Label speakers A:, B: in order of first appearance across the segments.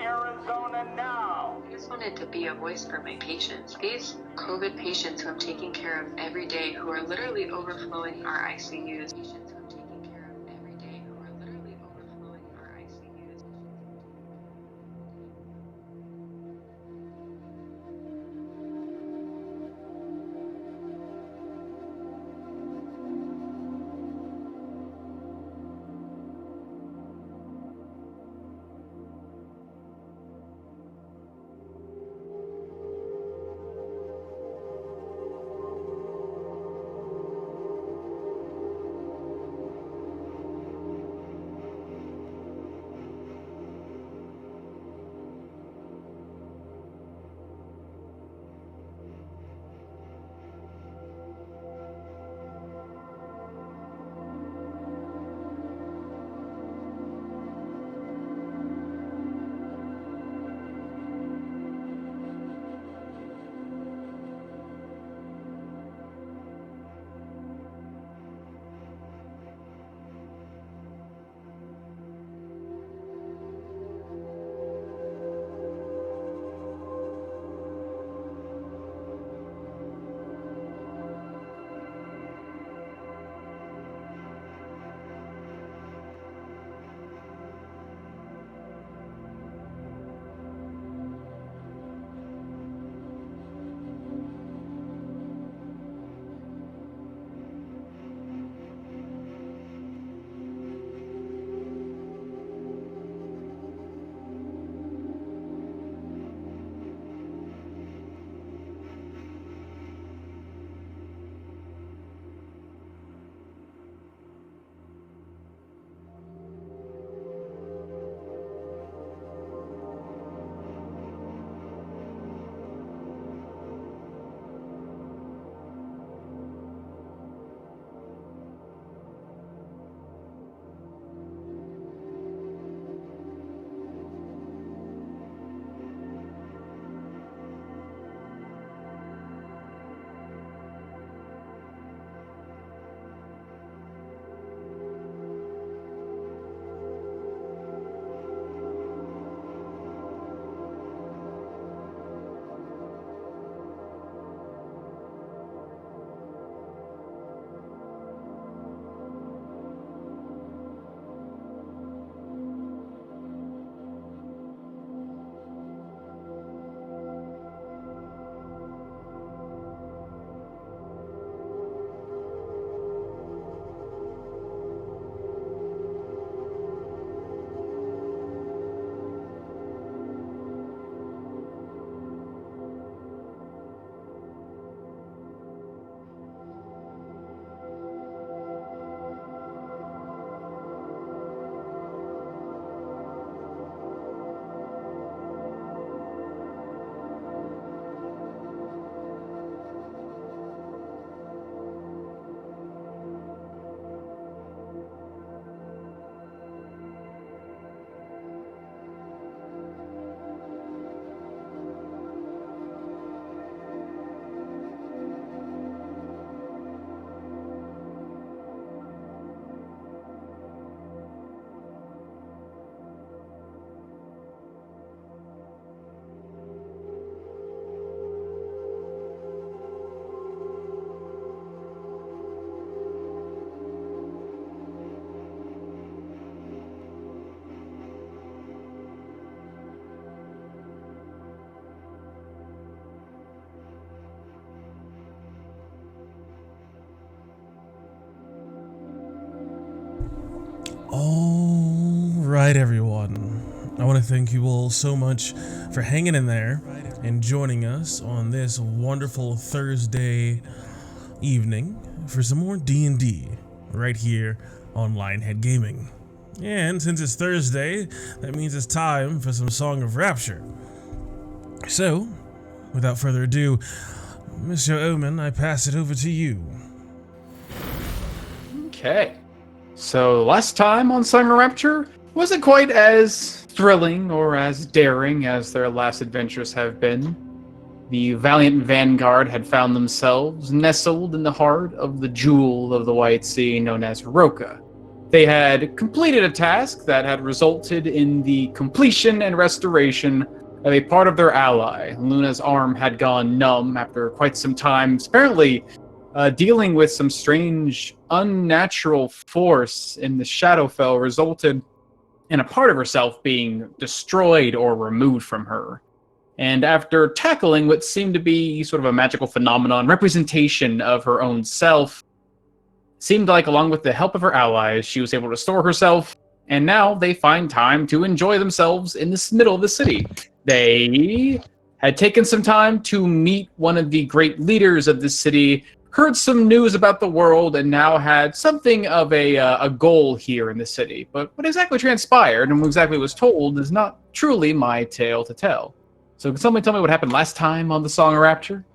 A: Arizona now.
B: I just wanted to be a voice for my patients. These COVID patients who I'm taking care of every day, who are literally overflowing our ICUs. Patients who I'm taking care of every day, who are literally overflowing our ICUs.
C: All right, everyone. I want to thank you all so much for hanging in there and joining us on this wonderful Thursday evening for some more D&D right here on Lionhead Gaming. And since it's Thursday, that means it's time for some Song of Rapture. So, without further ado, Mr. Omen, I pass it over to you.
D: Okay. So last time on Song of Rapture wasn't quite as thrilling or as daring as their last adventures have been. The valiant vanguard had found themselves nestled in the heart of the jewel of the White Sea known as Roka, They had completed a task that had resulted in the completion and restoration of a part of their ally. Luna's arm had gone numb after quite some time, apparently dealing with some strange, unnatural force in the Shadowfell resulted in a part of herself being destroyed or removed from her. And after tackling what seemed to be sort of a magical phenomenon, representation of her own self, seemed like along with the help of her allies, she was able to restore herself, and now they find time to enjoy themselves in the middle of the city. They had taken some time to meet one of the great leaders of the city, heard some news about the world, and now had something of a goal here in the city. But what exactly transpired and what exactly was told is not truly my tale to tell. So can somebody tell me what happened last time on the Song of Rapture?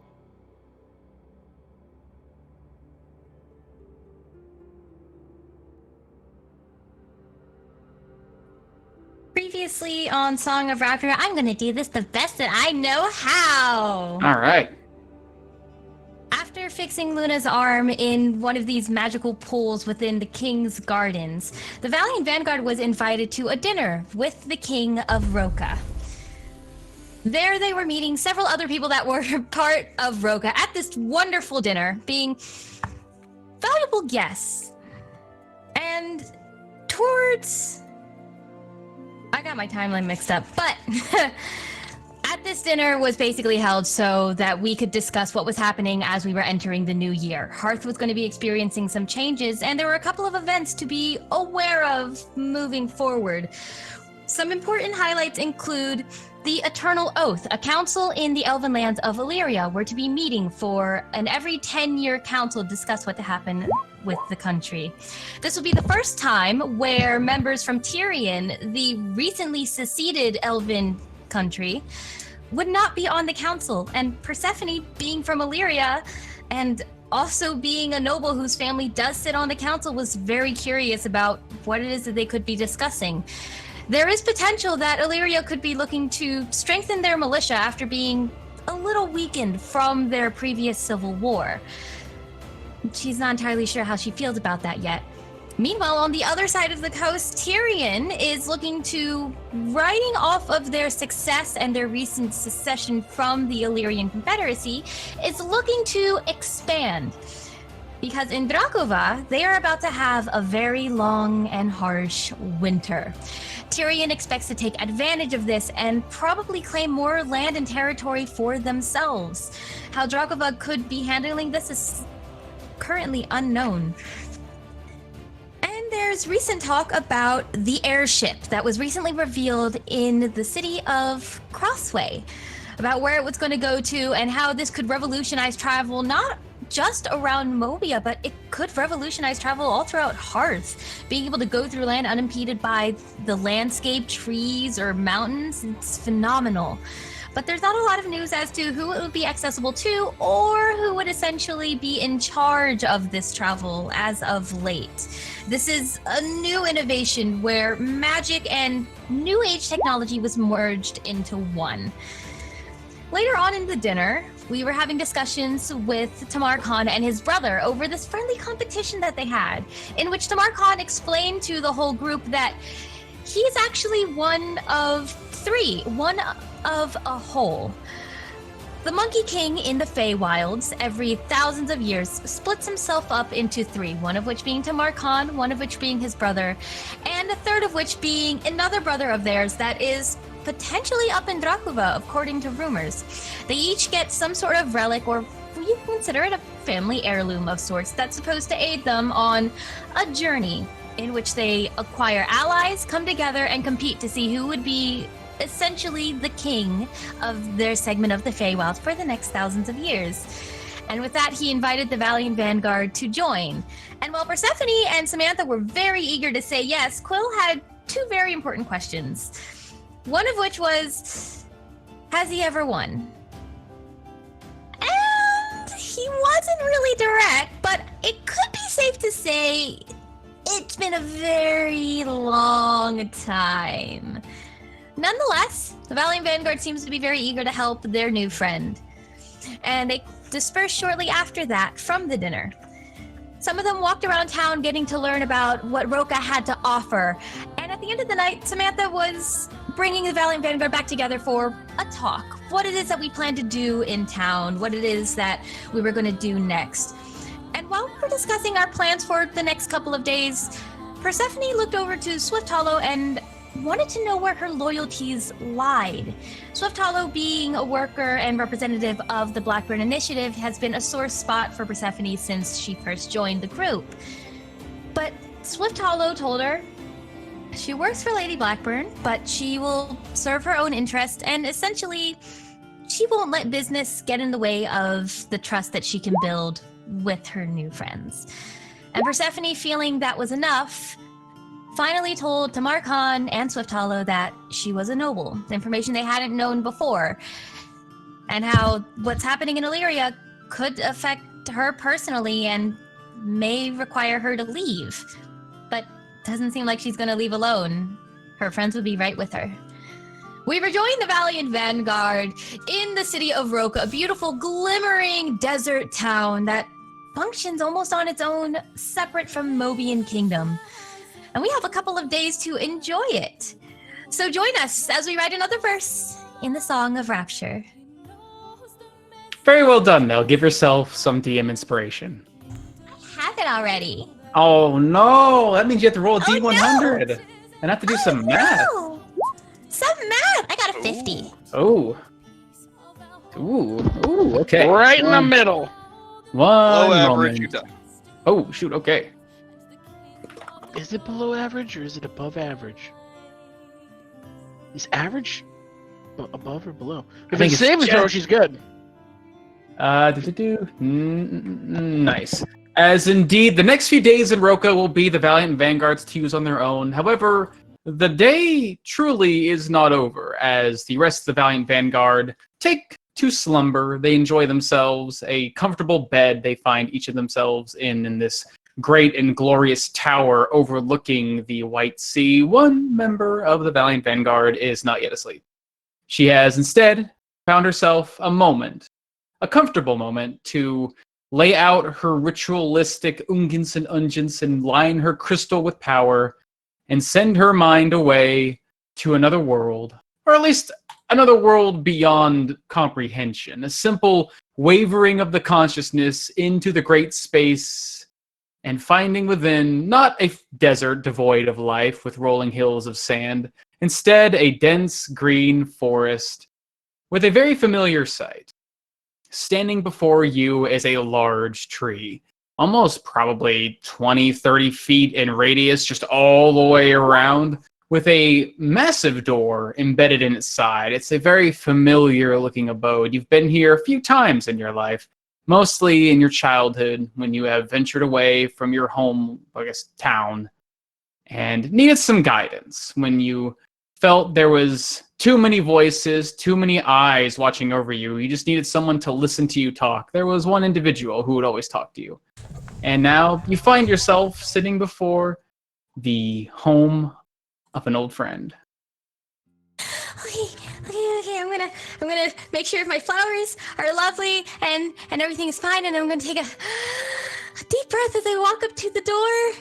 E: Previously on Song of Rapture, I'm gonna do this the best that I know how.
D: All right.
E: After fixing Luna's arm in one of these magical pools within the King's Gardens, the Valiant Vanguard was invited to a dinner with the King of Roka. There they were meeting several other people that were part of Roka at this wonderful dinner, being valuable guests. And towards... I got my timeline mixed up, but... At this dinner was basically held so that we could discuss what was happening as we were entering the new year. Hearth was going to be experiencing some changes, and there were a couple of events to be aware of moving forward. Some important highlights include the Eternal Oath. A council in the Elven lands of Illyria were to be meeting for an every 10-year council to discuss what to happen with the country. This will be the first time where members from Tyrion, the recently seceded Elven country, would not be on the council, and Persephone, being from Illyria and also being a noble whose family does sit on the council, was very curious about what it is that they could be discussing. There is potential that Illyria could be looking to strengthen their militia after being a little weakened from their previous civil war. She's not entirely sure how she feels about that yet. Meanwhile, on the other side of the coast, Tyrion is looking to, riding off of their success and their recent secession from the Illyrian Confederacy, is looking to expand. Because in Drakova, they are about to have a very long and harsh winter. Tyrion expects to take advantage of this and probably claim more land and territory for themselves. How Drakova could be handling this is currently unknown. There's recent talk about the airship that was recently revealed in the city of Crossway, about where it was going to go to and how this could revolutionize travel, not just around Mobia, but it could revolutionize travel all throughout Hearth. Being able to go through land unimpeded by the landscape, trees, or mountains, it's phenomenal. But there's not a lot of news as to who it would be accessible to or who would essentially be in charge of this travel as of late. This is a new innovation where magic and new age technology was merged into one. Later on in the dinner, we were having discussions with Tamar Khan and his brother over this friendly competition that they had, in which Tamar Khan explained to the whole group that he's actually one of three, one of a whole. The Monkey King in the Feywilds, every thousands of years, splits himself up into three, one of which being Tamar Khan, one of which being his brother, and a third of which being another brother of theirs that is potentially up in Drakova, according to rumors. They each get some sort of relic, or you can consider it a family heirloom of sorts, that's supposed to aid them on a journey in which they acquire allies, come together, and compete to see who would be essentially the king of their segment of the Feywild for the next thousands of years. And with that, he invited the Valiant Vanguard to join. And while Persephone and Samantha were very eager to say yes, Quill had two very important questions. One of which was, has he ever won? And he wasn't really direct, but it could be safe to say it's been a very long time. Nonetheless, the Valiant Vanguard seems to be very eager to help their new friend. And they dispersed shortly after that from the dinner. Some of them walked around town getting to learn about what Roka had to offer. And at the end of the night, Samantha was bringing the Valiant Vanguard back together for a talk. What it is that we plan to do in town, what it is that we were going to do next. And while we were discussing our plans for the next couple of days, Persephone looked over to Swift Hollow and wanted to know where her loyalties lied. Swift Hollow, being a worker and representative of the Blackburn Initiative, has been a sore spot for Persephone since she first joined the group. But Swift Hollow told her she works for Lady Blackburn, but she will serve her own interest, and essentially, she won't let business get in the way of the trust that she can build with her new friends. And Persephone, feeling that was enough, finally told Tamar Khan and Swift Hollow that she was a noble, information they hadn't known before, and how what's happening in Illyria could affect her personally and may require her to leave. But doesn't seem like she's going to leave alone. Her friends would be right with her. We rejoined the Valiant Vanguard in the city of Roka, a beautiful, glimmering desert town that functions almost on its own, separate from Mobian Kingdom. And we have a couple of days to enjoy it. So join us as we write another verse in the Song of Rapture.
D: Very well done, Nell. Give yourself some DM inspiration.
E: I have it already.
D: Oh no, that means you have to roll a
E: Oh,
D: D100
E: no.
D: and have to do some math.
E: No. Some math. I got a 50.
D: Oh. Ooh, okay.
F: Right in the middle.
D: One
G: Low average,
D: moment.
G: you done.
D: Oh, shoot, okay.
F: Is it below average or is it above average? Is average above or below? If
D: think
F: it's
D: it's
F: saving throw,
D: just-
F: she's good.
D: Nice. As indeed, the next few days in Roka will be the Valiant Vanguards to use on their own. However, the day truly is not over, as the rest of the Valiant Vanguard take to slumber. They enjoy themselves, a comfortable bed they find each of themselves in this great and glorious tower overlooking the White Sea. One member of the Valiant Vanguard is not yet asleep. She has instead found herself a moment, a comfortable moment, to lay out her ritualistic ungins and unguents and line her crystal with power and send her mind away to another world, or at least another world beyond comprehension, a simple wavering of the consciousness into the great space and finding within not a desert devoid of life with rolling hills of sand, instead a dense green forest with a very familiar sight. Standing before you is a large tree, almost probably 20, 30 feet in radius, just all the way around, with a massive door embedded in its side. It's a very familiar looking abode. You've been here a few times in your life, mostly in your childhood when you have ventured away from your home, I guess, town, and needed some guidance when you felt there was too many voices, too many eyes watching over you. You just needed someone to listen to you talk. There was one individual who would always talk to you. And now you find yourself sitting before the home of an old friend.
E: Okay. I'm gonna make sure my flowers are lovely and everything is fine, and I'm gonna take a deep breath as I walk up to the door.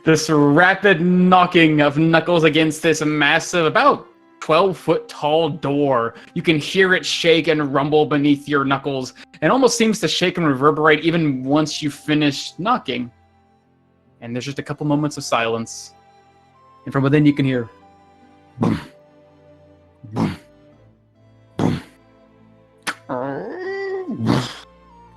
D: This rapid knocking of knuckles against this massive, about 12-foot tall door. You can hear it shake and rumble beneath your knuckles, and almost seems to shake and reverberate even once you finish knocking. And there's just a couple moments of silence. And from within you can hear boom, boom, boom,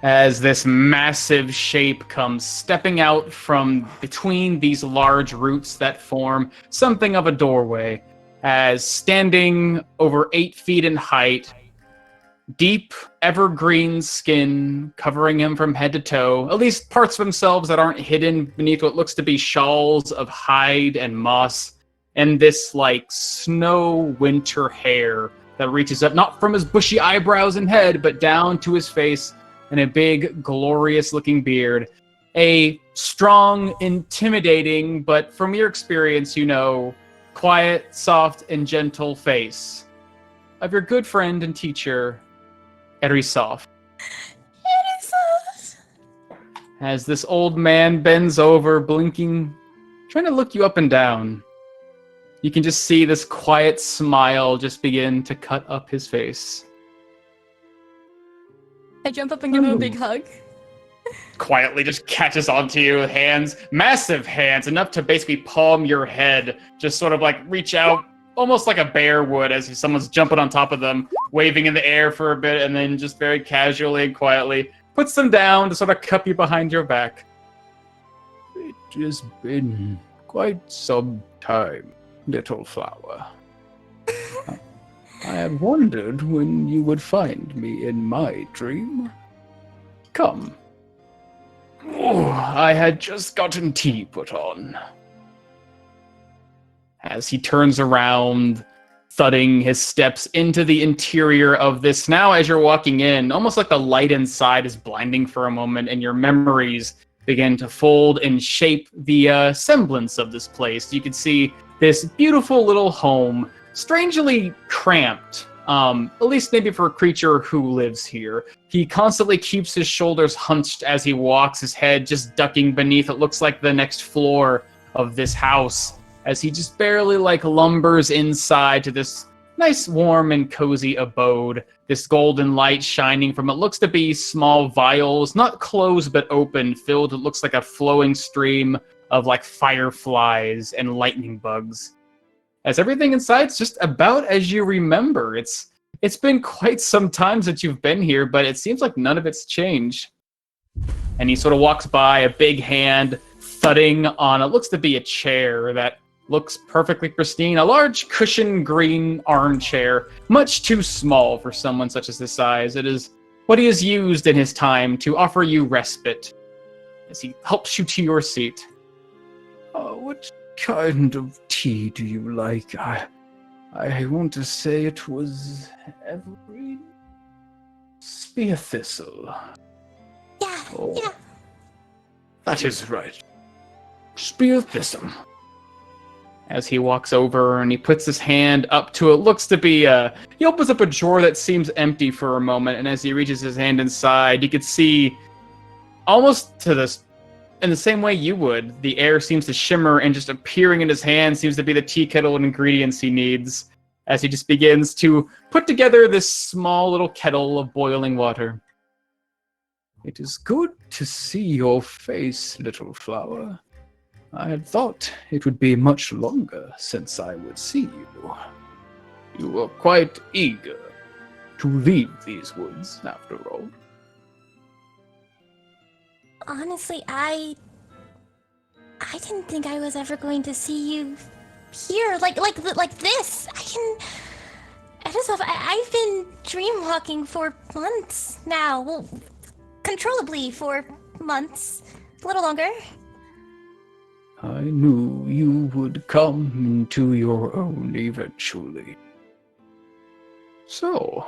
D: as this massive shape comes stepping out from between these large roots that form something of a doorway, as standing over 8 feet in height, deep evergreen skin covering him from head to toe, at least parts of themselves that aren't hidden beneath what looks to be shawls of hide and moss, and this like snow winter hair that reaches up not from his bushy eyebrows and head, but down to his face, and a big, glorious-looking beard. A strong, intimidating, but from your experience, you know, quiet, soft, and gentle face of your good friend and teacher, Erisoff.
E: Erisoff.
D: As this old man bends over, blinking, trying to look you up and down. You can just see this quiet smile just begin to cut up his face.
E: I jump up and give him a big hug.
D: Quietly just catches onto you, hands, massive hands, enough to basically palm your head, just sort of like reach out, almost like a bear would as someone's jumping on top of them, waving in the air for a bit, and then just very casually and quietly puts them down to sort of cup you behind your back. It has been quite some time, little flower. I had wondered when you would find me in my dream. Come. Oh, I had just gotten tea put on. As he turns around, thudding his steps into the interior of this. Now, as you're walking in, almost like the light inside is blinding for a moment, and your memories begin to fold and shape the semblance of this place. You can see this beautiful little home, strangely cramped, at least maybe for a creature who lives here. He constantly keeps his shoulders hunched as he walks, his head just ducking beneath it looks like the next floor of this house, as he just barely lumbers inside to this nice, warm, and cozy abode. This golden light shining from it looks to be small vials, not closed but open, filled. It looks like a flowing stream of fireflies and lightning bugs. As everything inside's just about as you remember. It's been quite some time since you've been here, but it seems like none of it's changed. And he sort of walks by, a big hand thudding on it looks to be a chair that looks perfectly pristine. A large cushioned green armchair, much too small for someone such as this size. It is what he has used in his time to offer you respite as he helps you to your seat. What kind of tea do you like? I want to say it was every spear thistle.
E: Yeah.
D: That is right. Spear thistle. As he walks over and he puts his hand up to it, looks to be he opens up a drawer that seems empty for a moment, and as he reaches his hand inside, you could see almost to this in the same way you would, the air seems to shimmer, and just appearing in his hand seems to be the tea kettle and ingredients he needs, as he just begins to put together this small little kettle of boiling water. It is good to see your face, little flower. I had thought it would be much longer since I would see you. You were quite eager to leave these woods, after all.
E: Honestly, I didn't think I was ever going to see you here, like this. I've been dreamwalking for months now. Well, controllably for months, a little longer.
D: I knew you would come into your own eventually. So,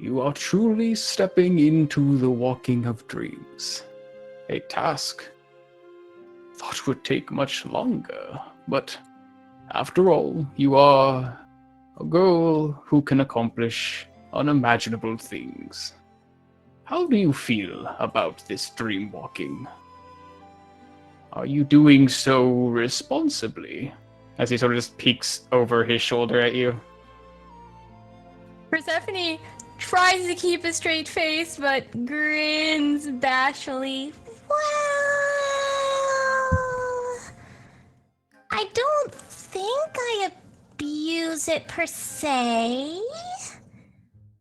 D: you are truly stepping into the walking of dreams. A task thought would take much longer, but after all, you are a girl who can accomplish unimaginable things. How do you feel about this dream walking? Are you doing so responsibly? As he sort of just peeks over his shoulder at you.
E: Persephone tries to keep a straight face, but grins bashfully. Well, I don't think I abuse it per se.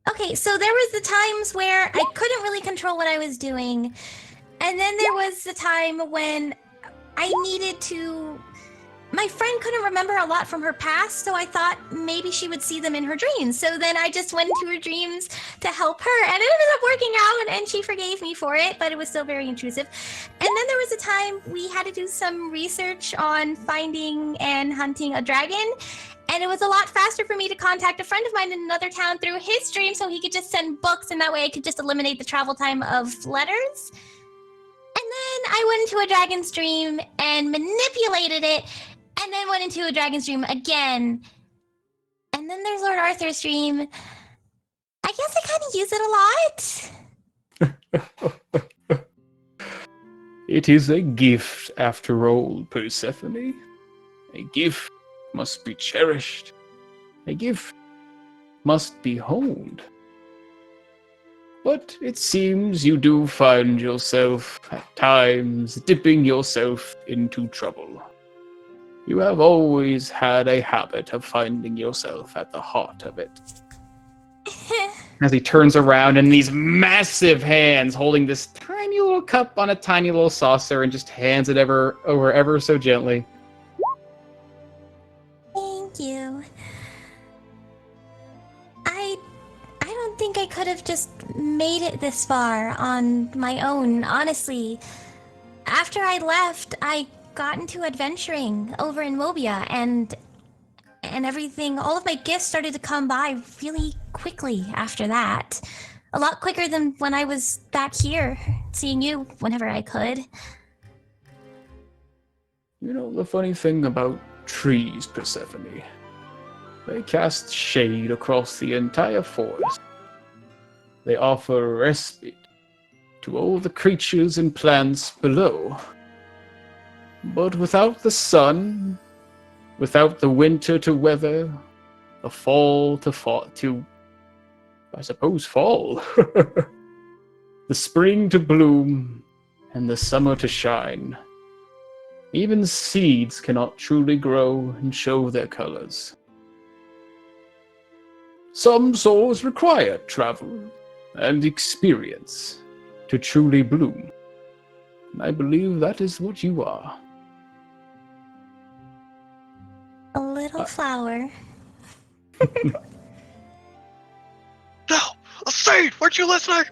E: Okay, so there was the times where I couldn't really control what I was doing, and then there was the time when I needed to... My friend couldn't remember a lot from her past, so I thought maybe she would see them in her dreams. So then I just went into her dreams to help her, and it ended up working out, and she forgave me for it, but it was still very intrusive. And then there was a time we had to do some research on finding and hunting a dragon, and it was a lot faster for me to contact a friend of mine in another town through his dream so he could just send books, and that way I could just eliminate the travel time of letters. And then I went into a dragon's dream and manipulated it, and then went into a dragon's dream again. And then there's Lord Arthur's dream. I guess I kind of use it a lot.
D: It is a gift, after all, Persephone. A gift must be cherished. A gift must be honed. But it seems you do find yourself, at times, dipping yourself into trouble. You have always had a habit of finding yourself at the heart of it. As he turns around and these massive hands holding this tiny little cup on a tiny little saucer and just hands it over ever so gently.
E: Thank you. I don't think I could have just made it this far on my own, honestly. After I left, I got into adventuring over in Mobia, and everything, all of my gifts started to come by really quickly after that. A lot quicker than when I was back here, seeing you whenever I could.
D: You know, the funny thing about trees, Persephone, they cast shade across the entire forest. They offer respite to all the creatures and plants below. But without the sun, without the winter to weather, the fall, I suppose, fall. The spring to bloom, and the summer to shine. Even seeds cannot truly grow and show their colors. Some souls require travel and experience to truly bloom. And I believe that is what you are.
E: A little flower.
F: No! A seed! Weren't you listening?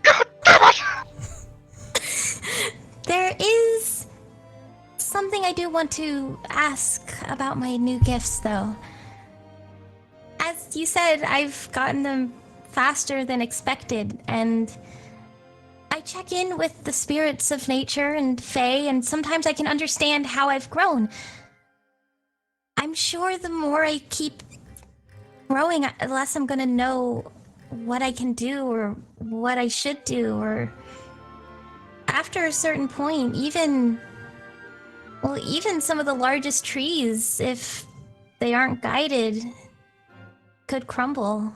F: God damn it!
E: There is something I do want to ask about my new gifts, though. As you said, I've gotten them faster than expected, and I check in with the spirits of nature and Fae, and sometimes I can understand how I've grown. I'm sure the more I keep growing, the less I'm gonna know what I can do or what I should do, or after a certain point, even some of the largest trees, if they aren't guided, could crumble.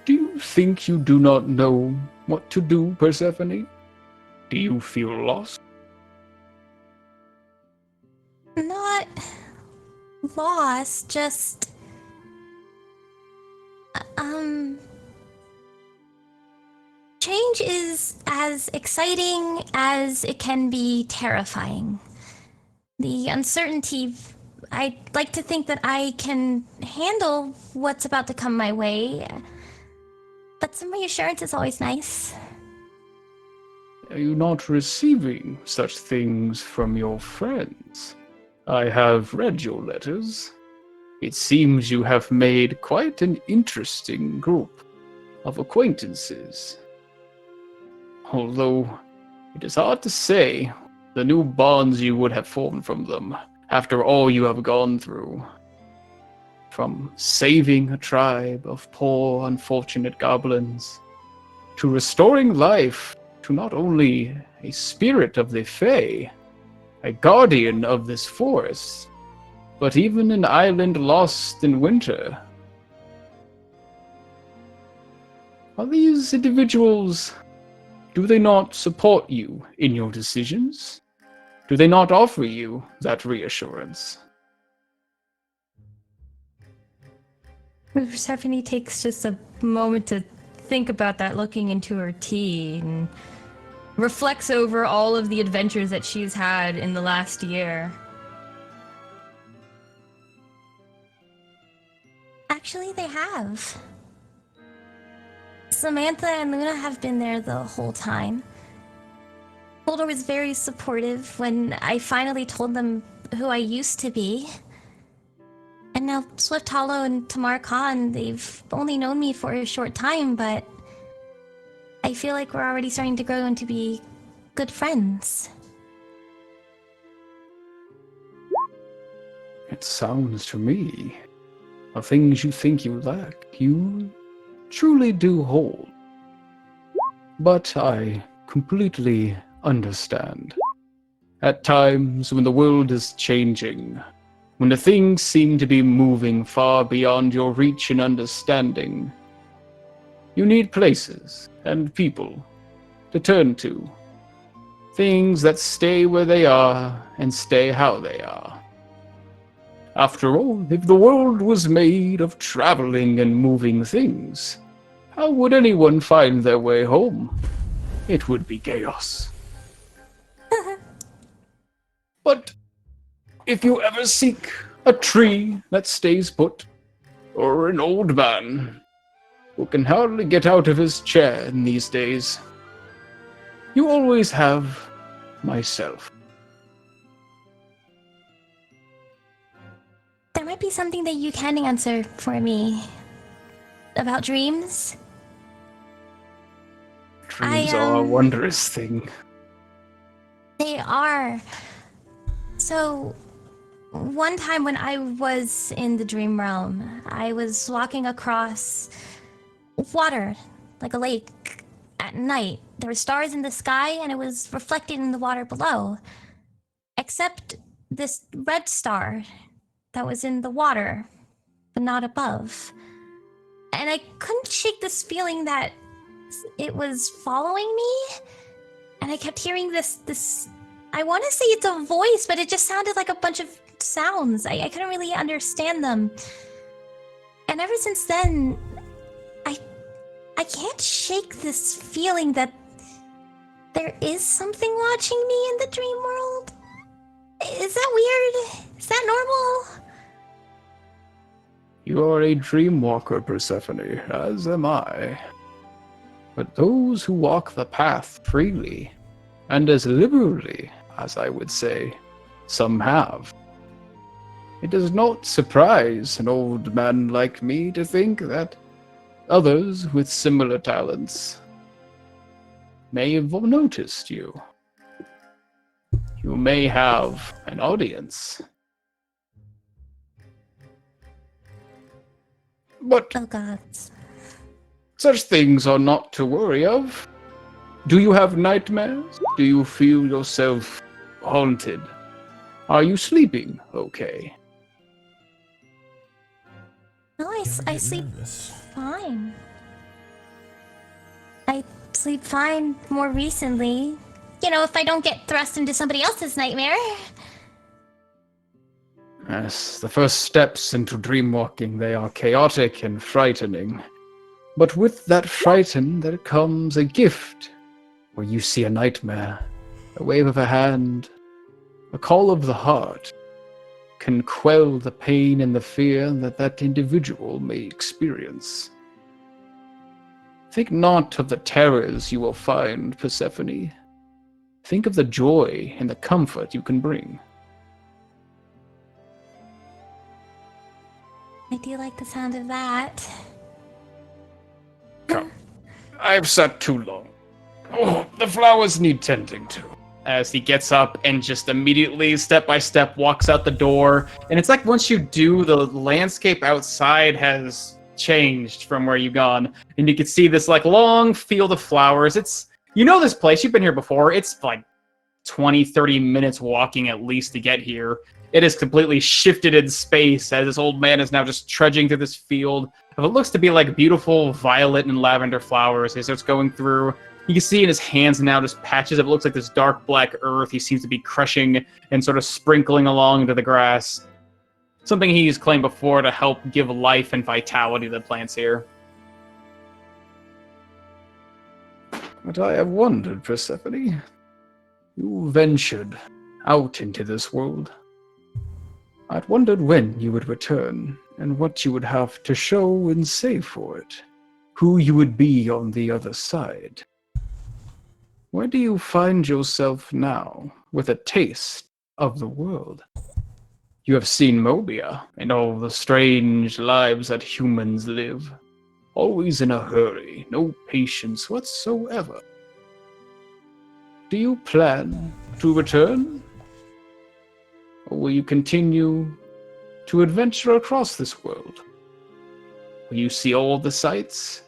D: Do you think you do not know what to do, Persephone? Do you feel lost?
E: Not lost, just change is as exciting as it can be terrifying. The uncertainty, I'd like to think that I can handle what's about to come my way, but some reassurance is always nice.
D: Are you not receiving such things from your friends? I have read your letters. It seems you have made quite an interesting group of acquaintances. Although it is hard to say the new bonds you would have formed from them after all you have gone through. From saving a tribe of poor, unfortunate goblins, to restoring life to not only a spirit of the Fae, a guardian of this forest, but even an island lost in winter. Are these individuals, do they not support you in your decisions? Do they not offer you that reassurance?
E: Persephone takes just a moment to think about that, looking into her tea, and reflects over all of the adventures that she's had in the last year. Actually, they have. Samantha and Luna have been there the whole time. Boulder was very supportive when I finally told them who I used to be. And now Swift Hollow and Tamar Khan, they've only known me for a short time, but I feel like we're already starting to grow into be good friends.
D: It sounds to me, the things you think you lack, you truly do hold. But I completely understand. At times, when the world is changing, when the things seem to be moving far beyond your reach and understanding, you need places and people to turn to. Things that stay where they are and stay how they are. After all, if the world was made of traveling and moving things, how would anyone find their way home? It would be chaos. But if you ever seek a tree that stays put, or an old man who can hardly get out of his chair in these days, you always have myself.
E: There might be something that you can answer for me about dreams.
D: Dreams are a wondrous thing.
E: They are. So, one time when I was in the dream realm, I was walking across water, like a lake, at night. There were stars in the sky, and it was reflected in the water below. Except this red star that was in the water, but not above. And I couldn't shake this feeling that it was following me. And I kept hearing this, I want to say it's a voice, but it just sounded like a bunch of sounds. I couldn't really understand them. And ever since then, I can't shake this feeling that there is something watching me in the dream world. Is that weird? Is that normal?
D: You are a dream walker, Persephone, as am I. But those who walk the path freely, and as liberally, as I would say, some have. It does not surprise an old man like me to think that others with similar talents may have noticed you. You may have an audience. But
E: Oh god.
D: such things are not to worry of. Do you have nightmares? Do you feel yourself haunted? Are you sleeping okay?
E: No, I sleep fine. I sleep fine more recently. You know, if I don't get thrust into somebody else's nightmare.
D: Yes, the first steps into dreamwalking, they are chaotic and frightening. But with that frighten, there comes a gift, where you see a nightmare, a wave of a hand, a call of the heart, can quell the pain and the fear that that individual may experience. Think not of the terrors you will find, Persephone. Think of the joy and the comfort you can bring.
E: I do like the sound of that.
D: Come, I've sat too long. Oh, the flowers need tending to. As he gets up and just immediately, step by step, walks out the door. And it's like once you do, the landscape outside has changed from where you've gone. And you can see this like long field of flowers. It's, you know this place, you've been here before. It's like 20, 30 minutes walking at least to get here. It is completely shifted in space as this old man is now just trudging through this field of what looks to be like beautiful violet and lavender flowers. He starts going through. You can see in his hands now just patches of it looks like this dark black earth he seems to be crushing and sort of sprinkling along into the grass. Something he's claimed before to help give life and vitality to the plants here. But I have wondered, Persephone. You ventured out into this world. I'd wondered when you would return, and what you would have to show and say for it. Who you would be on the other side. Where do you find yourself now, with a taste of the world? You have seen Mobia, and all the strange lives that humans live. Always in a hurry, no patience whatsoever. Do you plan to return? Or will you continue to adventure across this world. Will you see all the sights?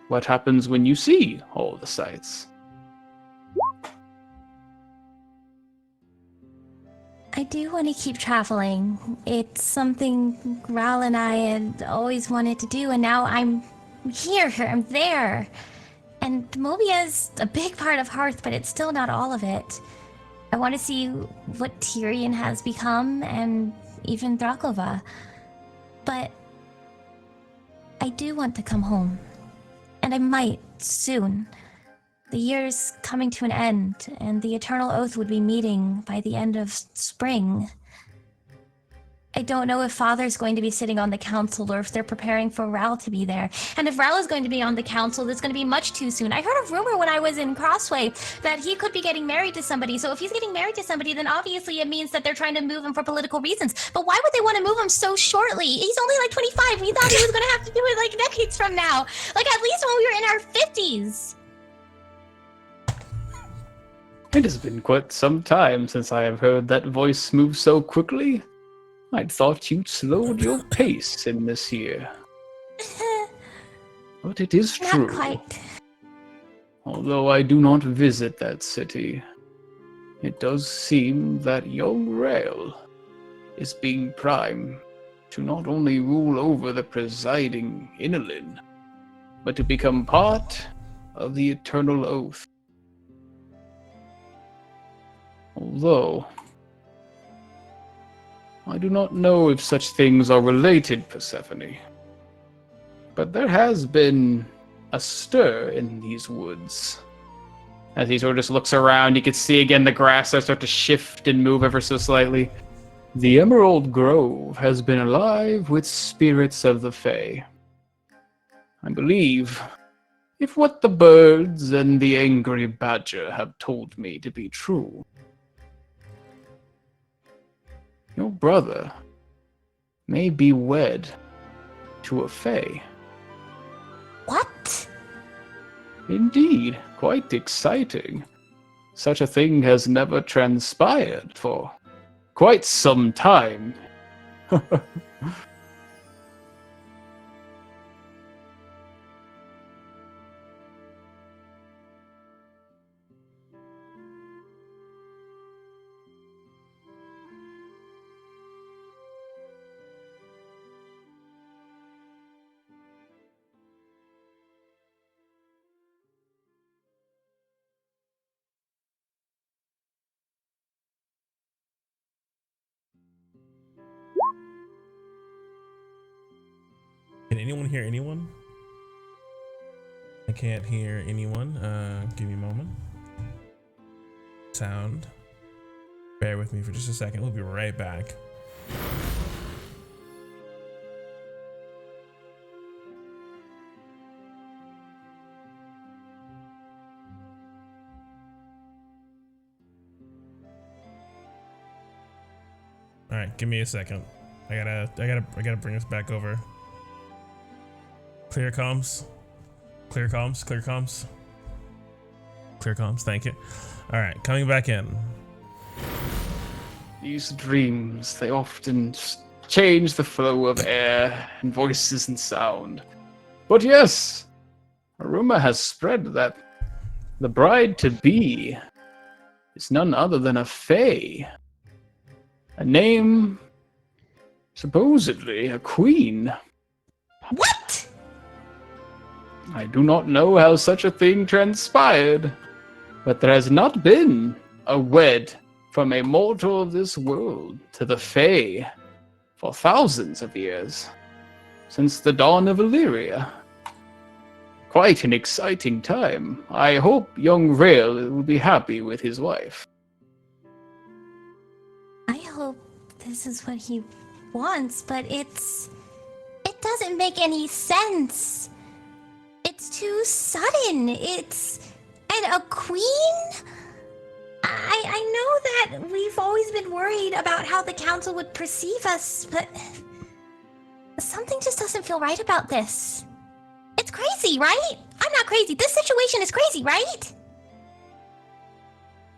D: What happens when you see all the sights?
E: I do want to keep traveling. It's something Ral and I had always wanted to do, and now I'm here, I'm there. And Mobia's a big part of Hearth, but it's still not all of it. I want to see what Tyrion has become, and even Drakova. But I do want to come home. And I might, soon. The year's coming to an end, and the Eternal Oath would be meeting by the end of spring. I don't know if Father's going to be sitting on the council or if they're preparing for Ral to be there. And if Ral is going to be on the council, that's going to be much too soon. I heard a rumor when I was in Crossway that he could be getting married to somebody. So if he's getting married to somebody, then obviously it means that they're trying to move him for political reasons. But why would they want to move him so shortly? He's only like 25. We thought he was going to have to do it like decades from now. Like at least when we were in our 50s.
D: It has been quite some time since I have heard that voice move so quickly. I'd thought you'd slowed your pace in this year. But it is true.
E: Not quite.
D: Although I do not visit that city, it does seem that young Rael is being primed to not only rule over the presiding Inalin, but to become part of the Eternal Oath. Although I do not know if such things are related, Persephone. But there has been a stir in these woods. As he sort of just looks around, you can see again the grass start to shift and move ever so slightly. The Emerald Grove has been alive with spirits of the Fae. I believe, if what the birds and the angry badger have told me to be true, your brother may be wed to a Fae.
E: What?
D: Indeed, quite exciting. Such a thing has never transpired for quite some time.
C: Can anyone hear anyone? I can't hear anyone. Give me a moment. Sound. Bear with me for just a second. We'll be right back. All right, give me a second. I gotta bring us back over. Clear comms. Clear comms. Clear comms. Clear comms. Thank you. All right, coming back in.
D: These dreams, they often change the flow of air and voices and sound. But yes, a rumor has spread that the bride-to-be is none other than a Fae. A name, supposedly a queen.
E: What?
D: I do not know how such a thing transpired, but there has not been a wed from a mortal of this world to the Fae for thousands of years, since the dawn of Illyria. Quite an exciting time. I hope young Rael will be happy with his wife.
E: I hope this is what he wants, but it doesn't make any sense. It's too sudden. And a queen? I know that we've always been worried about how the council would perceive us, but something just doesn't feel right about this. It's crazy, right? I'm not crazy. This situation is crazy, right?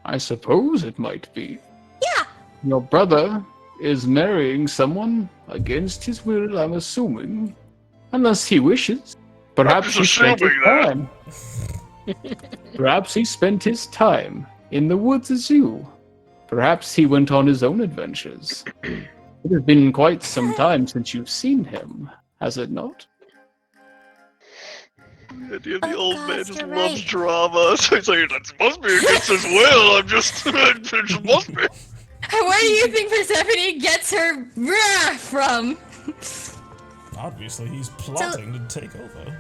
D: I suppose it might be.
E: Yeah.
D: Your brother is marrying someone against his will, I'm assuming. Unless he wishes. Perhaps he spent his time. Perhaps he spent his time in the woods as you. Perhaps he went on his own adventures. It has been quite some time since you've seen him, has it not?
F: The old man just
E: you're
F: loves
E: right.
F: drama, so he's like, that must be against his will, it just must be.
E: Where do you think Persephone gets her wrath from?
C: Obviously, he's plotting to take over.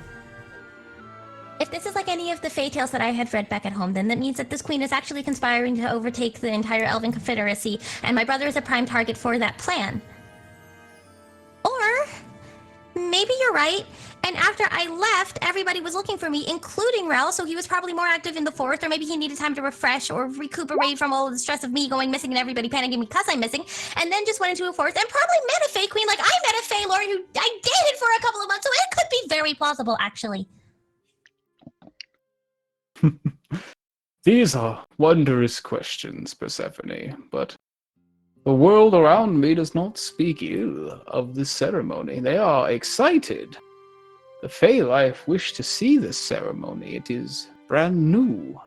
E: If this is like any of the Fae tales that I had read back at home, then that means that this queen is actually conspiring to overtake the entire Elven Confederacy, and my brother is a prime target for that plan. Or maybe you're right, and after I left, everybody was looking for me, including Rel, so he was probably more active in the forest, or maybe he needed time to refresh or recuperate from all of the stress of me going missing and everybody panicking because I'm missing, and then just went into a forest and probably met a Fae queen like I met a Fae lord who I dated for a couple of months, so it could be very plausible, actually.
D: These are wondrous questions, Persephone, but the world around me does not speak ill of this ceremony. They are excited. The Fae life wish to see this ceremony. It is brand new.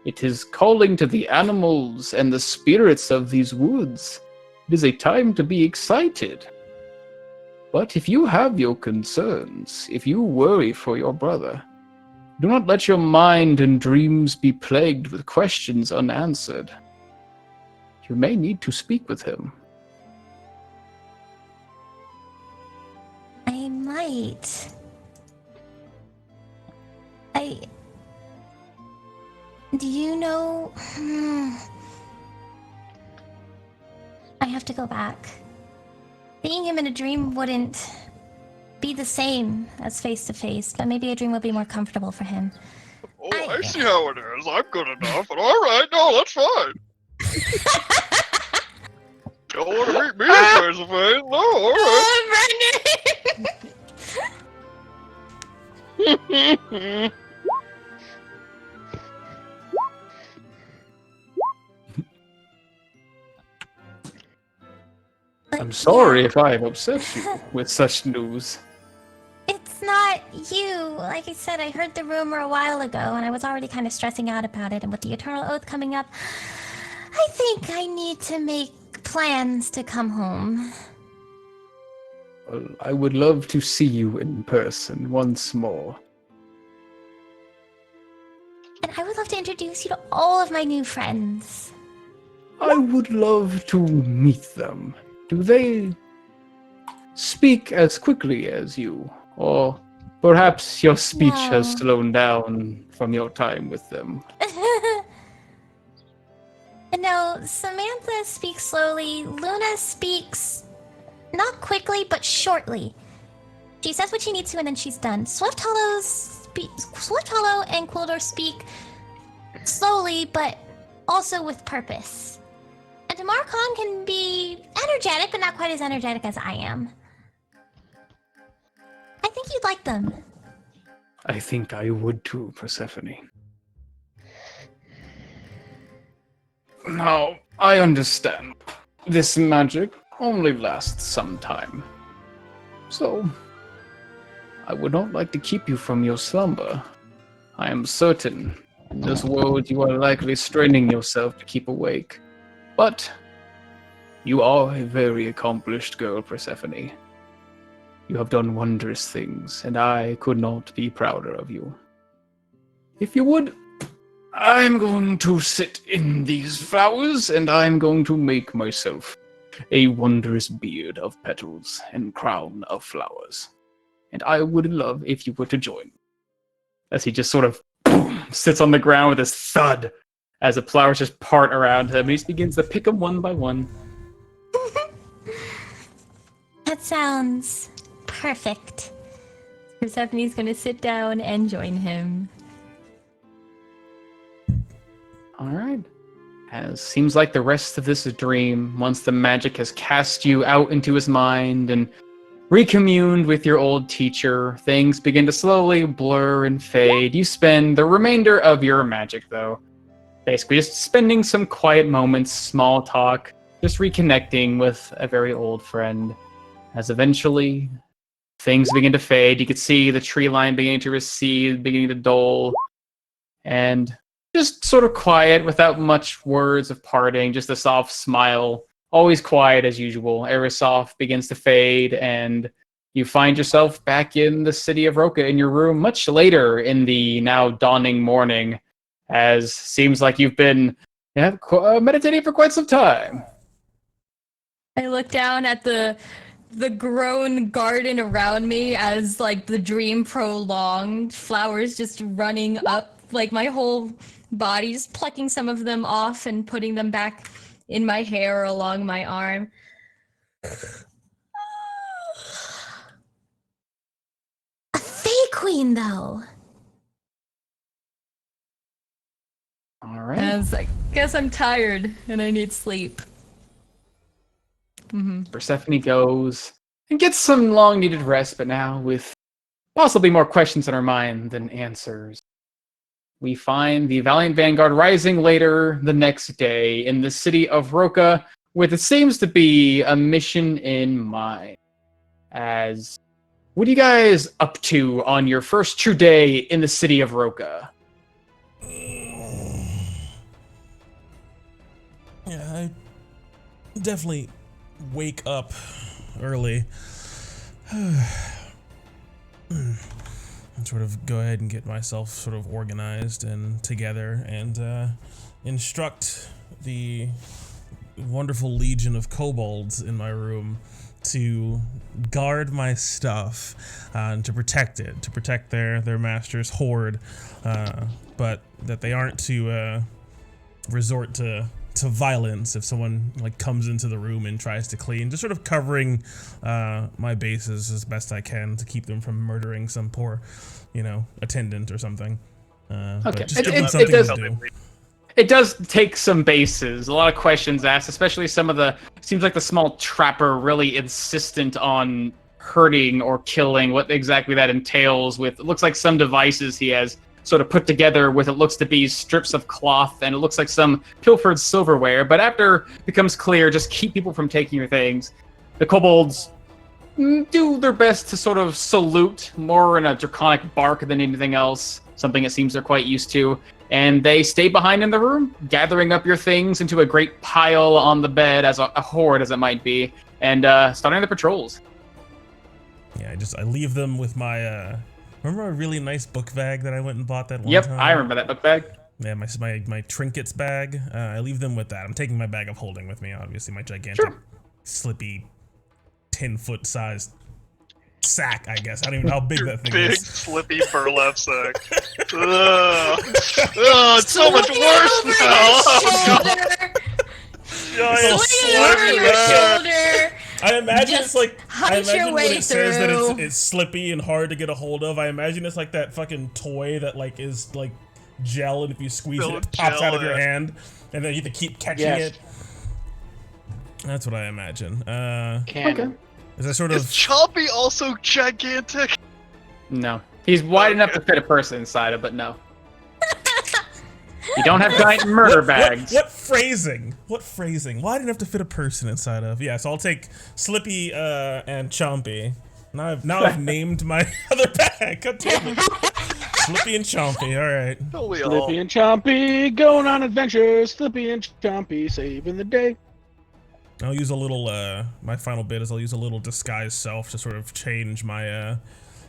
D: It is calling to the animals and the spirits of these woods. It is a time to be excited. But if you have your concerns, if you worry for your brother, do not let your mind and dreams be plagued with questions unanswered. You may need to speak with him.
E: I might. Do you know... I have to go back. Seeing him in a dream wouldn't be the same as face-to-face, but maybe a dream would be more comfortable for him.
F: Oh, I see how it is. I'm good enough, but alright, no, that's fine. Don't want to meet me face to face? No, alright.
D: I'm sorry if I have upset you with such news.
E: It's not you. Like I said, I heard the rumor a while ago, and I was already kind of stressing out about it. And with the Eternal Oath coming up, I think I need to make plans to come home.
D: Well, I would love to see you in person once more.
E: And I would love to introduce you to all of my new friends.
D: I would love to meet them. Do they speak as quickly as you? Or perhaps your speech has
E: No.
D: slowed down from your time with them?
E: No, Samantha speaks slowly. Luna speaks not quickly, but shortly. She says what she needs to, and then she's done. Swift Hollow and Quildor speak slowly, but also with purpose. And Demarcon can be energetic, but not quite as energetic as I am. I think you'd like them.
D: I think I would too, Persephone. Now, I understand. This magic only lasts some time. So, I would not like to keep you from your slumber. I am certain in this world you are likely straining yourself to keep awake. But you are a very accomplished girl, Persephone. You have done wondrous things, and I could not be prouder of you. If you would, I'm going to sit in these flowers, and I'm going to make myself a wondrous beard of petals and crown of flowers. And I would love if you were to join. As he just sort of sits on the ground with this thud, as the flowers just part around him, and he just begins to pick them one by one.
E: That sounds perfect. Persephone's gonna sit down and join him.
D: Alright. As seems like the rest of this dream, once the magic has cast you out into his mind and recommuned with your old teacher, things begin to slowly blur and fade. You spend the remainder of your magic, though, basically just spending some quiet moments, small talk, just reconnecting with a very old friend, as eventually things begin to fade. You could see the tree line beginning to recede, beginning to dull, and just sort of quiet without much words of parting, just a soft smile. Always quiet as usual. Aerosoft begins to fade, and you find yourself back in the city of Roka in your room much later in the now dawning morning, as seems like you've been meditating for quite some time.
E: I look down at the grown garden around me as like the dream prolonged, flowers just running up, like my whole body, just plucking some of them off and putting them back in my hair or along my arm. A Fey Queen, though.
D: All right.
E: I was like, guess I'm tired and I need sleep.
D: Persephone goes and gets some long-needed rest, but now with possibly more questions in her mind than answers. We find the Valiant Vanguard rising later the next day in the city of Roka, with it seems to be a mission in mind. As what are you guys up to on your first true day in the city of Roka?
C: Yeah, I definitely wake up early. And sort of go ahead and get myself sort of organized and together and instruct the wonderful legion of kobolds in my room to guard my stuff and to protect it, to protect their master's hoard, but that they aren't to resort to violence if someone like comes into the room and tries to clean. Just sort of covering my bases as best I can to keep them from murdering some poor, attendant or something.
D: Okay,
C: But just give them something to do.
D: It does take some bases. A lot of questions asked, especially some of the. Seems like the small trapper really insistent on hurting or killing. What exactly that entails? With it looks like some devices he has sort of put together with it looks to be strips of cloth, and it looks like some pilfered silverware. But after it becomes clear, just keep people from taking your things. The kobolds do their best to sort of salute, more in a draconic bark than anything else. Something it seems they're quite used to. And they stay behind in the room, gathering up your things into a great pile on the bed, as a hoard as it might be, and starting the patrols.
C: Yeah, I leave them with my, remember a really nice book bag that I went and bought that one
D: Yep,
C: time?
D: I remember that book bag.
C: Yeah, my trinkets bag. I leave them with that. I'm taking my bag of holding with me, obviously, my gigantic, slippy, 10-foot sized sack, I guess. I don't even know how big that thing
G: Big,
C: is.
G: slippy burlap sack. Ugh. Oh, it's so much worse now. Oh, God. Giant slippy bag.
C: I imagine
E: Just
C: it's like, I
E: hunch your
C: imagine
E: way
C: when it says that
E: through.
C: it's slippy and hard to get a hold of, I imagine it's like that fucking toy that like is like gel, and if you squeeze
G: Filled
C: it, it pops
G: gel,
C: out of your
G: yeah.
C: hand, and then you have to keep catching it. That's what I imagine.
F: Cannon.
C: Is that sort of...
G: Is Chompy also gigantic?
D: No. He's wide enough to fit a person inside of, but no. You don't have giant murder bags.
C: What phrasing? What phrasing? Wide enough to fit a person inside of? Yeah, so I'll take Slippy and Chompy. Now I've named my other bag. God damn it. Slippy and Chompy, alright.
G: We all.
F: Slippy and Chompy going on adventures. Slippy and Chompy saving the day.
C: I'll use a little, my final bit is I'll use a little disguise self to sort of change my,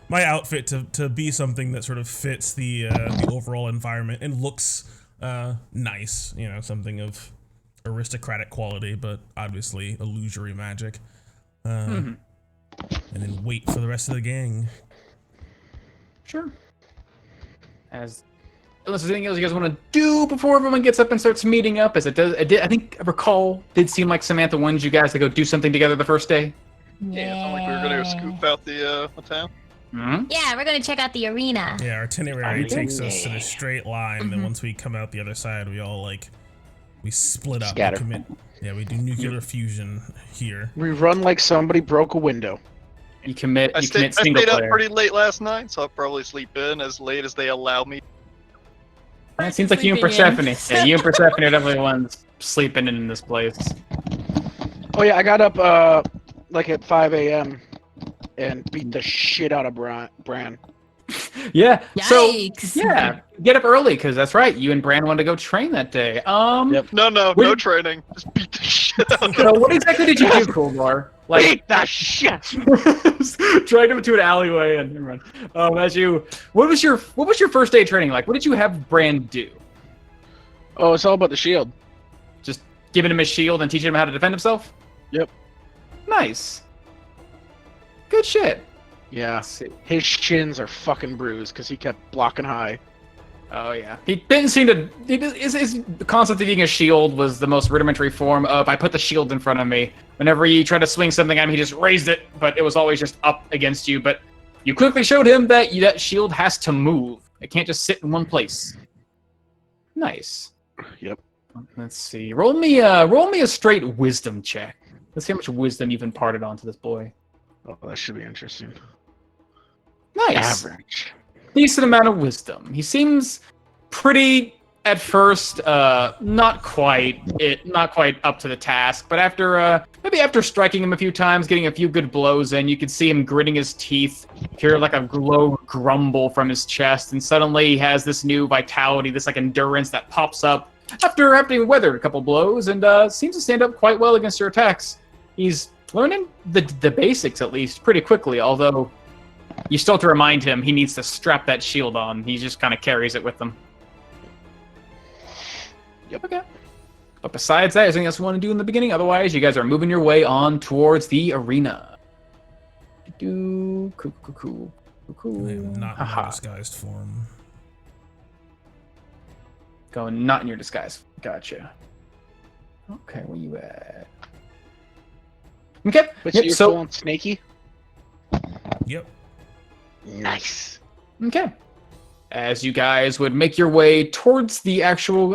C: my outfit to be something that sort of fits the overall environment and looks, nice, something of aristocratic quality, but obviously illusory magic. And then wait for the rest of the gang.
D: Sure. Unless there's anything else you guys want to do before everyone gets up and starts meeting up, as it does. I think I recall did seem like Samantha wanted you guys to go do something together the first day.
G: Yeah, it's not like we were gonna go scoop out the town.
D: Mm-hmm.
E: Yeah, we're gonna check out the arena.
C: Yeah, our itinerary takes us in
F: yeah.
C: a straight line, then once we come out the other side, we all we split up.
F: Scatter.
C: We do nuclear fusion here.
F: We run like somebody broke a window.
D: You commit.
G: I
D: You commit
G: stayed
D: single
G: up
D: player.
G: pretty late last night, so I'll probably sleep in as late as they allow me.
D: It seems like you and
E: Sleeping in.
D: Persephone. Yeah, you and Persephone are definitely the ones sleeping in this place.
F: Oh yeah, I got up like at 5 a.m. and beat the shit out of Bran.
D: Yeah. So
E: Yikes.
D: yeah, get up early because that's right. You and Bran wanted to go train that day.
F: Yep.
G: No
D: What-
G: training. Just beat the shit out of
D: So what exactly did you do, Kuldor? Like
F: Beat the shit.
D: dragged him into an alleyway and never mind. What was your first day of training like? What did you have Bran do?
F: Oh, it's all about the shield.
D: Just giving him his shield and teaching him how to defend himself?
F: Yep.
D: Nice. Good shit.
F: Yeah.
D: Let's see.
F: His shins are fucking bruised because he kept blocking high.
D: Oh yeah. He didn't seem to. His concept of being a shield was the most rudimentary form of I put the shield in front of me. Whenever you tried to swing something at him, he just raised it, but it was always just up against you. But you quickly showed him that that shield has to move. It can't just sit in one place. Nice.
F: Yep.
D: Let's see. Roll me a straight wisdom check. Let's see how much wisdom you've imparted onto this boy.
F: Oh, that should be interesting.
D: Nice.
F: Average.
D: Decent amount of wisdom. He seems pretty at first, not quite up to the task, but after striking him a few times, getting a few good blows in, you can see him gritting his teeth, hear like a low grumble from his chest, and suddenly he has this new vitality, this like endurance that pops up after having weathered a couple blows, and seems to stand up quite well against your attacks. He's learning the basics at least pretty quickly, although you still have to remind him he needs to strap that shield on. He just kind of carries it with him.
F: Yep.
D: Okay. But besides that, is there anything else you want to do in the beginning? Otherwise, you guys are moving your way on towards the arena. Cool.
C: I am not in my disguised form.
D: Going not in your disguise. Gotcha. Okay, where you at? Okay.
F: But
D: Yep,
F: you're
D: so
F: full on snaky?
C: Yep.
F: Nice.
D: okay. As you guys would make your way towards the actual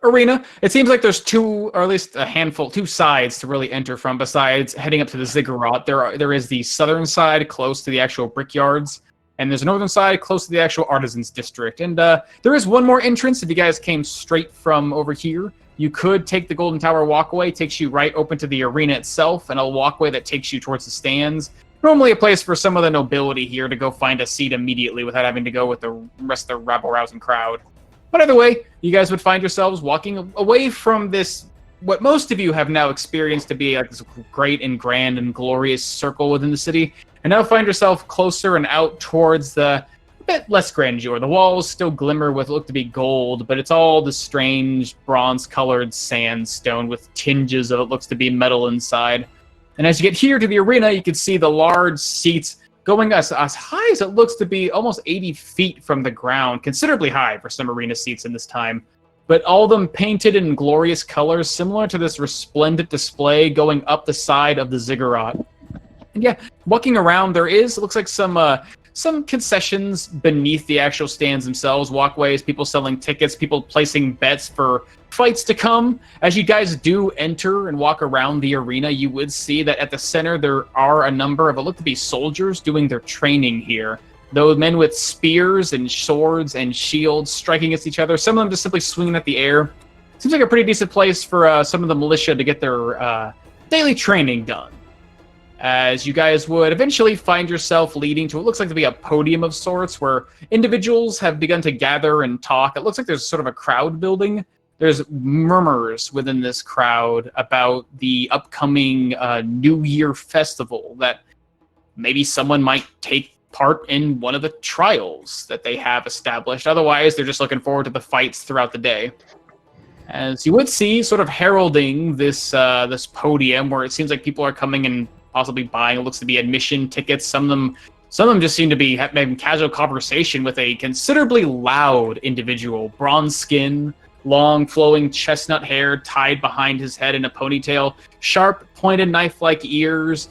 D: arena, it seems like there's two, or at least a handful, two sides to really enter from. Besides heading up to the ziggurat, there is the southern side close to the actual brickyards, and there's a northern side close to the actual artisans district. And there is one more entrance. If you guys came straight from over here, you could take the Golden Tower walkway. It takes you right open to the arena itself, and a walkway that takes you towards the stands. Normally a place for some of the nobility here to go find a seat immediately without having to go with the rest of the rabble-rousing crowd. But either way, you guys would find yourselves walking away from this, what most of you have now experienced to be like this great and grand and glorious circle within the city, and now find yourself closer and out towards the bit less grandeur. The walls still glimmer with what look to be gold, but it's all the strange bronze-colored sandstone with tinges of it looks to be metal inside. And as you get here to the arena, you can see the large seats going as high as it looks to be almost 80 feet from the ground, considerably high for some arena seats in this time. But all of them painted in glorious colors, similar to this resplendent display going up the side of the ziggurat. And yeah, walking around, it looks like some concessions beneath the actual stands themselves, walkways, people selling tickets, people placing bets for fights to come. As you guys do enter and walk around the arena, you would see that at the center there are a number of what look to be soldiers doing their training here. Those men with spears and swords and shields striking against each other, some of them just simply swinging at the air. Seems like a pretty decent place for some of the militia to get their daily training done. As you guys would eventually find yourself leading to what looks like to be a podium of sorts where individuals have begun to gather and talk. It looks like there's sort of a crowd building. There's murmurs within this crowd about the upcoming New Year festival that maybe someone might take part in one of the trials that they have established. Otherwise, they're just looking forward to the fights throughout the day. As you would see, sort of heralding this this podium where it seems like people are coming and possibly buying. It looks to be admission tickets. Some of them just seem to be having casual conversation with a considerably loud individual, bronze skin, long flowing chestnut hair tied behind his head in a ponytail, sharp pointed knife-like ears,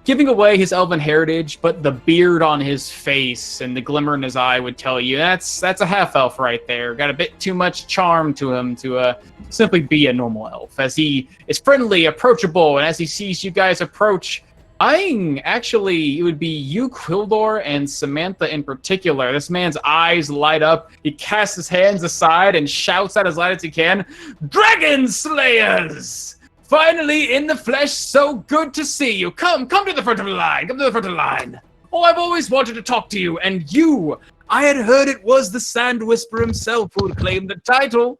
D: giving away his elven heritage, but the beard on his face and the glimmer in his eye would tell you that's a half-elf right there. Got a bit too much charm to him to simply be a normal elf. As he is friendly, approachable, and as he sees you guys approach, it would be you, Quildor, and Samantha in particular. This man's eyes light up. He casts his hands aside and shouts out as loud as he can, "Dragon Slayers! Finally in the flesh, so good to see you. Come to the front of the line. Come to the front of the line. Oh, I've always wanted to talk to you, and you. I had heard it was the Sand Whisperer himself who had claimed the title.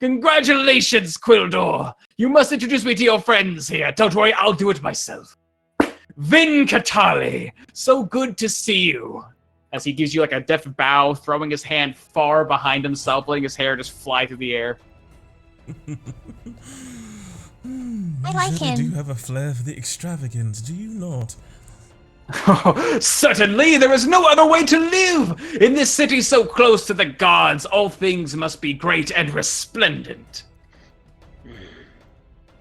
D: Congratulations, Quildor. You must introduce me to your friends here. Don't worry, I'll do it myself. Vin Katali, so good to see you. As he gives you like a deft bow, throwing his hand far behind himself, letting his hair just fly through the air.
E: I like him.
C: Do have a flair for the extravagance, do you not?
D: Oh, certainly, there is no other way to live! In this city so close to the gods, all things must be great and resplendent.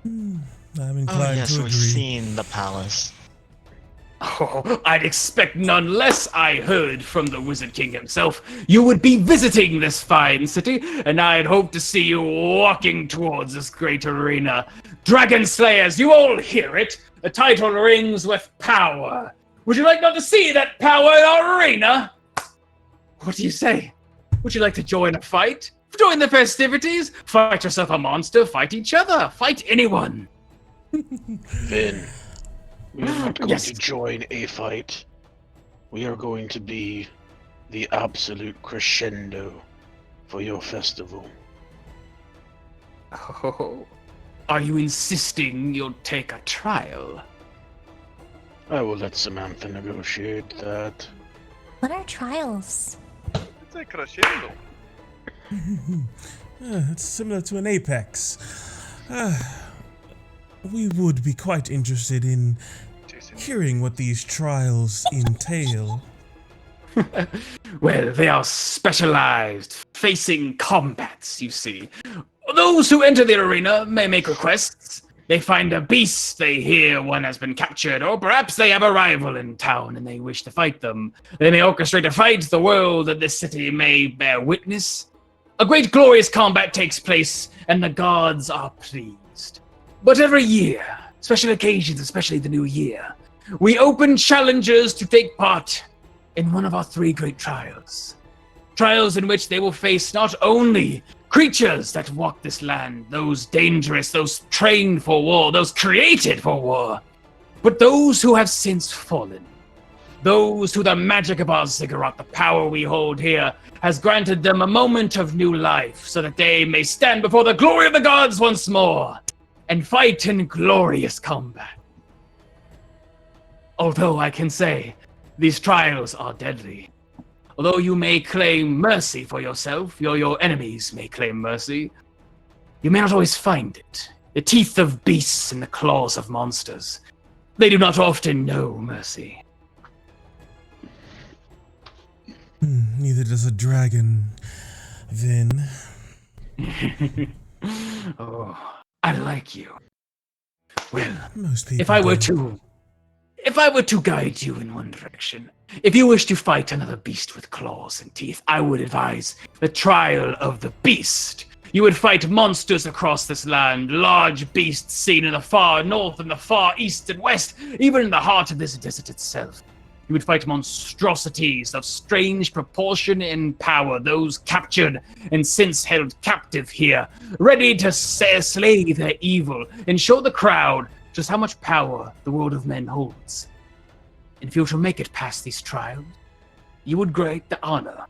C: I'm inclined to agree.
H: We've seen the palace.
D: Oh, I'd expect none less, I heard from the Wizard King himself. You would be visiting this fine city, and I'd hope to see you walking towards this great arena. Dragon Slayers, you all hear it. The title rings with power. Would you like not to see that power in our arena? What do you say? Would you like to join a fight? Join the festivities? Fight yourself a monster? Fight each other? Fight anyone?
F: Vin, we are not going
D: Yes.
F: to join a fight. We are going to be the absolute crescendo for your festival.
D: Oh, are you insisting you'll take a trial?
F: I will let Samantha negotiate that.
E: What are trials?
G: It's a crescendo.
C: It's similar to an apex. We would be quite interested in hearing what these trials entail.
D: Well, they are specialized, facing combats, you see. Those who enter the arena may make requests. They find a beast, they hear one has been captured, or perhaps they have a rival in town and they wish to fight them. They may orchestrate a fight the world of this city may bear witness. A great glorious combat takes place, and the gods are pleased. But every year, special occasions, especially the new year, we open challengers to take part in one of our 3 great trials. Trials in which they will face not only creatures that walk this land, those dangerous, those trained for war, those created for war, but those who have since fallen. Those who the magic of our ziggurat, the power we hold here, has granted them a moment of new life, so that they may stand before the glory of the gods once more, and fight in glorious combat. Although I can say, these trials are deadly. Although you may claim mercy for yourself, your enemies may claim mercy, you may not always find it. The teeth of beasts and the claws of monsters, they do not often know mercy.
C: Neither does a dragon, Vin.
D: Oh, I like you. Well,
C: Most people
D: if I were
C: don't.
D: to guide you in one direction, if you wish to fight another beast with claws and teeth, I would advise the trial of the beast. You would fight monsters across this land, large beasts seen in the far north and the far east and west, even in the heart of this desert itself. You would fight monstrosities of strange proportion and power, those captured and since held captive here, ready to slay their evil and show the crowd just how much power the world of men holds. And if you were to make it past these trials, you would grant the honor,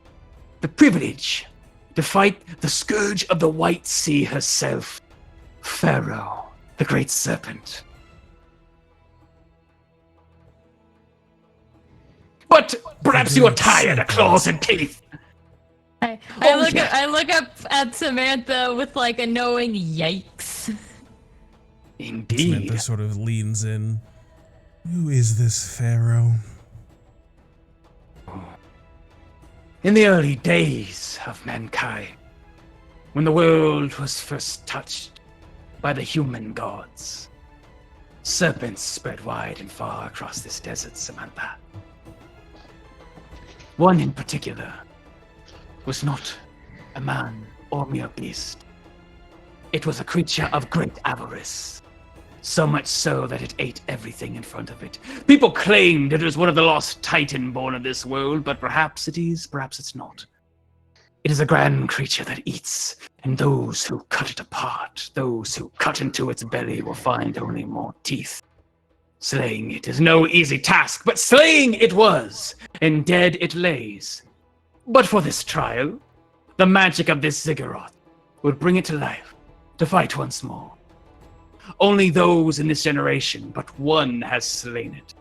D: the privilege, to fight the scourge of the White Sea herself, Pharaoh, the great serpent. But perhaps you are tired of claws and teeth.
E: I look up at Samantha with like a knowing yikes.
D: Indeed.
C: Samantha sort of leans in. Who is this Pharaoh?
D: In the early days of mankind, when the world was first touched by the human gods, serpents spread wide and far across this desert, Samantha. One in particular was not a man or mere beast. It was a creature of great avarice. So much so that it ate everything in front of it. People claimed it was one of the lost Titan born of this world, but perhaps it is, perhaps it's not. It is a grand creature that eats, and those who cut it apart, those who cut into its belly will find only more teeth. Slaying it is no easy task, but slaying it was, and dead it lays. But for this trial, the magic of this ziggurat would bring it to life, to fight once more. Only those in this generation, but one has slain it.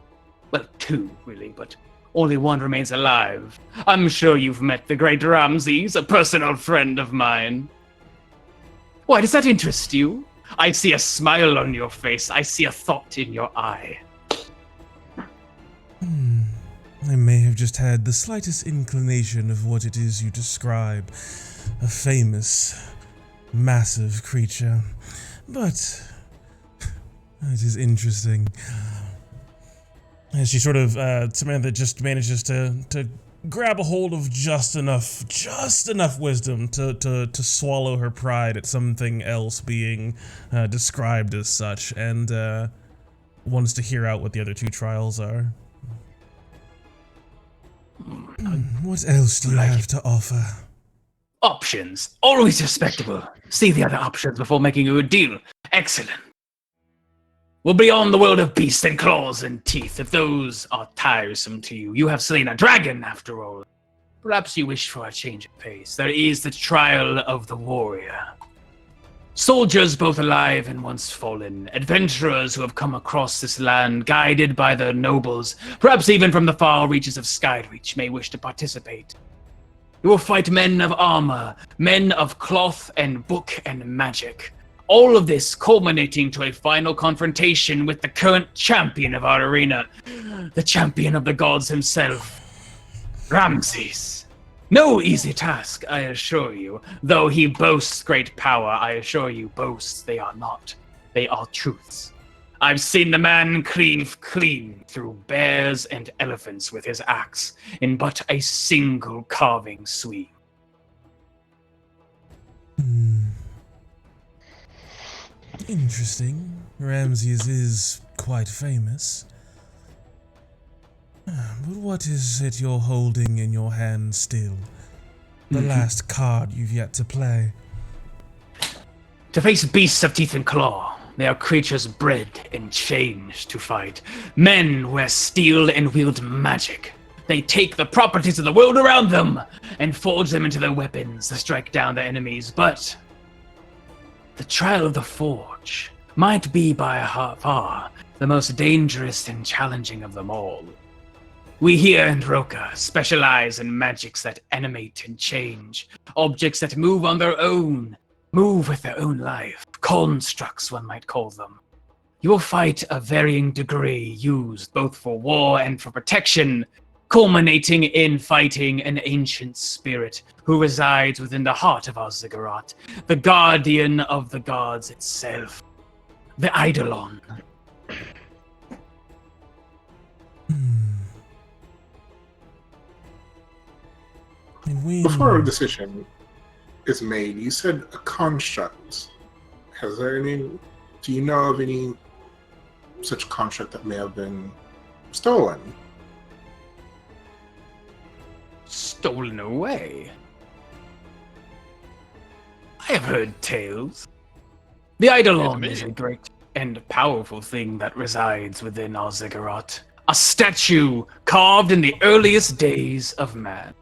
D: Well, two, really, but only one remains alive. I'm sure you've met the great Ramses, a personal friend of mine. Why does that interest you? I see a smile on your face. I see a thought in your eye.
C: I may have just had the slightest inclination of what it is you describe. A famous, massive creature. But it is interesting. As she sort of, Samantha just manages to grab a hold of just enough wisdom to swallow her pride at something else being described as such, and wants to hear out what the other two trials are. What else do you have to offer?
D: Options. Always respectable. See the other options before making a good deal. Excellent. We'll be on the world of beasts and claws and teeth. If those are tiresome to you, you have slain a dragon, after all. Perhaps you wish for a change of pace. There is the trial of the warrior. Soldiers both alive and once fallen, adventurers who have come across this land, guided by the nobles, perhaps even from the far reaches of Skyreach, may wish to participate. You will fight men of armor, men of cloth and book and magic. All of this culminating to a final confrontation with the current champion of our arena, the champion of the gods himself, Ramses. No easy task, I assure you. Though he boasts great power, I assure you, boasts they are not. They are truths. I've seen the man cleave clean through bears and elephants with his axe in but a single carving swing.
C: Interesting. Ramses is quite famous. But what is it you're holding in your hand still? The last card you've yet to play.
D: To face beasts of teeth and claw, they are creatures bred and changed to fight. Men wear steel and wield magic. They take the properties of the world around them and forge them into their weapons to strike down their enemies. But the trial of the forge might be by far the most dangerous and challenging of them all. We here in Roka specialize in magics that animate and change, objects that move on their own, move with their own life, constructs one might call them. You will fight a varying degree used both for war and for protection, culminating in fighting an ancient spirit who resides within the heart of our ziggurat, the guardian of the gods itself, the Eidolon.
I: Before a decision is made, you said a construct. Do you know of any such construct that may have been stolen?
D: Stolen away? I have heard tales. The Eidolon is a great and powerful thing that resides within our ziggurat. A statue carved in the earliest days of man.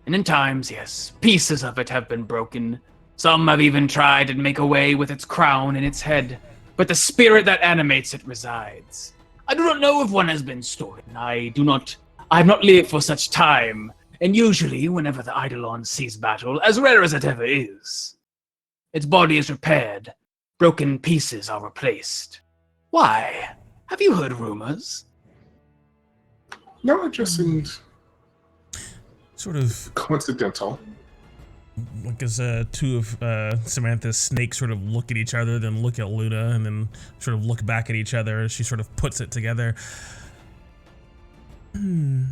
D: And in times, yes, pieces of it have been broken. Some have even tried to make away with its crown and its head. But the spirit that animates it resides. I do not know if one has been stolen. I have not lived for such time. And usually, whenever the Eidolon sees battle, as rare as it ever is, its body is repaired. Broken pieces are replaced. Why? Have you heard rumors?
I: No, it just seemed
C: sort of
I: coincidental.
C: Like as two of Samantha's snakes sort of look at each other, then look at Luna, and then sort of look back at each other as she sort of puts it together. Do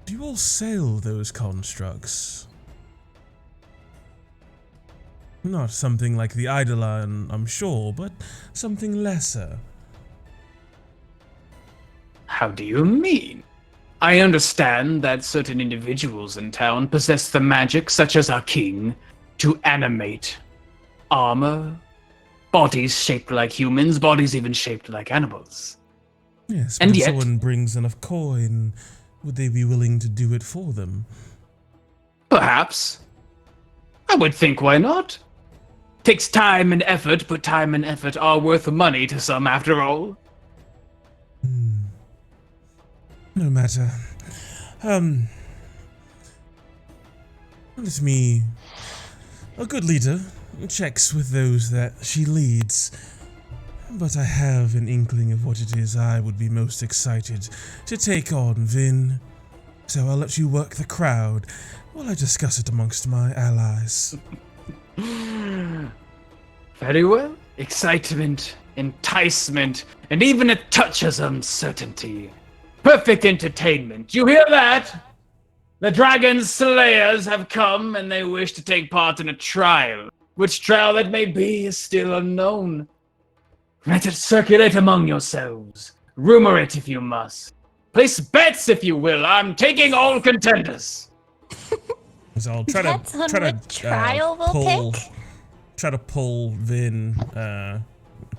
C: you all sell those constructs? Not something like the Eidolon, I'm sure, but something lesser.
D: How do you mean? I understand that certain individuals in town possess the magic, such as our king, to animate armor, bodies shaped like humans, bodies even shaped like animals.
C: Yes, but
D: And
C: if
D: yet,
C: someone brings enough coin, would they be willing to do it for them?
D: perhaps, I would think why not? Takes time and effort, but time and effort are worth money to some after all.
C: No matter. Let me... A good leader checks with those that she leads. But I have an inkling of what it is I would be most excited to take on, Vin. So I'll let you work the crowd while I discuss it amongst my allies.
D: Very well. Excitement, enticement, and even a touch of uncertainty. Perfect entertainment. You hear that? The Dragon Slayers have come and they wish to take part in a trial. Which trial that may be is still unknown. Let it circulate among yourselves. Rumor it if you must. Place bets if you will. I'm taking all contenders.
C: So I'll
E: Bets on what trial we'll pick?
C: Try to pull Vin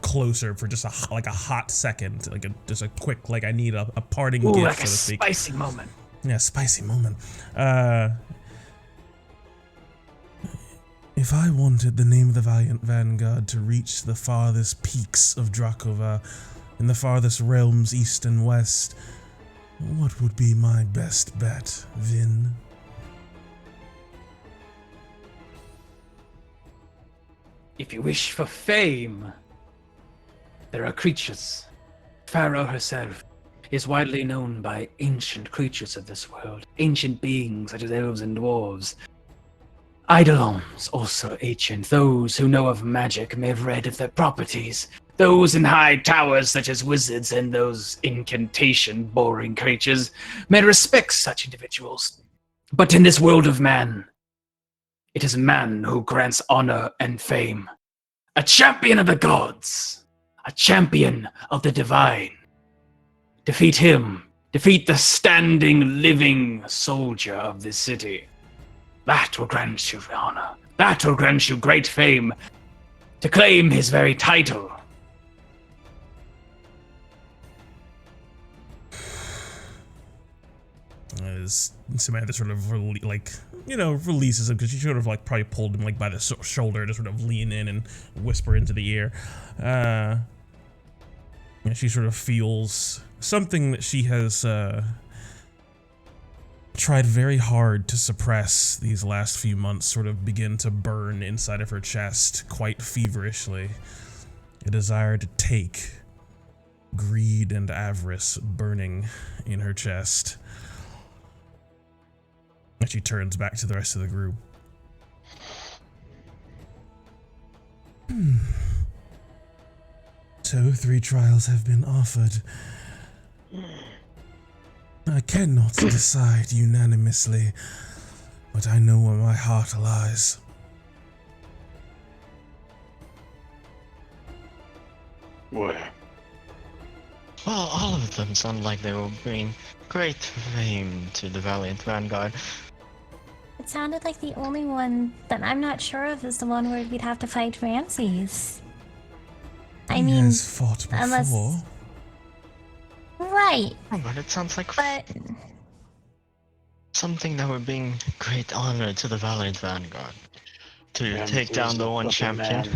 C: closer for just a hot second, just a quick, I need a parting gift,
D: like
C: so
D: a
C: to speak.
D: spicy moment.
C: Yeah, spicy moment. If I wanted the name of the Valiant Vanguard to reach the farthest peaks of Drakova, in the farthest realms east and west, what would be my best bet, Vin?
D: If you wish for fame, there are creatures. Pharaoh herself is widely known by ancient creatures of this world, ancient beings such as elves and dwarves. Eidolons, also ancient. Those who know of magic may have read of their properties. Those in high towers such as wizards and those incantation-boring creatures may respect such individuals. But in this world of man, it is man who grants honor and fame. A champion of the gods. A champion of the divine. Defeat him. Defeat the standing, living soldier of this city. That will grant you honor. That will grant you great fame. To claim his very title.
C: Samantha sort of releases him because she sort of probably pulled him by the shoulder to sort of lean in and whisper into the ear. And she sort of feels something that she has tried very hard to suppress these last few months sort of begin to burn inside of her chest quite feverishly. A desire to take, greed and avarice burning in her chest. And she turns back to the rest of the group. So 3 trials have been offered. I cannot decide unanimously, but I know where my heart lies.
F: Where?
H: Well, all of them sound like they will bring great fame to the Valiant Vanguard.
E: It sounded like the only one that I'm not sure of is the one where we'd have to fight Ramses. I mean,
C: He has fought before.
E: unless... Right.
H: Oh, but it sounds like
E: But
H: something that would bring great honor to the Valiant Vanguard. To
F: Ramses
H: take down the one
F: was a
H: champion.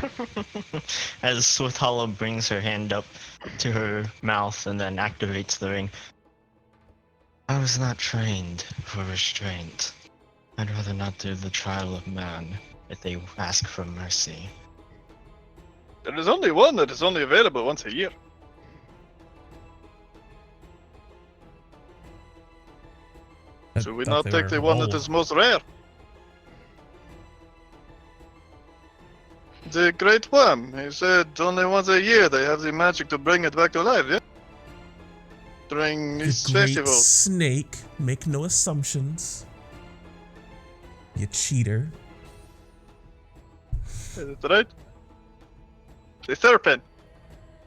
H: As Swift Hollow brings her hand up to her mouth and then activates the ring. I was not trained for restraint. I'd rather not do the trial of man if they ask for mercy.
G: There is only one that is only available once a year. Should we not take the one that is most rare? The Great Worm. He said only once a year they have the magic to bring it back to life, yeah? During these
C: The great
G: festivals.
C: snake. Make no assumptions. You cheater.
G: Is it right? The serpent.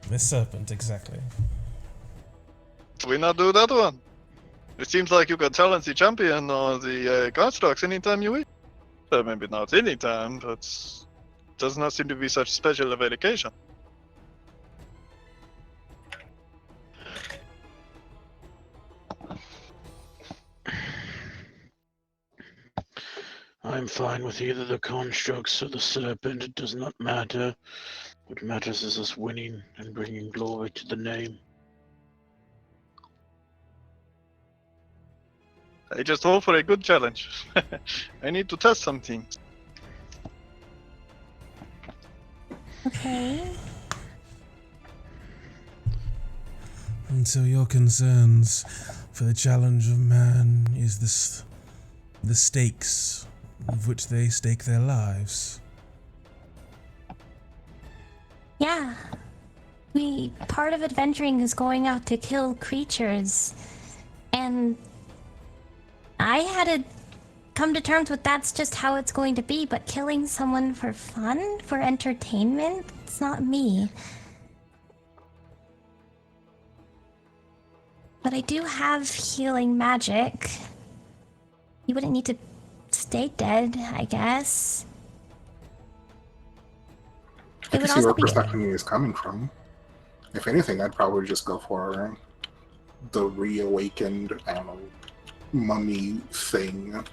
C: The serpent, exactly.
G: We not do that one. It seems like you can challenge the champion or the constructs anytime you wish. Maybe not anytime, but does not seem to be such special of an occasion.
F: I'm fine with either the constructs or the serpent. It does not matter. What matters is us winning and bringing glory to the name.
G: I just hope for a good challenge. I need to test some things.
E: Okay.
C: And so your concerns for the challenge of man is this the stakes of which they stake their lives.
E: Yeah. Part of adventuring is going out to kill creatures. And I had to come to terms with that's just how it's going to be, but killing someone for fun, for entertainment, it's not me. But I do have healing magic. You wouldn't need to stay dead, I guess.
I: I can see where Persephone is coming from. If anything, I'd probably just go for the reawakened, I don't know, mummy thing.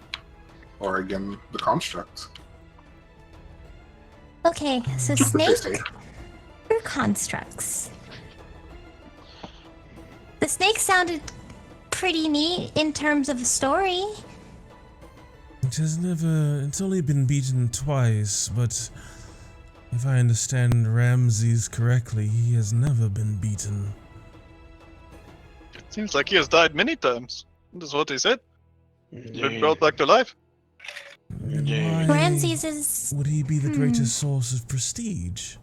I: Or again, the construct.
E: Okay, so snake or constructs? The snake sounded pretty neat in terms of a story.
C: It's only been beaten twice, but if I understand Ramses correctly, he has never been beaten.
G: Seems like he has died many times. That's what he said.
F: Indeed.
G: Been brought back to life.
C: Why
E: Ramses is...
C: would he be the greatest source of prestige?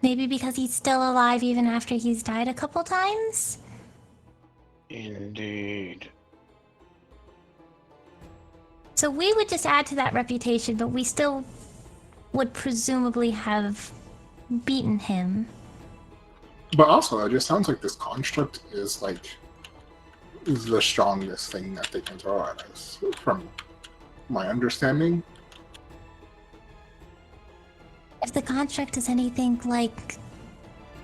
E: Maybe because he's still alive even after he's died a couple times?
F: Indeed.
E: So we would just add to that reputation, but we still would presumably have beaten him.
I: But also, it just sounds like this construct is like the strongest thing that they can throw at us, from my understanding.
E: If the construct is anything like...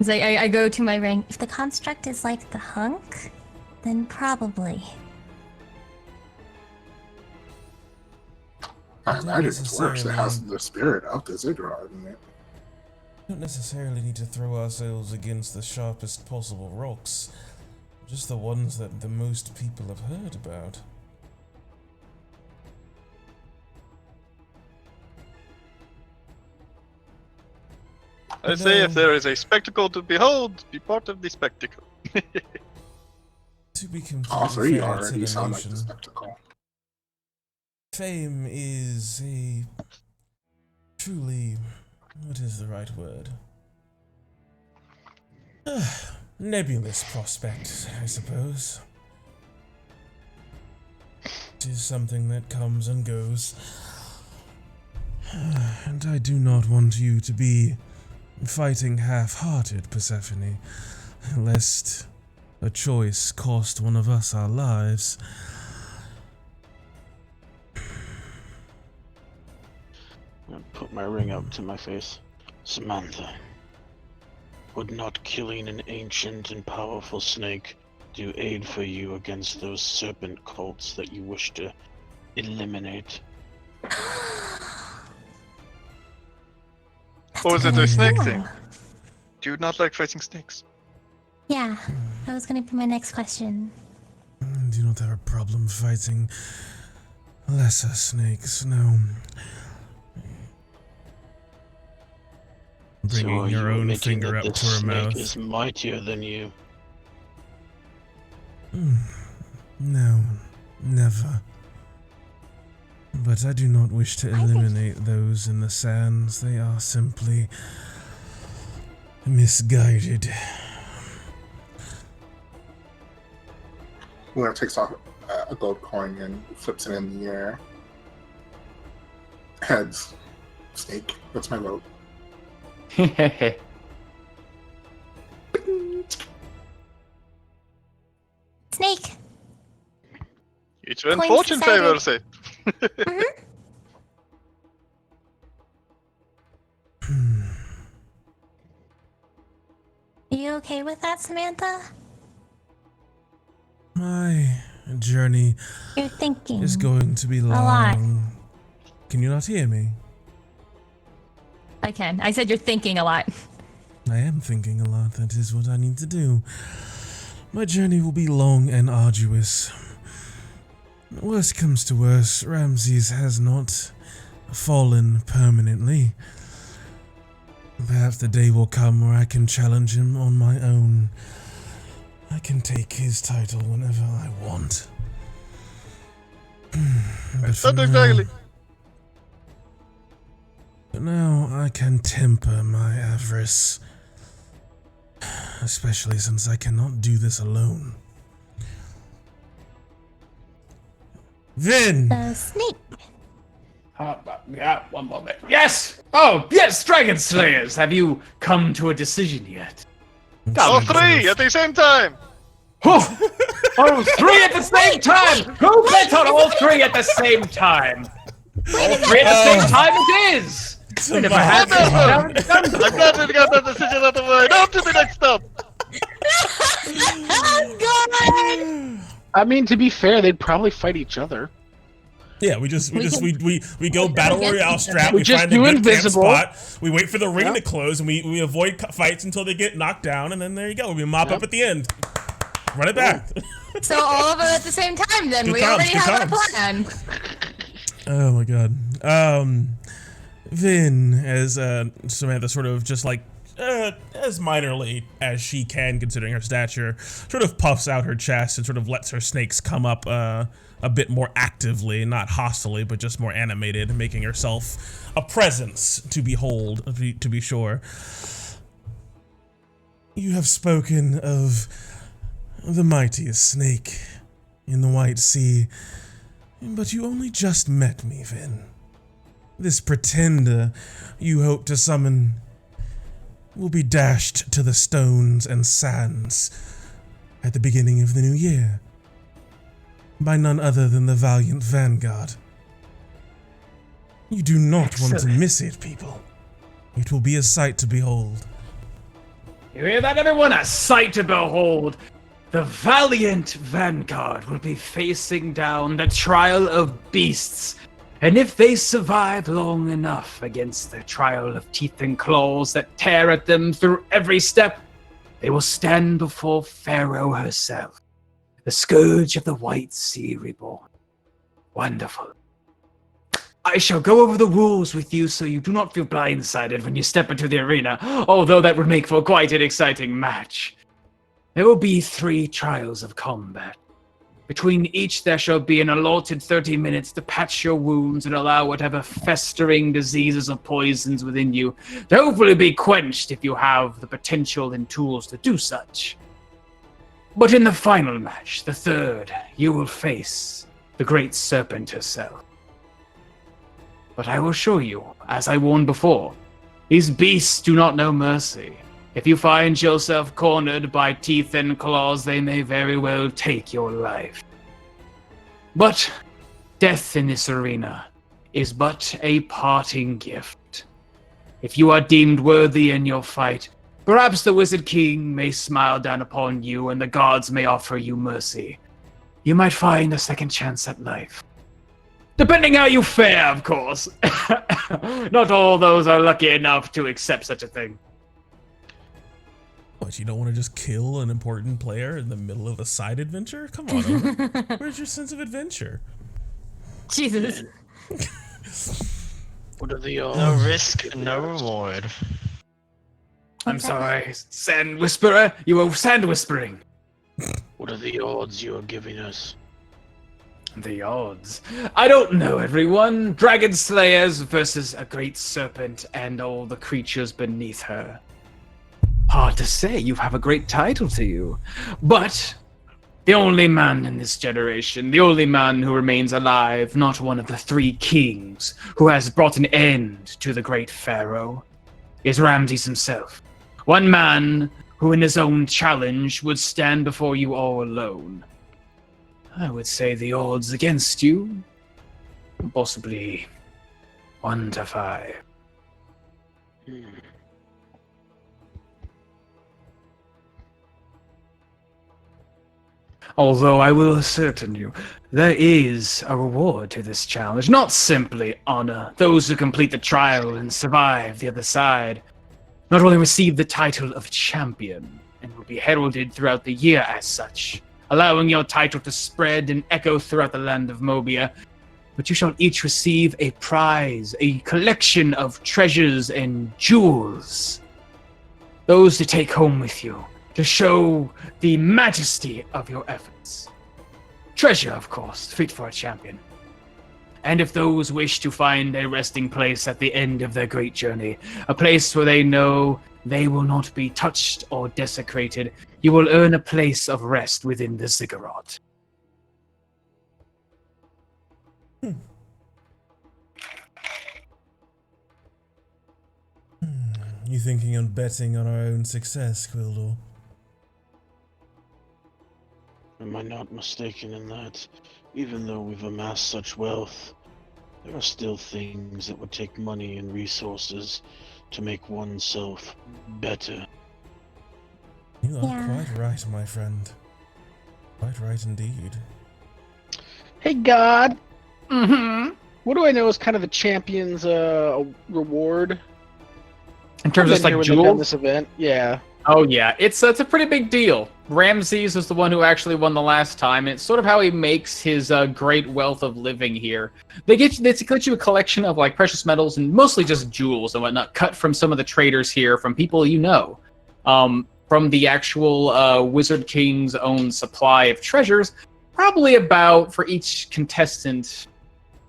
E: I go to my ring. If the construct is like the hunk, then probably.
I: I imagine it's worse. It has the spirit of the Ziggurat in it.
C: We don't necessarily need to throw ourselves against the sharpest possible rocks. Just the ones that the most people have heard about.
G: I say if there is a spectacle to behold, be part of the spectacle.
C: To be completely
I: All three
C: fair to
I: already
C: the
I: sound like
C: nation,
I: the spectacle.
C: fame is a truly, what is the right word? Nebulous prospect, I suppose. It is something that comes and goes. And I do not want you to be fighting half-hearted, Persephone, lest a choice cost one of us our lives.
F: I put my ring up to my face. Samantha, would not killing an ancient and powerful snake do aid for you against those serpent cults that you wish to eliminate?
G: Or is it a snake thing? Do you not like fighting snakes?
E: Yeah, that was gonna be my next question.
C: I do not have a problem fighting lesser snakes, no. Bringing
F: So are
C: your
F: you
C: own
F: admitting
C: finger
F: that
C: up
F: this
C: to her
F: snake
C: mouth.
F: is mightier than you?
C: No, never. But I do not wish to eliminate those in the sands. They are simply misguided.
I: Luna takes off a gold coin and flips it in the air. Heads. Snake. That's my vote.
G: It's when
E: Coins
G: fortune
E: decided-
G: favors it.
E: Are you okay with that, Samantha?
C: My journey
E: You're thinking.
C: is going to be
E: lot.
C: long. Can you not hear me?
E: I can. I said you're thinking a lot.
C: I am thinking a lot. That is what I need to do. My journey will be long and arduous. Worst comes to worst, Ramses has not fallen permanently. Perhaps the day will come where I can challenge him on my own. I can take his title whenever I want. But for
G: Not
C: now-
G: exactly.
C: But now I can temper my avarice. Especially since I cannot do this alone. Vin!
E: The snake.
D: Yeah, one moment. Yes! Oh, yes, Dragon Slayers! Have you come to a decision yet?
G: All three at the same time!
D: Oh, three at the same time! Who bet on all three at the same time? All three at the same time it is! And if I had
G: I'm glad we got that decision out of the way. Now to the next stop!
E: Oh, God!
J: I mean, to be fair, they'd probably fight each other.
C: Yeah, we go battle royale strap.
J: We
C: We
J: just
C: find a
J: do
C: good
J: invisible.
C: camp spot. We wait for the ring
J: Yeah.
C: to close, and we avoid fights until they get knocked down, and then there you go. We mop up at the end. Run it back.
E: So all of them at the same time, then.
C: Good
E: We
C: times,
E: already
C: good
E: have a
C: times.
E: plan.
C: Oh my god. Vin, as Samantha sort of just like as minorly as she can considering her stature, sort of puffs out her chest and sort of lets her snakes come up a bit more actively, not hostilely, but just more animated, making herself a presence to behold, to be sure. You have spoken of the mightiest snake in the White Sea, but you only just met me, Vin. This pretender you hope to summon will be dashed to the stones and sands at the beginning of the new year by none other than the valiant Vanguard. You do not want to miss it, people. It will be a sight to behold.
D: You hear that, everyone? A sight to behold. The valiant Vanguard will be facing down the trial of beasts. And if they survive long enough against the trial of teeth and claws that tear at them through every step, they will stand before Pharaoh herself, the scourge of the White Sea reborn. Wonderful. I shall go over the rules with you so you do not feel blindsided when you step into the arena, although that would make for quite an exciting match. There will be 3 trials of combat. Between each there shall be an allotted 30 minutes to patch your wounds and allow whatever festering diseases or poisons within you to hopefully be quenched if you have the potential and tools to do such. But in the final match, the 3rd, you will face the Great Serpent herself. But I will show you, as I warned before, these beasts do not know mercy. If you find yourself cornered by teeth and claws, they may very well take your life. But death in this arena is but a parting gift. If you are deemed worthy in your fight, perhaps the Wizard King may smile down upon you and the gods may offer you mercy. You might find a second chance at life. Depending how you fare, of course. Not all those are lucky enough to accept such a thing.
C: What, you don't want to just kill an important player in the middle of a side adventure? Come on, Owen. Where's your sense of adventure?
E: Jesus.
F: What are the
H: No risk, no reward.
D: I'm sorry, Sand Whisperer. You were sand whispering.
F: What are the odds you are giving us?
D: The odds. I don't know, everyone. Dragon Slayers versus a great serpent and all the creatures beneath her. Hard to say, you have a great title to you. But the only man in this generation, the only man who remains alive, not one of the 3 kings who has brought an end to the great pharaoh, is Ramses himself. One man who in his own challenge would stand before you all alone. I would say the odds against you, possibly 1 to 5. Although I will ascertain you, there is a reward to this challenge. Not simply honor. Those who complete the trial and survive the other side not only receive the title of champion, and will be heralded throughout the year as such, allowing your title to spread and echo throughout the land of Mobia, but you shall each receive a prize, a collection of treasures and jewels. Those to take home with you, to show the majesty of your efforts. Treasure, of course, fit for a champion. And if those wish to find a resting place at the end of their great journey, a place where they know they will not be touched or desecrated, you will earn a place of rest within the ziggurat.
C: You thinking on betting on our own success, Quildor?
F: Am I not mistaken in that? Even though we've amassed such wealth, there are still things that would take money and resources to make oneself better.
C: You are quite right, my friend. Quite right indeed.
J: Hey, God. What do I know is kind of the champion's reward?
D: In terms of like jewels?
J: This event, yeah.
D: Oh yeah, it's a pretty big deal. Ramses was the one who actually won the last time, and it's sort of how he makes his great wealth of living here. They get you a collection of like precious metals and mostly just jewels and whatnot, cut from some of the traders here, from people you know. From the actual Wizard King's own supply of treasures, probably about, for each contestant,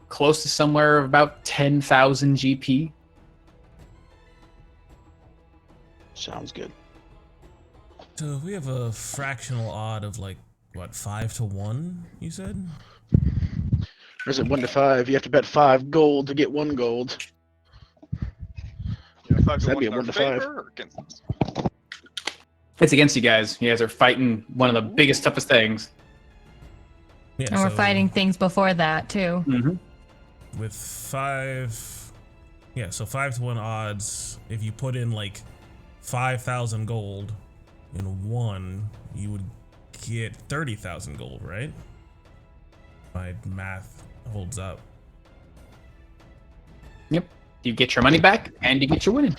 D: close to somewhere of about 10,000 GP.
F: Sounds good.
C: So if we have a fractional odd of like, what, 5 to 1, you said?
J: Or is it 1 to 5? You have to bet 5 gold to get 1 gold.
G: Yeah, 5 to
J: That'd
G: 1
J: be a
G: in our
J: 1 to 5.
G: favor or against us?
D: It's against you guys. You guys are fighting one of the biggest, toughest things.
C: Yeah,
E: And we're fighting things before that, too.
D: Mm-hmm.
C: With 5... Yeah, so 5 to 1 odds, if you put in like 5,000 gold in 1, you would get 30,000 gold, right? My math holds up.
D: Yep. You get your money back, and you get your winning.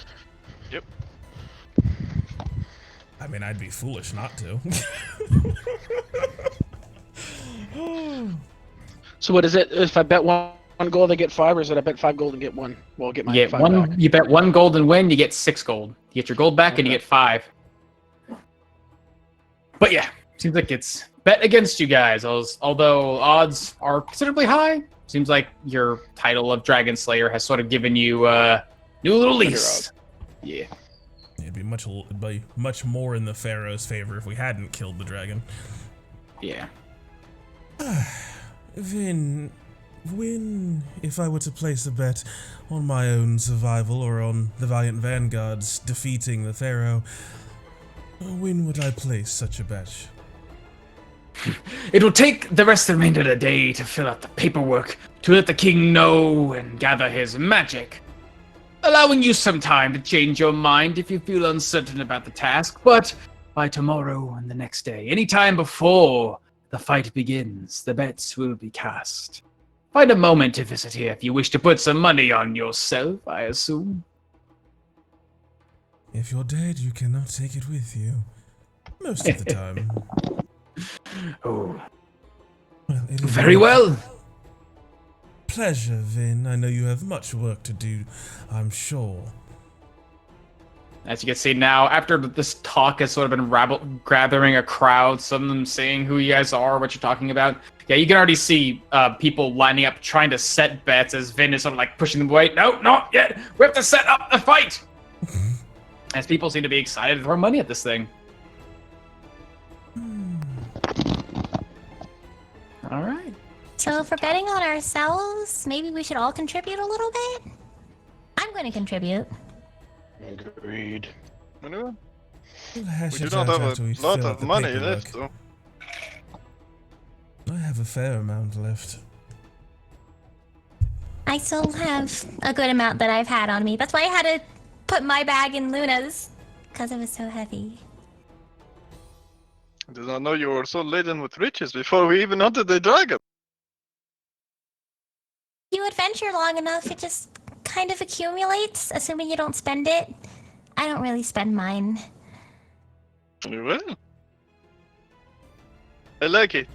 G: Yep.
C: I mean, I'd be foolish not to.
J: So what is it? If I bet 1 gold, I get 5, or is it I bet 5 gold and get 1? Well, get my
D: You get
J: 5
D: one.
J: back.
D: You bet 1 gold and win. You get 6 gold. You get your gold back, and you get 5. But yeah, seems like it's bet against you guys. Although odds are considerably high, seems like your title of Dragon Slayer has sort of given you new little lease. Yeah.
C: It'd be much more in the Pharaoh's favor if we hadn't killed the dragon.
D: Yeah.
C: Then, if I were to place a bet on my own survival or on the Valiant Vanguard's defeating the Pharaoh, when would I place such a bet?
D: It will take the rest of the remainder of the day to fill out the paperwork, to let the king know and gather his magic, allowing you some time to change your mind if you feel uncertain about the task, but by tomorrow and the next day, any time before the fight begins, the bets will be cast. Find a moment to visit here if you wish to put some money on yourself, I assume.
C: If you're dead, you cannot take it with you. Most of the time.
D: Oh.
C: Well, it is
D: Very well.
C: Pleasure, Vin. I know you have much work to do, I'm sure.
D: As you can see now, after this talk has sort of been gathering a crowd, some of them saying who you guys are, what you're talking about. Yeah, you can already see people lining up trying to set bets as Vin is sort of like pushing them away. No, not yet. We have to set up the fight. As people seem to be excited to throw money at this thing. All right.
E: So for betting on ourselves, maybe we should all contribute a little bit? I'm going to contribute.
F: Agreed.
G: Anyone?
C: We'll hash
G: We do
C: it
G: not
C: out
G: have
C: after we
G: a lot
C: fill out
G: of
C: the
G: money
C: paperwork.
G: left, though.
C: I have a fair amount left.
E: I still have a good amount that I've had on me. That's why I had to put my bag in Luna's, because it was so heavy.
G: I did not know you were so laden with riches before we even hunted the dragon.
E: You adventure long enough, it just kind of accumulates, assuming you don't spend it. I don't really spend mine.
G: Well, I like it.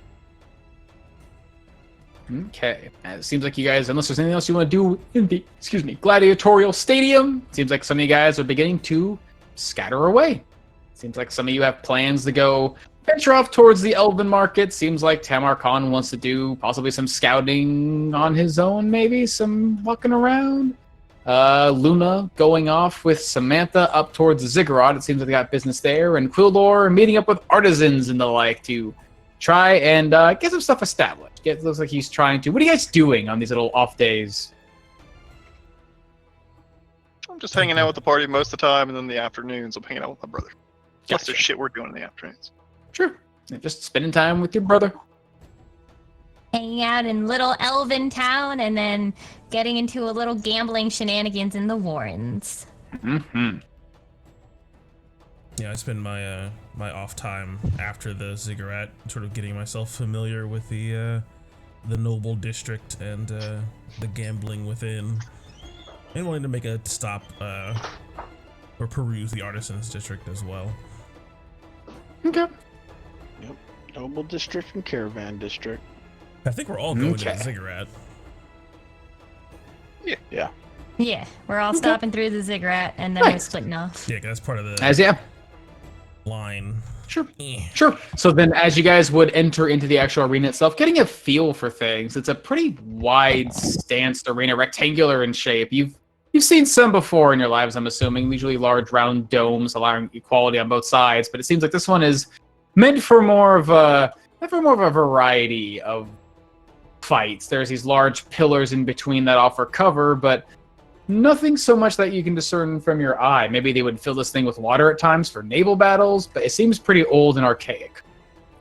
D: Okay. And it seems like you guys, unless there's anything else you want to do in the, gladiatorial stadium, seems like some of you guys are beginning to scatter away. Seems like some of you have plans to go venture off towards the Elven Market. Seems like Tamar Khan wants to do possibly some scouting on his own, maybe some walking around. Luna going off with Samantha up towards the Ziggurat. It seems like they got business there. And Quildor meeting up with artisans and the like to try and get some stuff established. It looks like he's trying to... What are you guys doing on these little off days?
G: I'm just hanging out with the party most of the time, and then the afternoons I'm hanging out with my brother. Plus
D: Gotcha.
G: there's shit we're doing in the afternoons.
D: Sure. Just spending time with your brother.
E: Hanging out in little elven town and then getting into a little gambling shenanigans in the Warrens.
D: Mm-hmm.
C: Yeah, I spend my my off time after the ziggurat, sort of getting myself familiar with the noble district and the gambling within, and wanting to make a stop or peruse the artisans district as well.
D: Okay.
F: Yep. Noble district and caravan district.
C: I think we're all going to the ziggurat.
F: Yeah.
E: Yeah, we're all stopping through the ziggurat and then we're splitting off.
C: Yeah, 'cause that's part of the
D: Yeah.
C: line.
D: Sure. Sure. So then as you guys would enter into the actual arena itself, getting a feel for things, it's a pretty wide stanced arena, rectangular in shape. You've seen some before in your lives, I'm assuming, usually large round domes allowing equality on both sides, but it seems like this one is meant for more of a variety of fights. There's these large pillars in between that offer cover, but nothing so much that you can discern from your eye. Maybe they would fill this thing with water at times for naval battles, but it seems pretty old and archaic.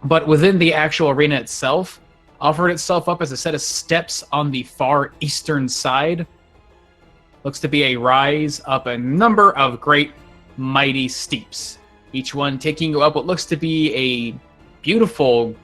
D: But within the actual arena itself, offered itself up as a set of steps on the far eastern side. Looks to be a rise up a number of great mighty steeps, each one taking you up what looks to be a beautiful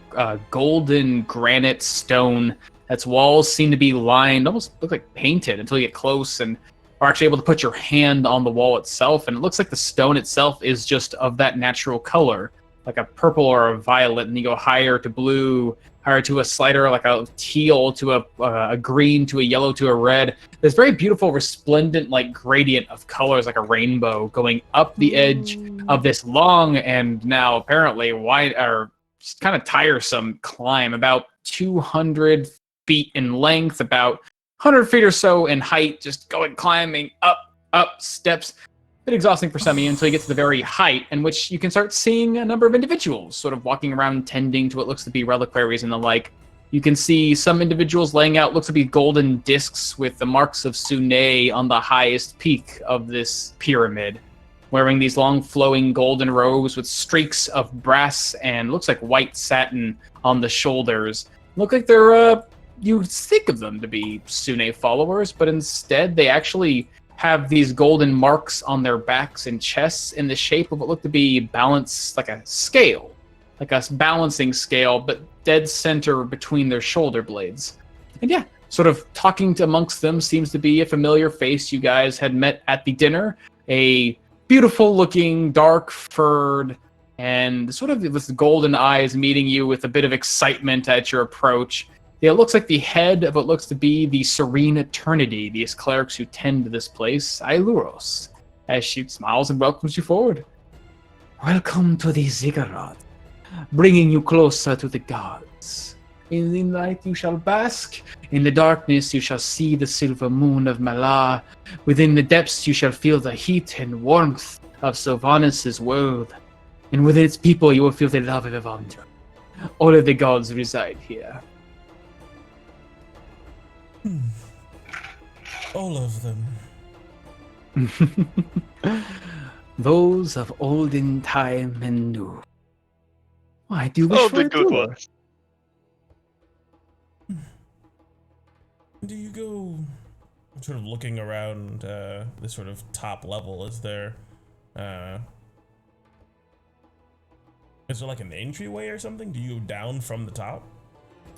D: golden granite stone. Its walls seem to be lined, almost look like painted until you get close and are actually able to put your hand on the wall itself. And it looks like the stone itself is just of that natural color, like a purple or a violet. And you go higher to blue, higher to a slighter, like a teal to a green to a yellow to a red. This very beautiful, resplendent, like gradient of colors, like a rainbow, going up the edge of this long and now apparently wide or kind of tiresome climb, about 200 feet in length, about 100 feet or so in height, just climbing up steps. A bit exhausting for some of you until you get to the very height, in which you can start seeing a number of individuals sort of walking around tending to what looks to be reliquaries and the like. You can see some individuals laying out looks to be golden discs with the marks of Sune on the highest peak of this pyramid, wearing these long flowing golden robes with streaks of brass and looks like white satin on the shoulders. Look like they're you think of them to be Sune followers, but instead they actually have these golden marks on their backs and chests in the shape of what look to be balanced, like a scale, like a balancing scale, but dead center between their shoulder blades. And yeah, sort of talking to amongst them seems to be a familiar face you guys had met at the dinner, a beautiful looking, dark furred, and sort of with golden eyes meeting you with a bit of excitement at your approach. It looks like the head of what looks to be the Serene Eternity, these clerics who tend to this place, Ailuros, as she smiles and welcomes you forward. Welcome to the Ziggurat, bringing you closer to the gods. In the light you shall bask, in the darkness you shall see the silver moon of Malar. Within the depths you shall feel the heat and warmth of Sylvanas' world. And within its people you will feel the love of Evandra. All of the gods reside here.
C: All of them.
D: Those of olden time and new. Why do you wish
G: Oh,
D: for
G: the
D: a
G: good
D: tour?
G: ones.
C: Do you go sort of looking around this sort of top level? Uh, is there like an entryway or something? Do you go down from the top?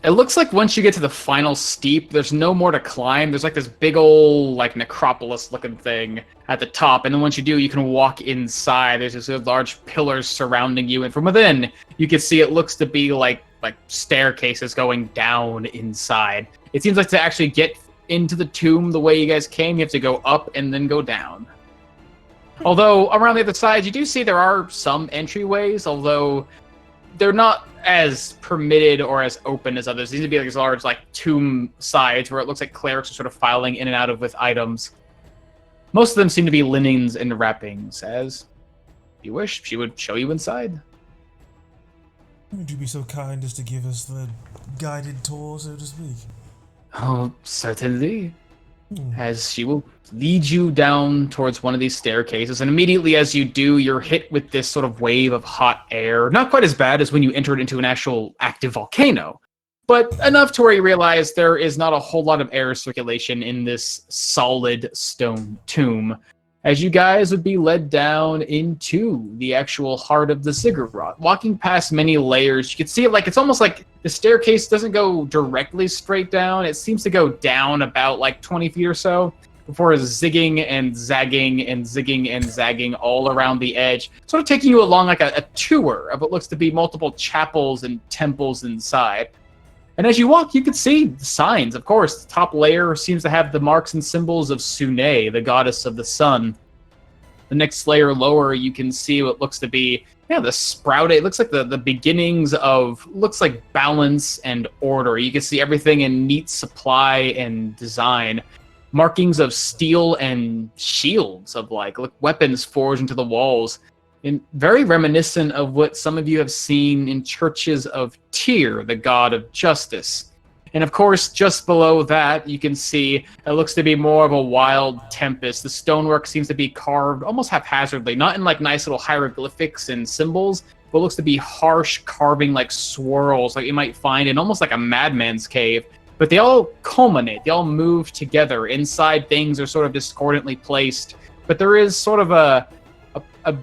D: It looks like once you get to the final steep, there's no more to climb. There's like this big old like necropolis looking thing at the top, and then once you do, you can walk inside. There's this large pillars surrounding you, and from within, you can see it looks to be like staircases going down inside. It seems like to actually get into the tomb the way you guys came, you have to go up and then go down. Although around the other side, you do see there are some entryways, although they're not as permitted or as open as others. These would be like these large tomb sides where it looks like clerics are sort of filing in and out of with items. Most of them seem to be linens and wrappings. As you wish, she would show you inside.
C: Would you be so kind as to give us the guided tour, so to speak?
D: Oh, certainly. As she will lead you down towards one of these staircases, and immediately as you do, you're hit with this sort of wave of hot air. Not quite as bad as when you entered into an actual active volcano, but enough to where you realize there is not a whole lot of air circulation in this solid stone tomb, as you guys would be led down into the actual heart of the ziggurat. Walking past many layers, you can see it like it's almost like the staircase doesn't go directly straight down. It seems to go down about 20 feet or so before zigging and zagging and zigging and zagging all around the edge, sort of taking you along like a tour of what looks to be multiple chapels and temples inside. And as you walk, you can see the signs. Of course, the top layer seems to have the marks and symbols of Sune, the goddess of the sun. The next layer lower, you can see what looks to be, the sprouting. It looks like the beginnings of, looks like balance and order. You can see everything in neat supply and design. Markings of steel and shields of weapons forged into the walls. And very reminiscent of what some of you have seen in churches of Tyr, the god of justice. And of course, just below that, you can see it looks to be more of a wild tempest. The stonework seems to be carved almost haphazardly, not in nice little hieroglyphics and symbols, but looks to be harsh carving swirls like you might find in almost like a madman's cave. But they all culminate, they all move together. Inside, things are sort of discordantly placed, but there is sort of a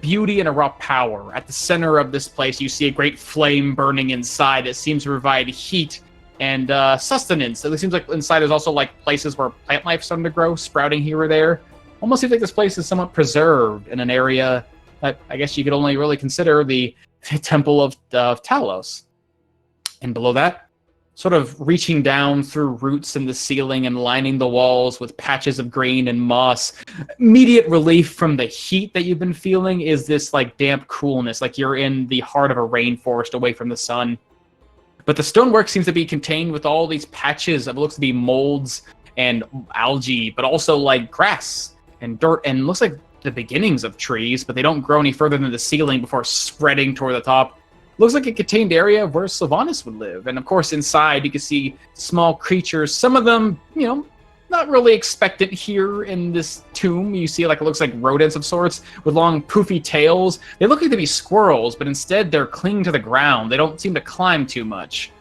D: beauty and a raw power. At the center of this place, you see a great flame burning inside that seems to provide heat and sustenance. It seems like inside there's also places where plant life's starting to grow, sprouting here or there. Almost seems like this place is somewhat preserved in an area that I guess you could only really consider the Temple of Talos. And below that, sort of reaching down through roots in the ceiling and lining the walls with patches of green and moss. Immediate relief from the heat that you've been feeling is this damp coolness, like you're in the heart of a rainforest away from the sun. But the stonework seems to be contained with all these patches of what looks to be molds and algae, but also grass and dirt, and looks like the beginnings of trees, but they don't grow any further than the ceiling before spreading toward the top. Looks like a contained area where Sylvanas would live. And of course, inside, you can see small creatures. Some of them, not really expectant here in this tomb. You see, it looks like rodents of sorts with long, poofy tails. They look like to be squirrels, but instead they're clinging to the ground. They don't seem to climb too much.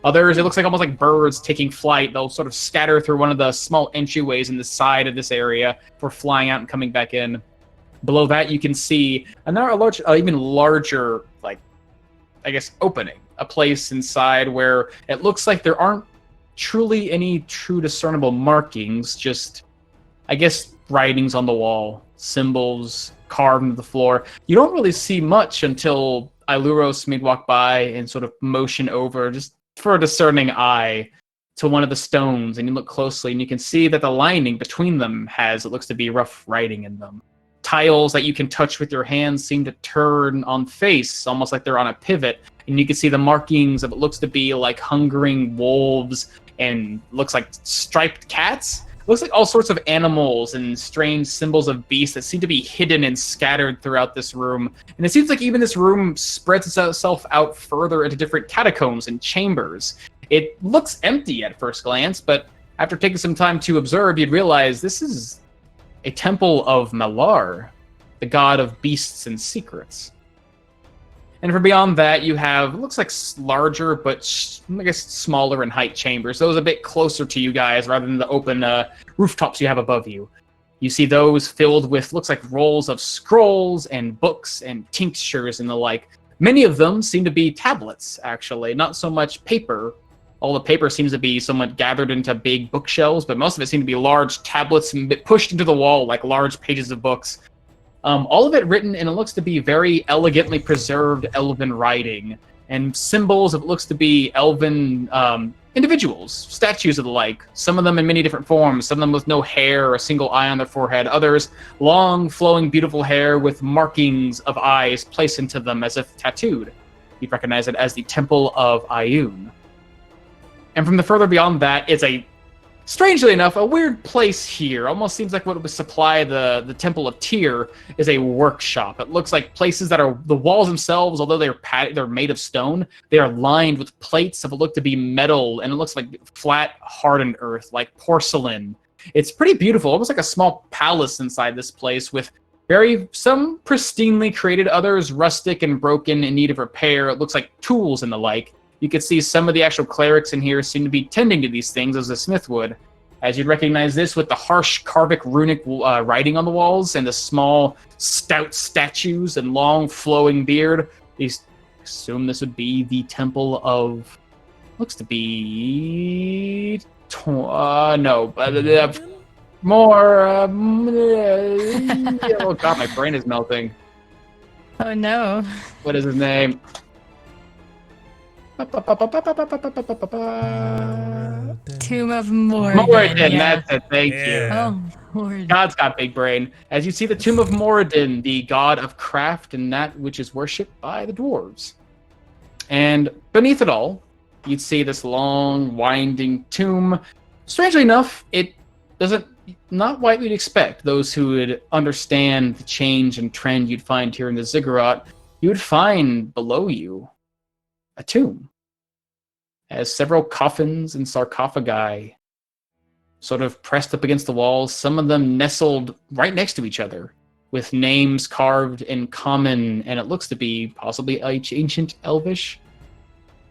D: Others, it looks like almost like birds taking flight. They'll sort of scatter through one of the small entryways in the side of this area before flying out and coming back in. Below that, you can see another large, even larger, opening. A place inside where it looks like there aren't truly any true discernible markings, just, writings on the wall, symbols carved into the floor. You don't really see much until Iluros may walk by and sort of motion over, just for a discerning eye, to one of the stones, and you look closely and you can see that the lining between them has, it looks to be rough writing in them. Tiles that you can touch with your hands seem to turn on face, almost like they're on a pivot, and you can see the markings of it looks to be hungering wolves and looks like striped cats. It looks like all sorts of animals and strange symbols of beasts that seem to be hidden and scattered throughout this room. And it seems like even this room spreads itself out further into different catacombs and chambers. It looks empty at first glance, but after taking some time to observe, you'd realize this is a temple of Malar, the god of beasts and secrets. And for beyond that, you have, it looks like larger, but I guess smaller in height chambers. Those a bit closer to you guys rather than the open rooftops you have above you. You see those filled with, looks like rolls of scrolls and books and tinctures and the like. Many of them seem to be tablets, actually, not so much paper. All the paper seems to be somewhat gathered into big bookshelves, but most of it seems to be large tablets pushed into the wall like large pages of books. All of it written, and it looks to be very elegantly preserved elven writing, and symbols of it looks to be elven individuals, statues of the like. Some of them in many different forms, some of them with no hair or a single eye on their forehead, others long, flowing, beautiful hair with markings of eyes placed into them as if tattooed. You'd recognize it as the Temple of Ioun. And from the further beyond that, it's strangely enough, a weird place here. Almost seems like what would supply the Temple of Tyr is a workshop. It looks like places that are, the walls themselves, although they're made of stone, they are lined with plates of what look to be metal, and it looks like flat, hardened earth, like porcelain. It's pretty beautiful, almost like a small palace inside this place with some pristinely created, others rustic and broken in need of repair. It looks like tools and the like. You can see some of the actual clerics in here seem to be tending to these things as a smith would. As you'd recognize this with the harsh Karvik runic writing on the walls and the small, stout statues and long flowing beard. These assume this would be the temple of... looks to be... more... oh god, my brain is melting.
E: Oh no.
D: What is his name?
E: Tomb of Moradin.
D: Moradin,
E: Yeah.
D: that's it, thank
C: Yeah.
D: you.
E: Oh, Lord.
D: God's got big brain. As you see the Tomb of Moradin, the god of craft and that which is worshipped by the dwarves. And beneath it all, you'd see this long, winding tomb. Strangely enough, it doesn't, not what you'd expect. Those who would understand the change and trend you'd find here in the ziggurat, you would find below you a tomb. As several coffins and sarcophagi sort of pressed up against the walls, some of them nestled right next to each other, with names carved in common, and it looks to be possibly ancient Elvish.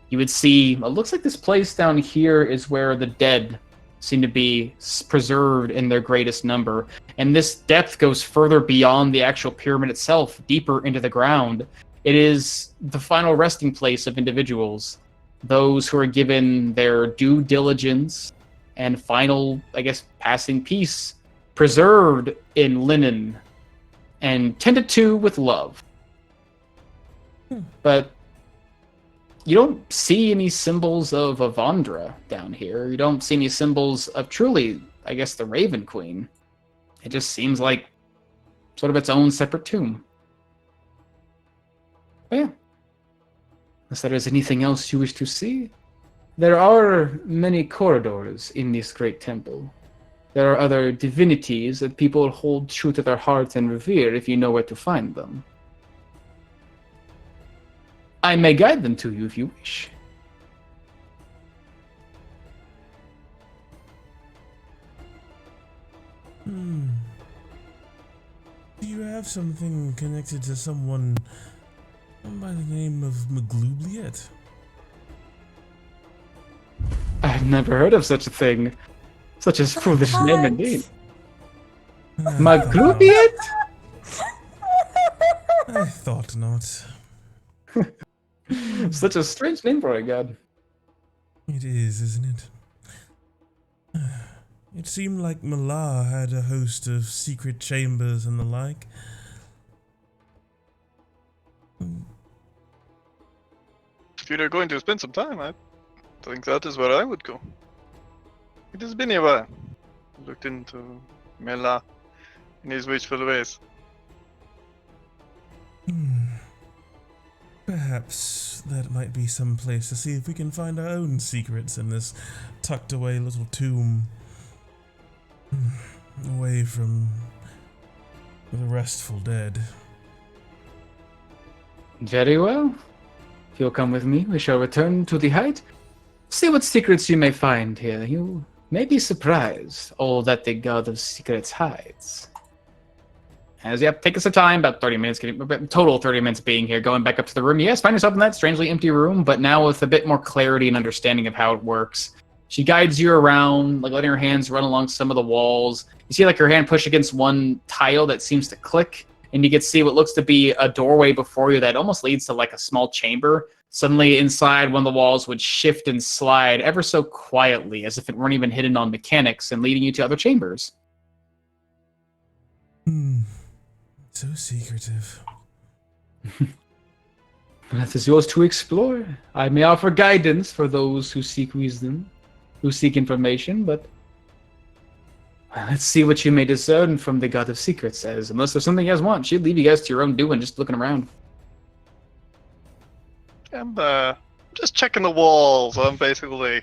D: You would see, it looks like this place down here is where the dead seem to be preserved in their greatest number, and this depth goes further beyond the actual pyramid itself, deeper into the ground. It is the final resting place of individuals, those who are given their due diligence and final, I guess, passing peace, preserved in linen and tended to with love. But you don't see any symbols of Avandra down here. You don't see any symbols of truly, I guess, the Raven Queen. It just seems like sort of its own separate tomb. But yeah. Unless there is anything else you wish to see. There are many corridors in this great temple. There are other divinities that people hold true to their hearts and revere if you know where to find them. I may guide them to you if you wish.
C: Do you have something connected to someone by the name of Maglubliet?
D: I've never heard of such a thing. Such a foolish name indeed. Maglubiet?
C: I thought not.
D: Such a strange name for a god.
C: It is, isn't it? It seemed like Malar had a host of secret chambers and the like.
G: If you're going to spend some time, I think that is where I would go. It has been a while. Looked into Mela and his wasteful ways.
C: Perhaps that might be some place to see if we can find our own secrets in this tucked away little tomb. Away from the restful dead.
D: Very well. If you'll come with me, we shall return to the height. See what secrets you may find here. You may be surprised all that the God of Secrets hides. As take us some time, about 30 minutes, total 30 minutes being here, going back up to the room. Yes, find yourself in that strangely empty room, but now with a bit more clarity and understanding of how it works. She guides you around, like letting her hands run along some of the walls. You see like her hand push against one tile that seems to click, and you can see what looks to be a doorway before you that almost leads to like a small chamber. Suddenly inside, one of the walls would shift and slide ever so quietly, as if it weren't even hidden on mechanics, and leading you to other chambers.
C: So secretive.
D: That is yours to explore. I may offer guidance for those who seek wisdom, who seek information, but let's see what you may discern from the God of Secrets, as unless there's something you guys want, she'd leave you guys to your own doing, just looking around.
G: I'm just checking the walls. I'm basically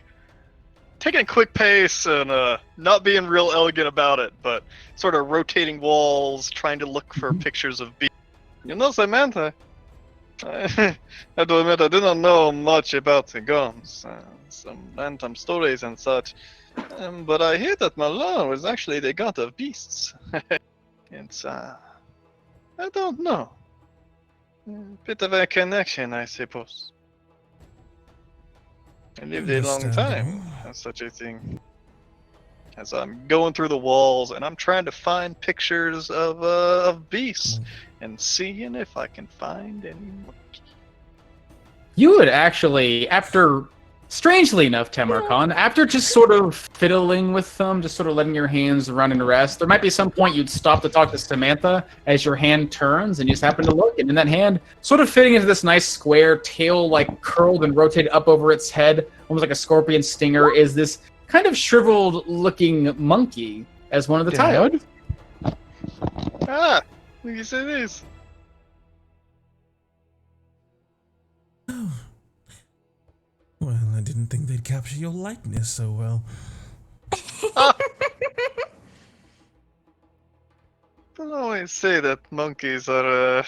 G: taking a quick pace and not being real elegant about it, but sort of rotating walls, trying to look for pictures of beasts. You know, Samantha, I have to admit I did not know much about the guns, some phantom stories and such, but I hear that Malone was actually the god of beasts. It's, I don't know. A bit of a connection, I suppose. I lived a long time as such a thing. As I'm going through the walls and I'm trying to find pictures of beasts and seeing if I can find any monkey.
D: You would actually, after, strangely enough, Tamarcon, after just sort of fiddling with them, just sort of letting your hands run and rest, there might be some point you'd stop to talk to Samantha as your hand turns and you just happen to look, and in that hand, sort of fitting into this nice square, tail like curled and rotated up over its head, almost like a scorpion stinger, is this kind of shriveled looking monkey as one of the tiles.
G: Ah, look at this.
C: Oh. Well, I didn't think they'd capture your likeness so well.
G: People always say that monkeys are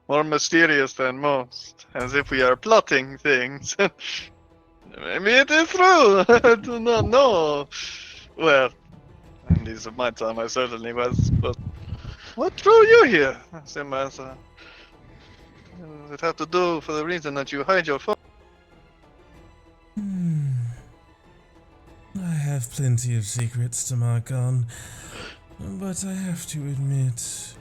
G: more mysterious than most, as if we are plotting things. Maybe it is true. I do not know. Well, in these of my time, I certainly was. But what drew you here, Samantha? What does it have to do for the reason that you hide your phone?
C: I have plenty of secrets to mark on, but I have to admit,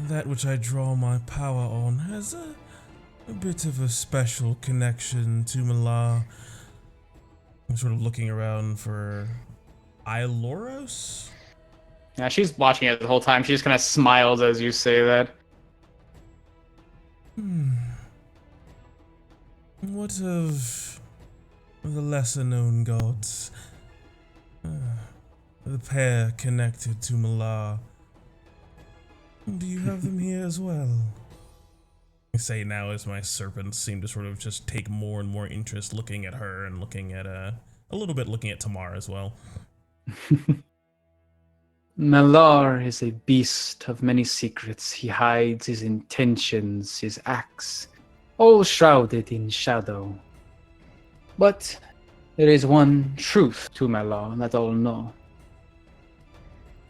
C: that which I draw my power on has a bit of a special connection to Mala. I'm sort of looking around for Iloros?
D: Yeah, she's watching it the whole time. She just kind of smiles as you say that.
C: What of the lesser-known gods? The pair connected to Mala. Do you have them here as well? I say now as my serpents seem to sort of just take more and more interest looking at her and looking at a little bit looking at Tamar as well.
D: Malar is a beast of many secrets. He hides his intentions, his acts, all shrouded in shadow. But there is one truth to Malar that all know.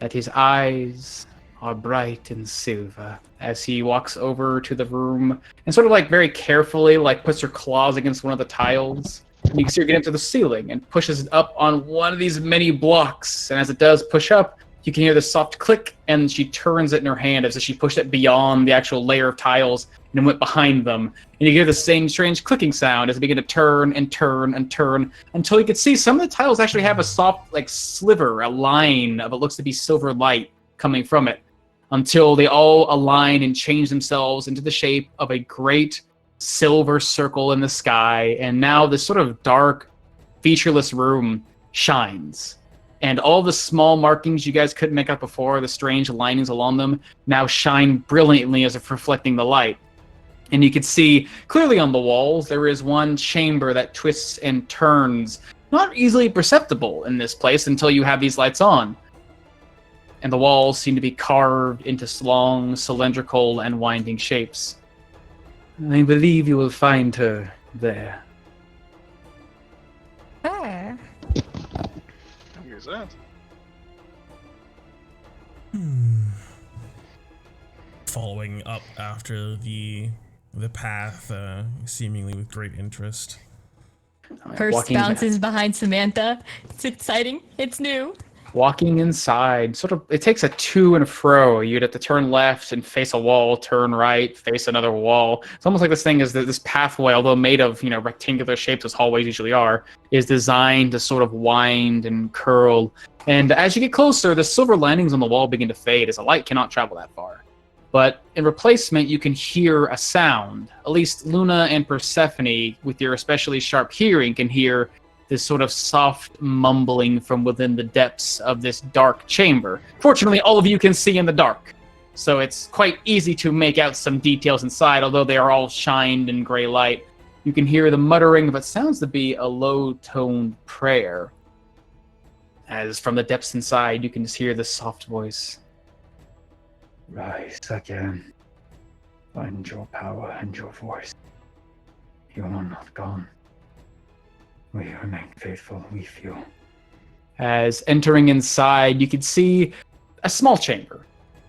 D: That his eyes are bright and silver. As he walks over to the room and sort of like very carefully like puts her claws against one of the tiles. And you can see her get into the ceiling and pushes it up on one of these many blocks. And as it does push up, you can hear the soft click, and she turns it in her hand as if she pushed it beyond the actual layer of tiles and went behind them. And you hear the same strange clicking sound as it begin to turn and turn and turn until you can see some of the tiles actually have a soft like sliver, a line of what looks to be silver light coming from it, until they all align and change themselves into the shape of a great silver circle in the sky. And now this sort of dark, featureless room shines. And all the small markings you guys couldn't make out before, the strange linings along them, now shine brilliantly as if reflecting the light. And you can see clearly on the walls, there is one chamber that twists and turns, not easily perceptible in this place until you have these lights on. And the walls seem to be carved into long, cylindrical, and winding shapes. I believe you will find her there.
E: Her?
G: Who is that?
C: following up after the path, seemingly with great interest.
E: Purse
D: Walking-
E: bounces behind Samantha. It's exciting. It's new.
D: Walking inside, sort of, it takes a to and fro. You'd have to turn left and face a wall, turn right, face another wall. It's almost like this thing is that this pathway, although made of rectangular shapes as hallways usually are, is designed to sort of wind and curl. And as you get closer, the silver linings on the wall begin to fade as the light cannot travel that far. But in replacement, you can hear a sound. At least Luna and Persephone, with your especially sharp hearing, can hear this sort of soft mumbling from within the depths of this dark chamber. Fortunately, all of you can see in the dark, so it's quite easy to make out some details inside, although they are all shined in gray light. You can hear the muttering of what sounds to be a low-toned prayer. As from the depths inside, you can just hear the soft voice.
K: Rise again. Find your power and your voice. You are not gone. We remain faithful with you.
D: As entering inside, you can see a small chamber.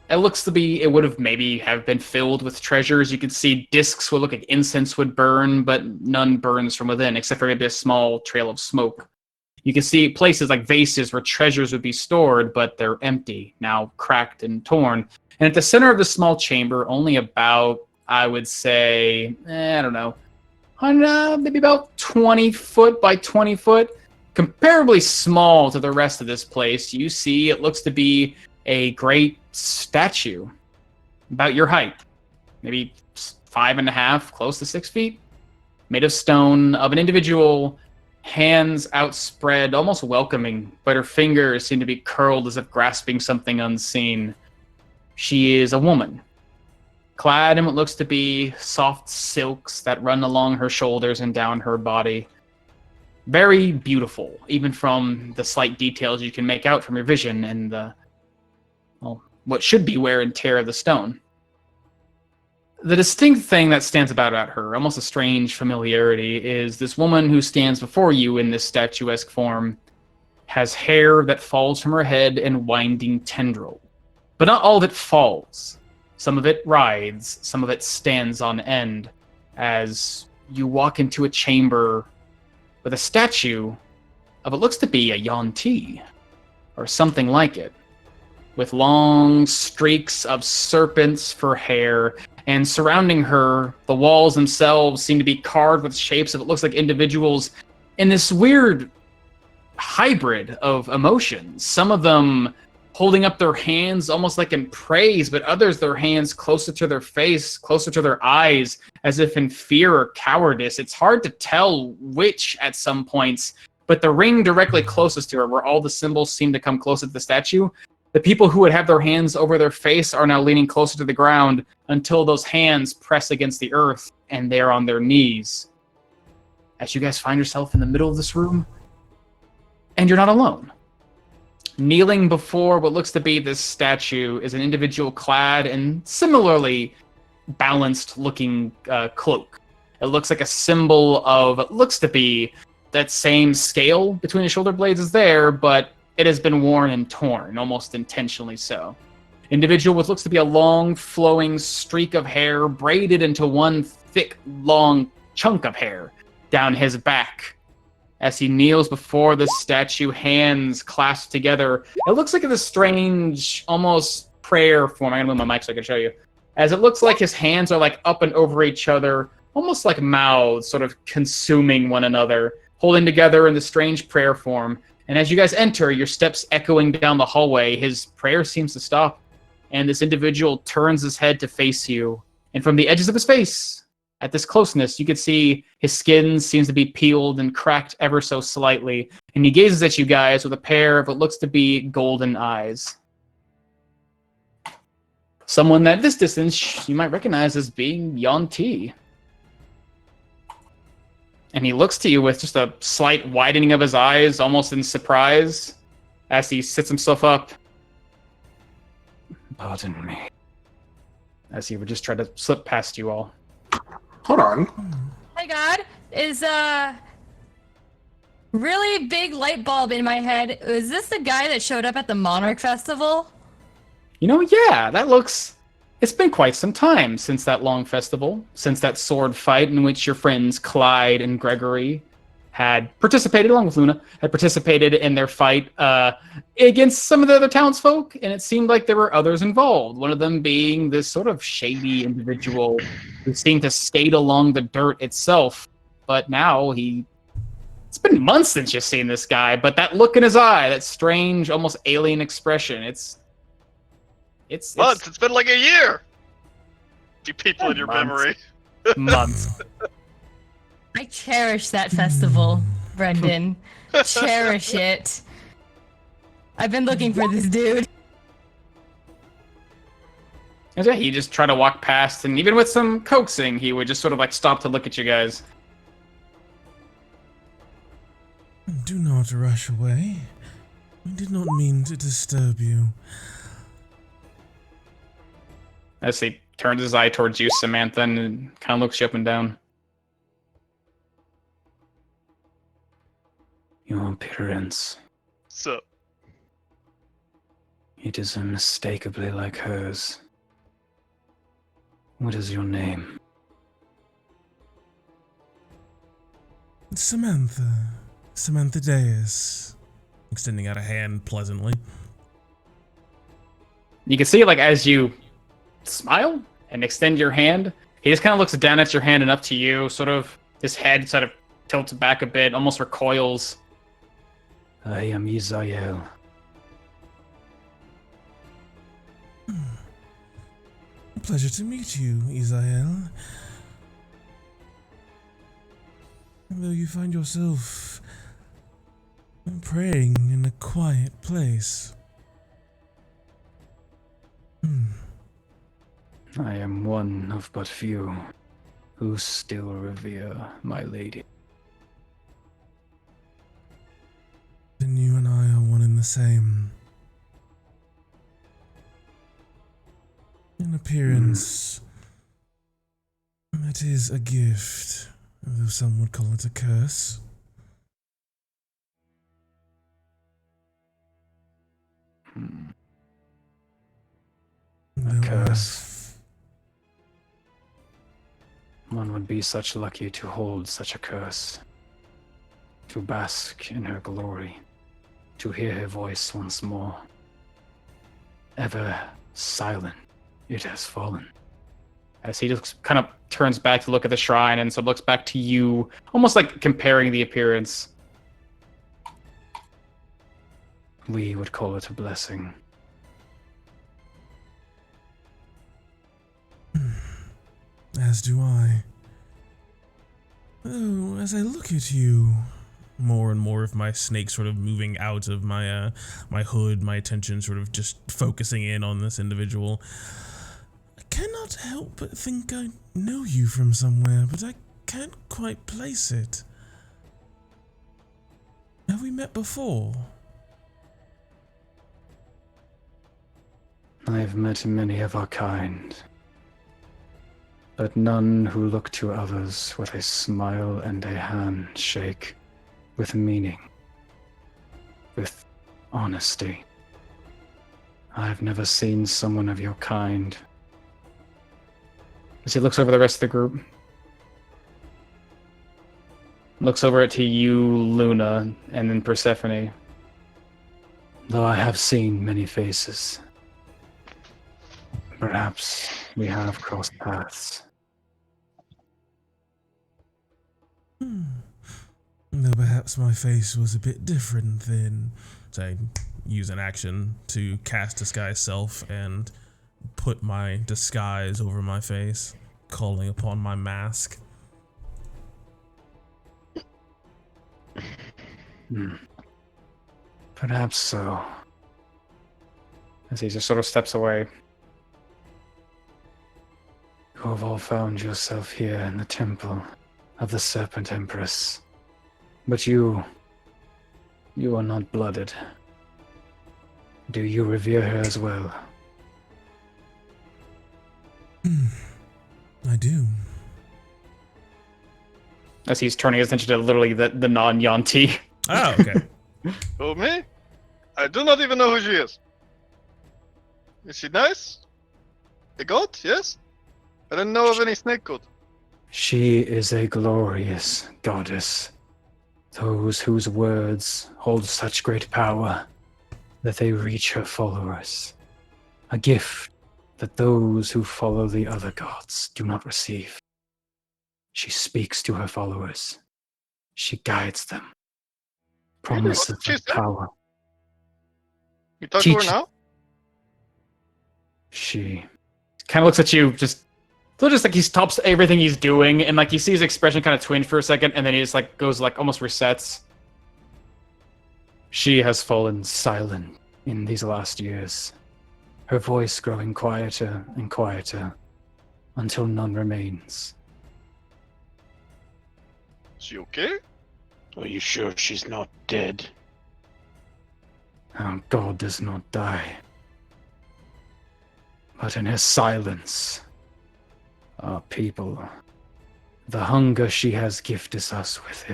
D: It looks to be, it would have maybe have been filled with treasures. You can see discs would look like incense would burn, but none burns from within, except for maybe a small trail of smoke. You can see places like vases where treasures would be stored, but they're empty, now cracked and torn. And at the center of the small chamber, only about, I would say, I don't know, maybe about 20 foot by 20 foot, comparably small to the rest of this place, you see it looks to be a great statue, about your height, maybe 5.5, close to 6 feet, made of stone, of an individual, hands outspread, almost welcoming, but her fingers seem to be curled as if grasping something unseen. She is a woman, clad in what looks to be soft silks that run along her shoulders and down her body. Very beautiful, even from the slight details you can make out from your vision and the, well, what should be wear and tear of the stone. The distinct thing that stands about her, almost a strange familiarity, is this woman who stands before you in this statuesque form has hair that falls from her head in winding tendril. But not all of it falls. Some of it rides, some of it stands on end, as you walk into a chamber with a statue of what looks to be a Yuan-Ti, or something like it, with long streaks of serpents for hair, and surrounding her, the walls themselves seem to be carved with shapes of, it looks like, individuals in this weird hybrid of emotions. Some of them holding up their hands almost like in praise, but others their hands closer to their face, closer to their eyes, as if in fear or cowardice. It's hard to tell which at some points, but the ring directly closest to her, where all the symbols seem to come closer to the statue, the people who would have their hands over their face are now leaning closer to the ground until those hands press against the earth and they're on their knees. As you guys find yourself in the middle of this room, and you're not alone. Kneeling before what looks to be this statue is an individual clad in similarly balanced looking cloak. It looks like a symbol of what looks to be that same scale between the shoulder blades is there, but it has been worn and torn, almost intentionally so. Individual with looks to be a long flowing streak of hair braided into one thick long chunk of hair down his back. As he kneels before the statue, hands clasped together. It looks like this strange, almost prayer form. I'm gonna move my mic so I can show you. As it looks like his hands are like up and over each other, almost like mouths, sort of consuming one another, holding together in the strange prayer form. And as you guys enter, your steps echoing down the hallway, his prayer seems to stop. And this individual turns his head to face you. And from the edges of his face, at this closeness, you can see his skin seems to be peeled and cracked ever so slightly, and he gazes at you guys with a pair of what looks to be golden eyes. Someone at this distance you might recognize as being Yuan-Ti. And he looks to you with just a slight widening of his eyes, almost in surprise, as he sits himself up.
K: Pardon me.
D: As he would just try to slip past you all.
I: Hold on.
E: Hey God, is really big light bulb in my head. Is this the guy that showed up at the Monarch Festival?
D: You know, yeah, that looks It's been quite some time since that long festival, since that sword fight in which your friends Clyde and Gregory had participated, along with Luna, had participated in their fight against some of the other townsfolk, and it seemed like there were others involved. One of them being this sort of shady individual who seemed to skate along the dirt itself. But now it's been months since you've seen this guy, but that look in his eye, that strange, almost alien expression, it's
G: Months. It's been like a year. You people in your memory.
D: Months.
E: I cherish that festival, Brendan. Cherish it. I've been looking for this dude.
D: And yeah, he just tried to walk past, and even with some coaxing, he would just sort of like stop to look at you guys.
C: Do not rush away. I did not mean to disturb you.
D: As he turns his eye towards you, Samantha, and kind of looks you up and down.
K: Your appearance.
G: So,
K: It is unmistakably like hers. What is your name?
C: Samantha. Samantha Deus. Extending out a hand pleasantly.
D: You can see, like, as you smile and extend your hand, he just kind of looks down at your hand and up to you, sort of, his head sort of tilts back a bit, almost recoils.
K: I am Israel.
C: Pleasure to meet you, Israel. Though you find yourself praying in a quiet place.
K: I am one of but few who still revere my lady.
C: Then you and I are one and the same. In appearance, that is a gift, though some would call it a curse.
K: A curse. One would be such lucky to hold such a curse. To bask in her glory. To hear her voice once more. Ever silent, it has fallen.
D: As he just kind of turns back to look at the shrine and so looks back to you, almost like comparing the appearance.
K: We would call it a blessing.
C: As do I. Oh, as I look at you, more and more of my snake sort of moving out of my my hood, my attention sort of just focusing in on this individual. I cannot help but think I know you from somewhere, but I can't quite place it. Have we met before?
K: I have met many of our kind, but none who look to others with a smile and a handshake, with meaning, with honesty. I have never seen someone of your kind.
D: As he looks over the rest of the group, looks over it to you, Luna, and then Persephone.
K: Though I have seen many faces, perhaps we have crossed paths.
C: Though perhaps my face was a bit different then. So I use an action to cast Disguise Self and put my disguise over my face, calling upon my mask.
K: Perhaps so.
D: As he just sort of steps away.
K: You have all found yourself here in the temple of the Serpent Empress. But you are not blooded. Do you revere her as well?
C: I do.
D: As he's turning his attention to literally the non-Yanti.
C: Oh, okay.
G: Who, me? I do not even know who she is. Is she nice? A god, yes? I didn't know of any snake god.
K: She is a glorious goddess. Those whose words hold such great power that they reach her followers. A gift that those who follow the other gods do not receive. She speaks to her followers. She guides them.
G: Really? What
K: Promises
G: did she
K: of
G: say?
K: power.
G: You talk to her
K: Teach-
G: now?
K: She
D: Kind of looks at you, just like he stops everything he's doing, and like you see his expression kind of twinge for a second, and then he just like goes like almost resets.
K: She has fallen silent in these last years, her voice growing quieter and quieter until none remains.
G: Is she okay?
F: Are you sure she's not dead?
K: Our God does not die. But in her silence, our people, the hunger she has gifted us with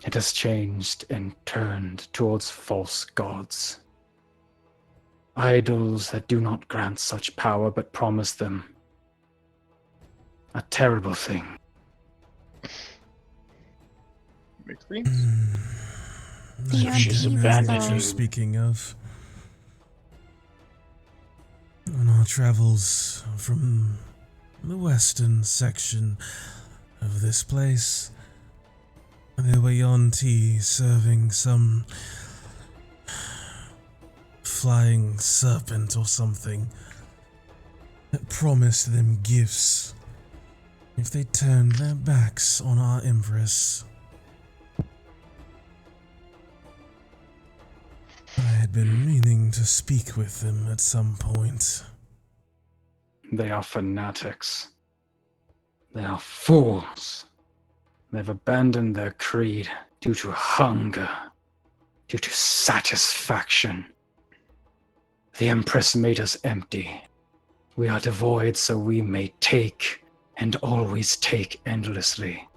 K: it has changed and turned towards false gods. Idols that do not grant such power but promise them. A terrible thing.
G: Makes sense.
E: The
F: So she's
E: Arcane
F: abandoned
E: Star.
F: you.
C: Speaking of, on our travels from the western section of this place, there were Yonti serving some flying serpent or something that promised them gifts if they turned their backs on our Empress. I had been meaning to speak with them at some point.
K: They are fanatics. They are fools. They've abandoned their creed due to hunger, due to satisfaction. The Empress made us empty. We are devoid so we may take, and always take endlessly.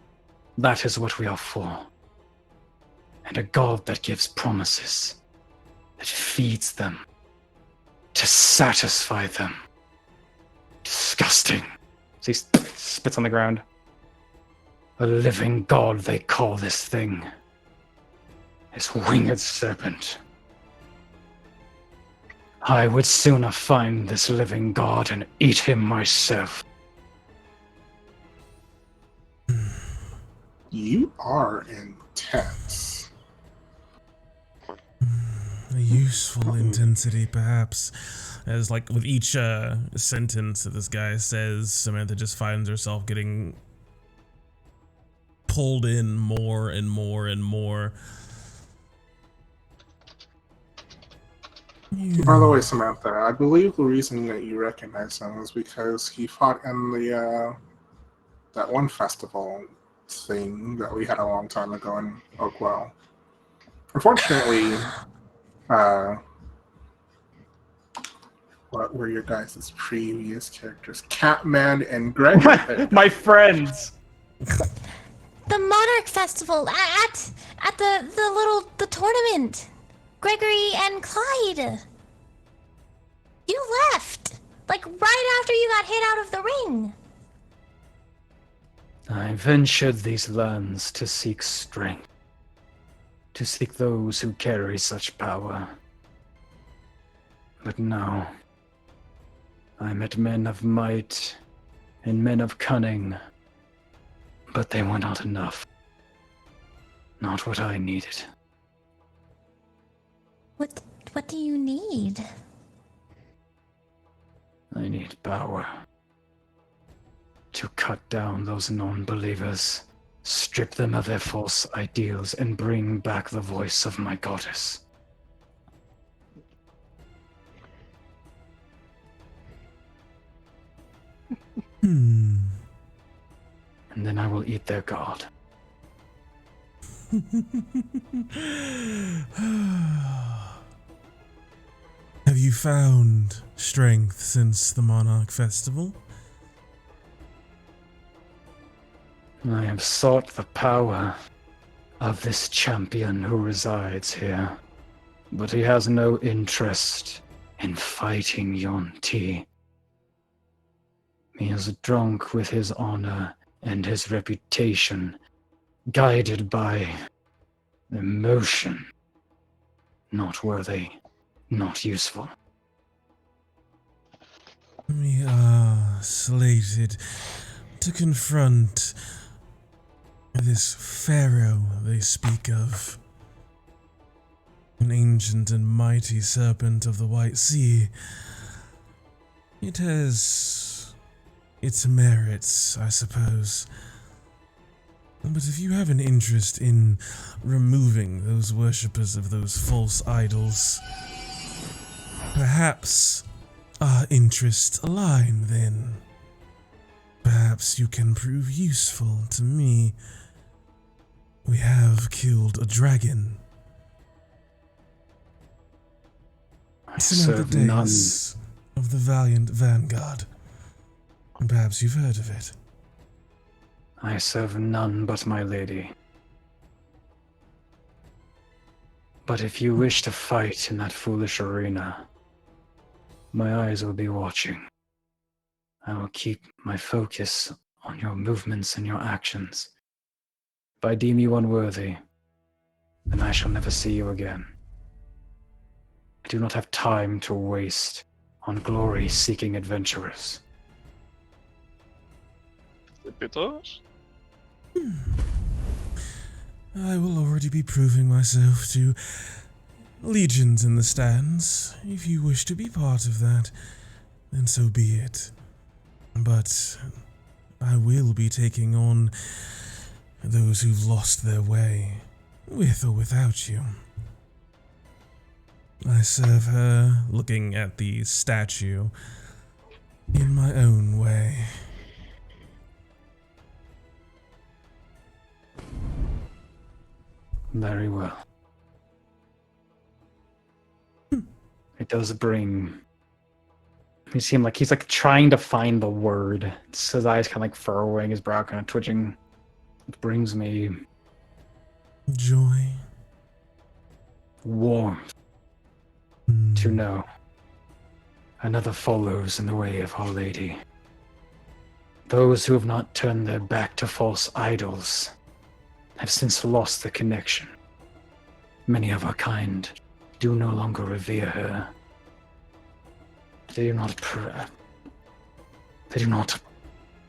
K: That is what we are for. And a God that gives promises, that feeds them, to satisfy them. Disgusting.
D: So he spits on the ground.
K: A living god they call this thing. This winged serpent. I would sooner find this living god and eat him myself.
I: You are intense.
C: A useful intensity, perhaps. As, like, with each sentence that this guy says, Samantha just finds herself getting pulled in more and more and more.
I: By the way, Samantha, I believe the reason that you recognize him is because he fought in the that one festival thing that we had a long time ago in Oakwell. Unfortunately, what were your guys' previous characters? Catman and Greg.
D: My friends.
E: The Monarch Festival at the tournament. Gregory and Clyde. You left like right after you got hit out of the ring.
K: I ventured these lands to seek strength, to seek those who carry such power. But now, I met men of might and men of cunning, but they were not enough. Not what I needed.
E: What do you need?
K: I need power. To cut down those non-believers, strip them of their false ideals, and bring back the voice of my goddess. And then I will eat their god.
C: Have you found strength since the Monarch Festival?
K: I have sought the power of this champion who resides here, but he has no interest in fighting Yuan-Ti. He is drunk with his honor and his reputation, guided by emotion. Not worthy, not useful.
C: We are slated to confront this pharaoh they speak of. An ancient and mighty serpent of the White Sea. It has its merits, I suppose. But if you have an interest in removing those worshippers of those false idols, perhaps our interests align then. Perhaps you can prove useful to me. We have killed a dragon.
K: I
C: Samantha
K: serve none.
C: Days of the Valiant Vanguard. Perhaps you've heard of it.
K: I serve none but my lady. But if you wish to fight in that foolish arena, my eyes will be watching. I will keep my focus on your movements and your actions. If I deem you unworthy, then I shall never see you again. I do not have time to waste on glory-seeking adventurers.
C: I will already be proving myself to legions in the stands. If you wish to be part of that, then so be it. But I will be taking on those who've lost their way, with or without you. I serve her, looking at the statue, in my own way.
K: Very well. It does bring... You seem like he's like trying to find the word. His eyes kind of like furrowing, his brow kind of twitching. It brings me
C: Joy.
K: warmth to know another follows in the way of Our Lady. Those who have not turned their back to false idols have since lost the connection. Many of our kind do no longer revere her. They do not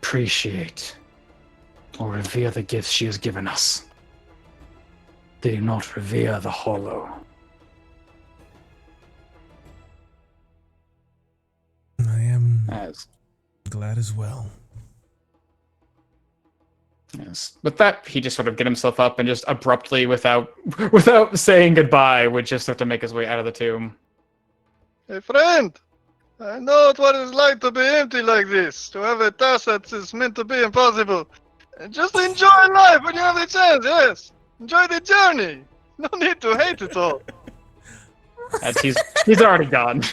K: appreciate or revere the gifts she has given us. They do not revere the hollow.
C: I am
D: As
C: glad as well.
D: Yes. With that, he just sort of get himself up and just abruptly, without saying goodbye, would just have to make his way out of the tomb.
G: Hey, friend! I know what it's like to be empty like this, to have a task that is meant to be impossible. And just enjoy life when you have the chance, yes! Enjoy the journey! No need to hate it all.
D: As he's already gone.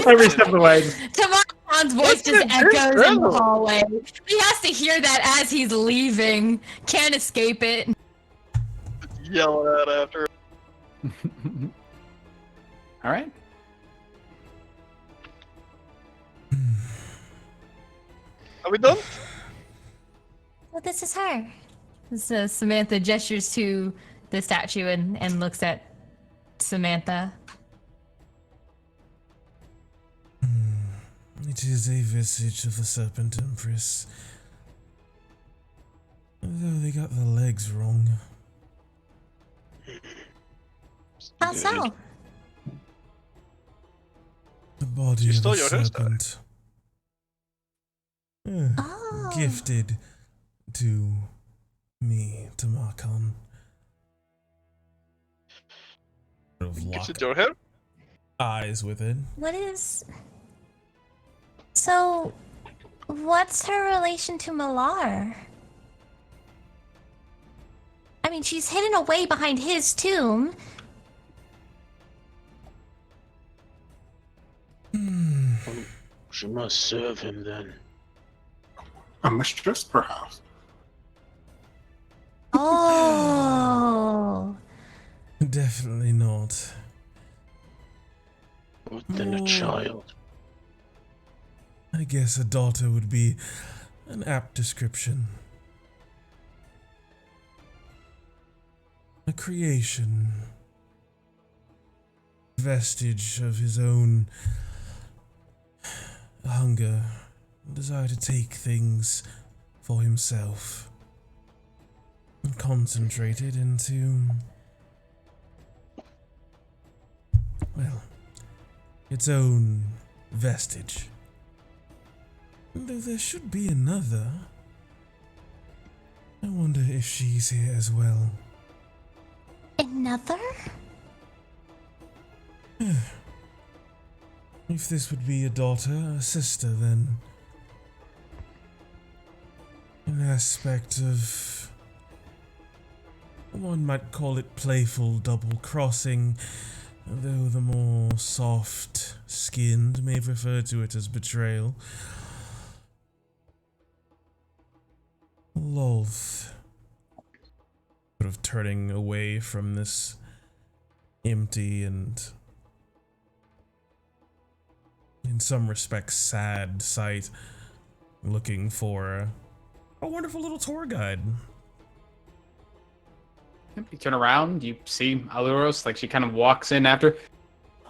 D: Every step of the way.
E: Tamar's voice just echoes in the hallway. He has to hear that as he's leaving. Can't escape it.
G: Yell at after.
D: All right.
G: Are we done?
E: Well, this is her. So Samantha gestures to the statue and looks at Samantha.
C: It is a visage of the Serpent Empress. Although they got the legs wrong.
E: How so?
C: The body
G: You
C: of
G: stole
C: a
G: your hairstyle.
C: serpent. Gifted to me, to Marcon.
G: Gives it your hair?
C: Eyes with it.
E: What is... So, what's her relation to Malar? I mean, she's hidden away behind his tomb.
F: She must serve him then.
I: A mistress, perhaps.
E: Oh.
C: Definitely not.
F: What than a child?
C: I guess a daughter would be an apt description. A creation. Vestige of his own hunger, desire to take things for himself. And concentrated into, well, its own vestige. Though there should be another. I wonder if she's here as well.
E: Another?
C: If this would be a daughter, a sister, then an aspect of, one might call it playful double-crossing, though the more soft-skinned may refer to it as betrayal. Lolth. Sort of turning away from this empty and, in some respects, sad sight, looking for a wonderful little tour guide.
D: You turn around, you see Aluros, like she kind of walks in after.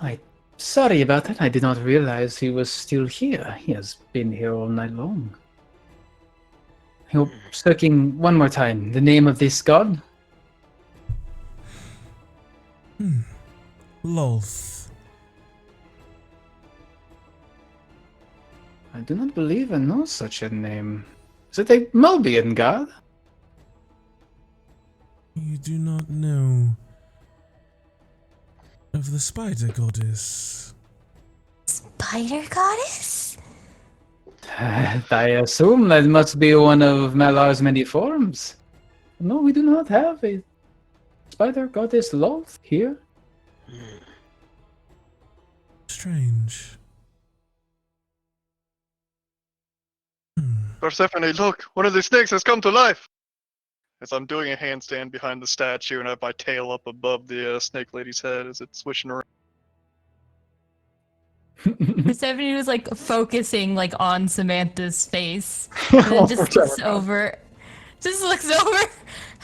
K: I'm sorry about that. I did not realize he was still here. He has been here all night long. You're searching one more time. The name of this god?
C: Lolth.
K: I do not believe I know such a name. Is it a Mulbian god?
C: You do not know of the spider goddess.
E: Spider goddess?
K: I assume that must be one of Malar's many forms. No, we do not have a spider goddess Lolth here.
C: Strange.
G: Persephone, look! One of the snakes has come to life! As I'm doing a handstand behind the statue and I have my tail up above the snake lady's head as it's swishing around.
E: Persephone was like focusing like on Samantha's face. And then just looks over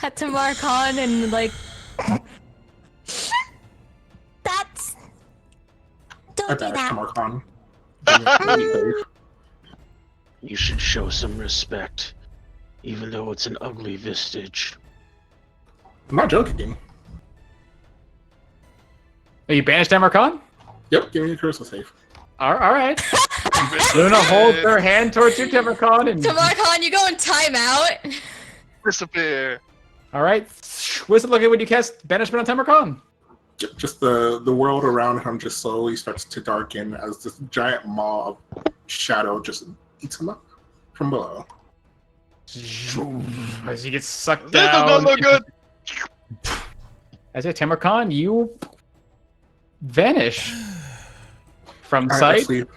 E: at Tamarcon and like that's don't do that.
I: Tamarcon.
F: You should show some respect, even though it's an ugly vestige.
I: I'm not joking.
D: Are you banished, Tamarcon?
I: Yep, give me a curse safe.
D: All right. Luna holds her hand towards you, Tamarcon, and
E: Tamarcon, you go in timeout.
G: Disappear.
D: all right. What's it looking when you cast banishment on Tamarcon?
I: Just the world around him just slowly starts to darken as this giant maw of shadow just eats him up from below.
D: As he gets sucked
G: This
D: down.
G: does not look good!
D: As a Tamarcon, you vanish from
I: Alright,
D: sight.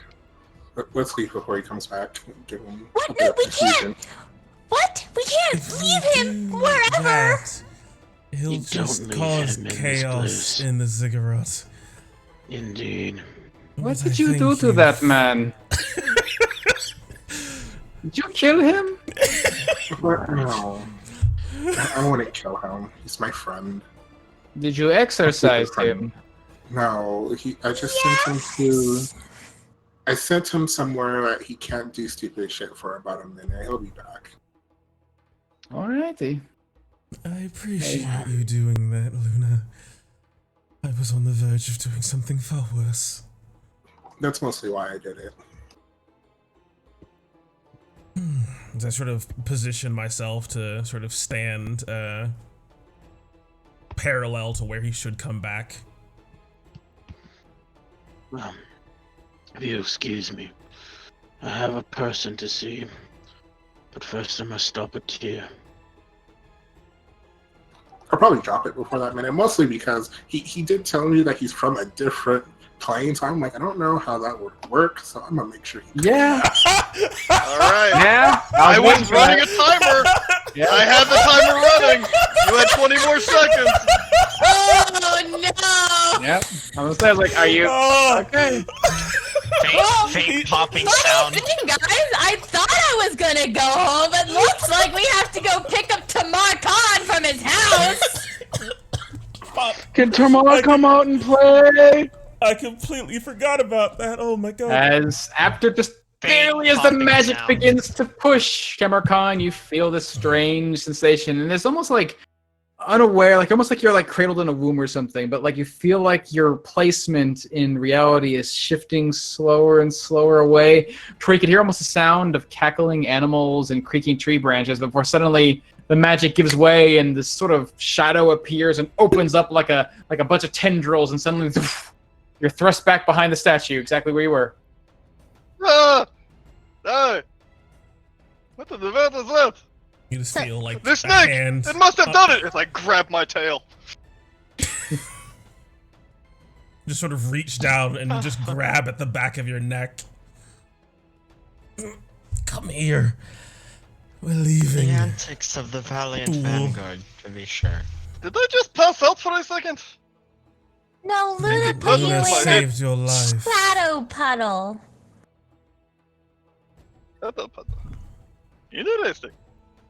I: let's leave before he comes back. Give him
E: What?
I: a bit
E: No,
I: of
E: we
I: confusion.
E: can't. What? We can't leave him
C: Do
E: wherever.
C: that, he'll
F: You don't
C: just
F: leave
C: cause
F: him in this
C: chaos
F: place.
C: in the ziggurat.
F: Indeed.
K: What
C: But
K: did
C: I
K: you do
C: thank
K: to
C: you.
K: that man? Did you kill him?
I: No. I wouldn't kill him. He's my friend.
K: Did you exorcise him?
I: No, I just sent him to. I sent him somewhere that he can't do stupid shit for about a minute. He'll be back.
K: Alrighty.
C: I appreciate you doing that, Luna. I was on the verge of doing something far worse.
I: That's mostly why I did it.
C: As I sort of position myself to sort of stand parallel to where he should come back.
F: Well, if you excuse me, I have a person to see, but first I must stop a tear.
I: I'll probably drop it before that minute, mostly because he did tell me that he's from a different plane, so I'm like, I don't know how that would work, so I'm gonna make sure he
K: Yeah.
G: Alright.
D: Yeah.
G: I was
D: waiting for
G: running
D: that.
G: a timer!
D: Yeah.
G: I had the timer running! You had 20 more seconds!
E: Oh
D: Yep. I was like, are you
C: Oh.
D: okay?
H: Fake popping
E: Funny
H: sound.
E: thing, guys, I thought I was gonna go home, but looks like we have to go pick up Tamar Khan from his house.
J: Can Tamar come out and play?
C: I completely forgot about that. Oh my god.
D: As after just
H: Fake
D: barely as the
H: popping
D: magic
H: sound.
D: begins to push Tamarkan, you feel this strange sensation, and it's almost like unaware, like almost like you're like cradled in a womb or something, but like you feel like your placement in reality is shifting slower and slower away. Where you can hear almost the sound of cackling animals and creaking tree branches before suddenly the magic gives way and this sort of shadow appears and opens up like a bunch of tendrils, and suddenly you're thrust back behind the statue, exactly where you were.
G: Ah! No! What the world is that?
C: You just feel like
G: The
C: a
G: snake!
C: hand
G: It must have done it! It's like, grab my tail.
C: just sort of reach down and just grab at the back of your neck. Come here. We're leaving.
H: The antics of the Valiant
C: Fool.
H: Vanguard, to be sure.
G: Did I just pass out for a second?
E: No, Luna
G: Maybe
E: put you
C: Luna
G: my
E: in
G: head.
C: saved your
E: a
C: life.
E: shadow puddle.
G: Interesting.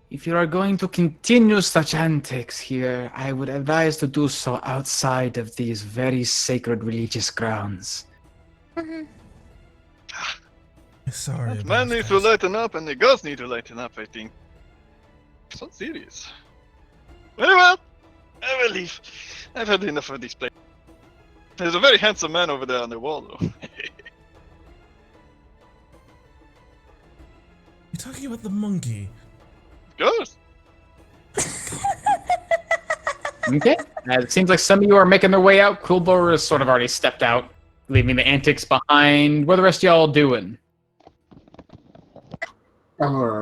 D: If you are going to continue such antics here, I would advise to do so outside of these very sacred religious grounds.
C: Sorry
G: That
C: about
G: man needs to
C: that.
G: lighten up, and the girls need to lighten up, I think. It's not serious. Very well. I will leave. I've had enough of this place. There's a very handsome man over there on the wall, though.
C: You're talking about the monkey.
G: Good.
D: Okay. It seems like some of you are making their way out. Quilbor has sort of already stepped out, leaving the antics behind. What are the rest of y'all doing?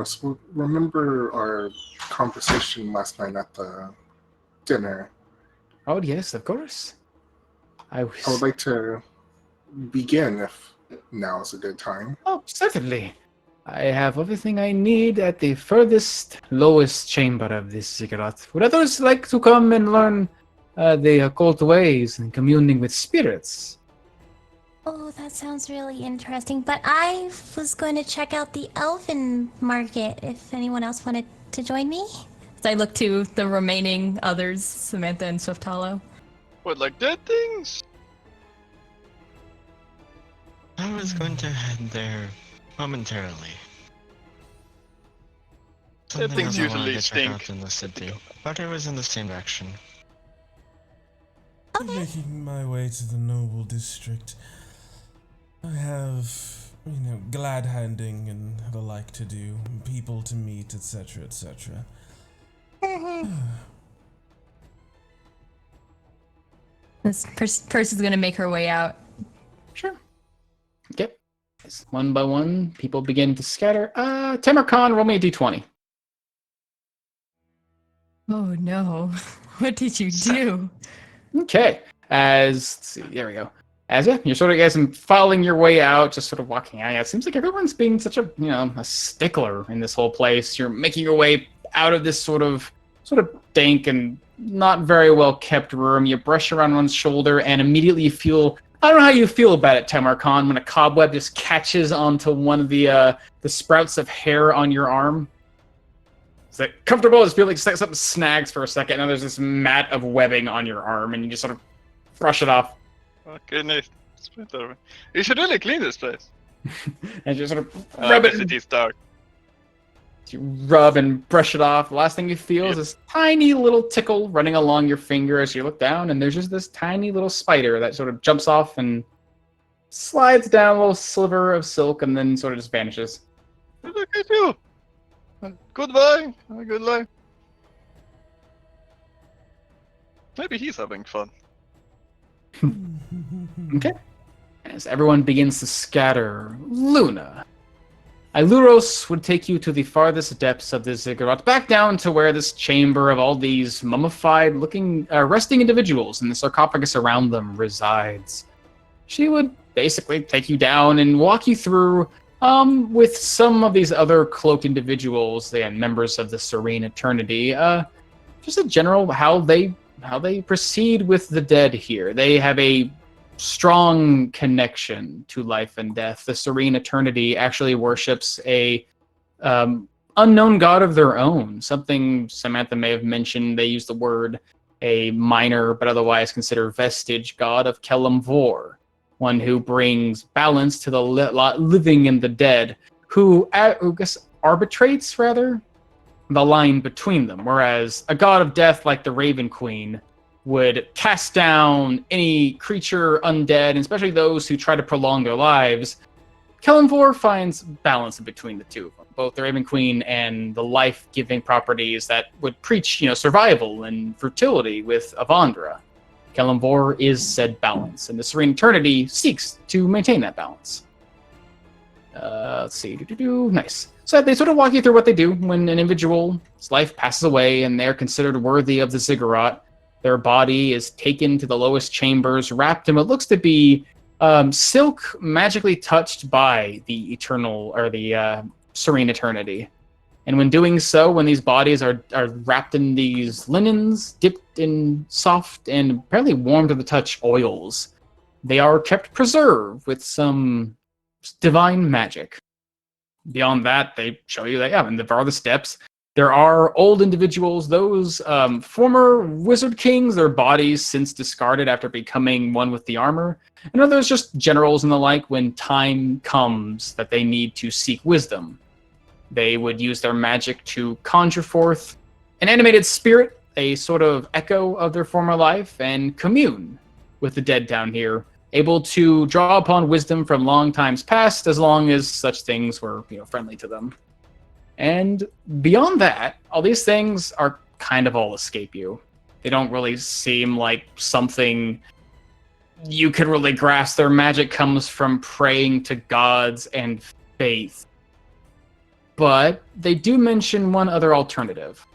I: So remember our conversation last night at the dinner?
D: Oh, yes, of course.
I: I would like to begin if now is a good time.
D: Oh, certainly. I have everything I need at the furthest, lowest chamber of this ziggurat. Would others like to come and learn the occult ways and communing with spirits?
E: Oh, that sounds really interesting. But I was going to check out the elfin market if anyone else wanted to join me. So I look to the remaining others, Samantha and Swift Hollow.
G: What, like dead things?
H: I was going to head there momentarily.
G: Dead
H: Something
G: things
H: else I wanted
G: usually
H: to check
G: stink.
H: out in the city, but it was in the same direction.
C: I'm making my way to the noble district. I have, glad handing and the like to do, people to meet, etc., etc.
E: This Purse is going to make her way out.
D: Sure. Okay. One by one, people begin to scatter. Tamarkan, roll me a d20.
E: Oh no. What did you do?
D: Okay. Let's see, there we go. As you're sort of guys following your way out, just sort of walking out. It seems like everyone's being such a a stickler in this whole place. You're making your way out of this sort of dank and not very well kept room. You brush around one's shoulder and immediately you feel, I don't know how you feel about it, Tamarkan, when a cobweb just catches onto one of the sprouts of hair on your arm. It's like comfortable, just feel like something snags for a second, and then there's this mat of webbing on your arm, and you just sort of brush it off.
G: Oh, goodness. You should really clean this place.
D: And you sort of rub it.
G: It is dark.
D: You rub and brush it off. The last thing you feel is this tiny little tickle running along your finger as you look down, and there's just this tiny little spider that sort of jumps off and slides down a little sliver of silk and then sort of just vanishes.
G: Look at you. Goodbye. Have a good life. Maybe he's having fun.
D: Okay. As everyone begins to scatter, Luna. Iluros would take you to the farthest depths of the ziggurat, back down to where this chamber of all these mummified-looking, resting individuals and the sarcophagus around them resides. She would basically take you down and walk you through, with some of these other cloaked individuals, they are members of the Serene Eternity, just a general how they how they proceed with the dead here. They have a strong connection to life and death. The Serene Eternity actually worships a unknown god of their own. Something Samantha may have mentioned. They use the word a minor, but otherwise considered vestige god of Kelemvor, one who brings balance to the living and the dead, who I guess arbitrates rather the line between them. Whereas a god of death like the Raven Queen would cast down any creature undead, and especially those who try to prolong their lives. Kelemvor finds balance in between the two of them, both the Raven Queen and the life-giving properties that would preach, survival and fertility with Avandra. Kelemvor is said balance, and the Serene Eternity seeks to maintain that balance. Let's see. Nice. So they sort of walk you through what they do when an individual's life passes away and they're considered worthy of the ziggurat. Their body is taken to the lowest chambers, wrapped in what looks to be silk magically touched by the eternal or the Serene Eternity. And when doing so, when these bodies are wrapped in these linens, dipped in soft and apparently warm to the touch oils, they are kept preserved with some divine magic. Beyond that, they show you that, and there are the steps. There are old individuals, those former wizard kings, their bodies since discarded after becoming one with the armor. And others just generals and the like when time comes that they need to seek wisdom. They would use their magic to conjure forth an animated spirit, a sort of echo of their former life, and commune with the dead down here, able to draw upon wisdom from long times past as long as such things were friendly to them. And beyond that, all these things are kind of all escape you. They don't really seem like something you could really grasp. Their magic comes from praying to gods and faith. But they do mention one other alternative.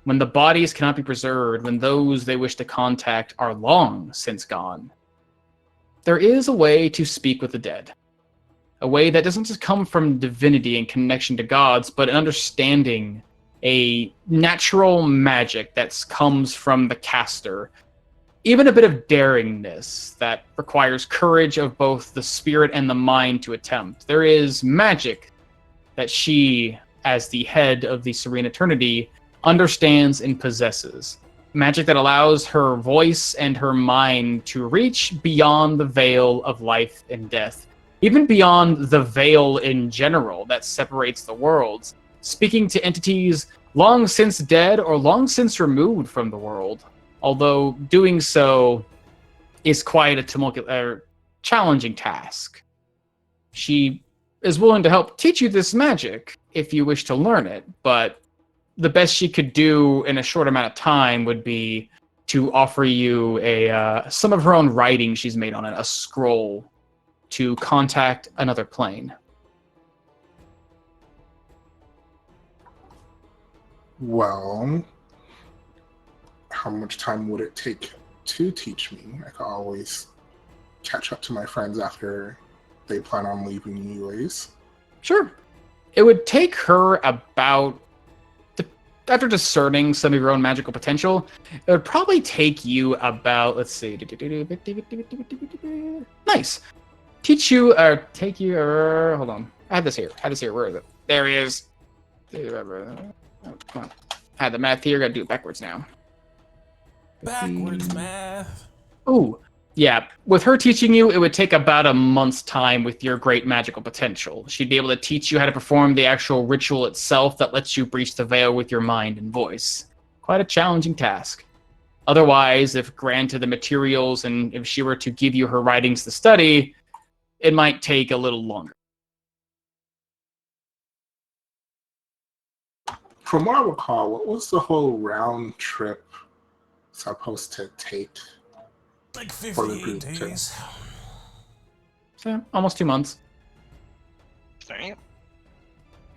D: When the bodies cannot be preserved, when those they wish to contact are long since gone, there is a way to speak with the dead. A way that doesn't just come from divinity and connection to gods, but an understanding, a natural magic that comes from the caster. Even a bit of daringness that requires courage of both the spirit and the mind to attempt. There is magic that she, as the head of the Serene Eternity, understands and possesses. Magic that allows her voice and her mind to reach beyond the veil of life and death. Even beyond the veil in general that separates the worlds, speaking to entities long since dead or long since removed from the world. Although doing so is quite a challenging task. She is willing to help teach you this magic if you wish to learn it, but the best she could do in a short amount of time would be to offer you some of her own writing she's made on it, a scroll, to contact another plane.
I: Well, how much time would it take to teach me? I could always catch up to my friends after they plan on leaving anyways.
D: Sure. It would take her about, after discerning some of your own magical potential, it would probably take you about, let's see, nice. Take you, hold on. I had this here. Where is it? There he is. Come on. I had the math here. Gotta do it backwards now.
C: Backwards math.
D: Ooh, yeah. With her teaching you, it would take about a month's time with your great magical potential. She'd be able to teach you how to perform the actual ritual itself that lets you breach the veil with your mind and voice. Quite a challenging task. Otherwise, if granted the materials and if she were to give you her writings to study, it might take a little longer.
I: From what I recall, what was the whole round trip supposed to take?
C: Like
I: For the
C: 58
I: group,
C: days.
D: So, almost 2 months.
G: Damn.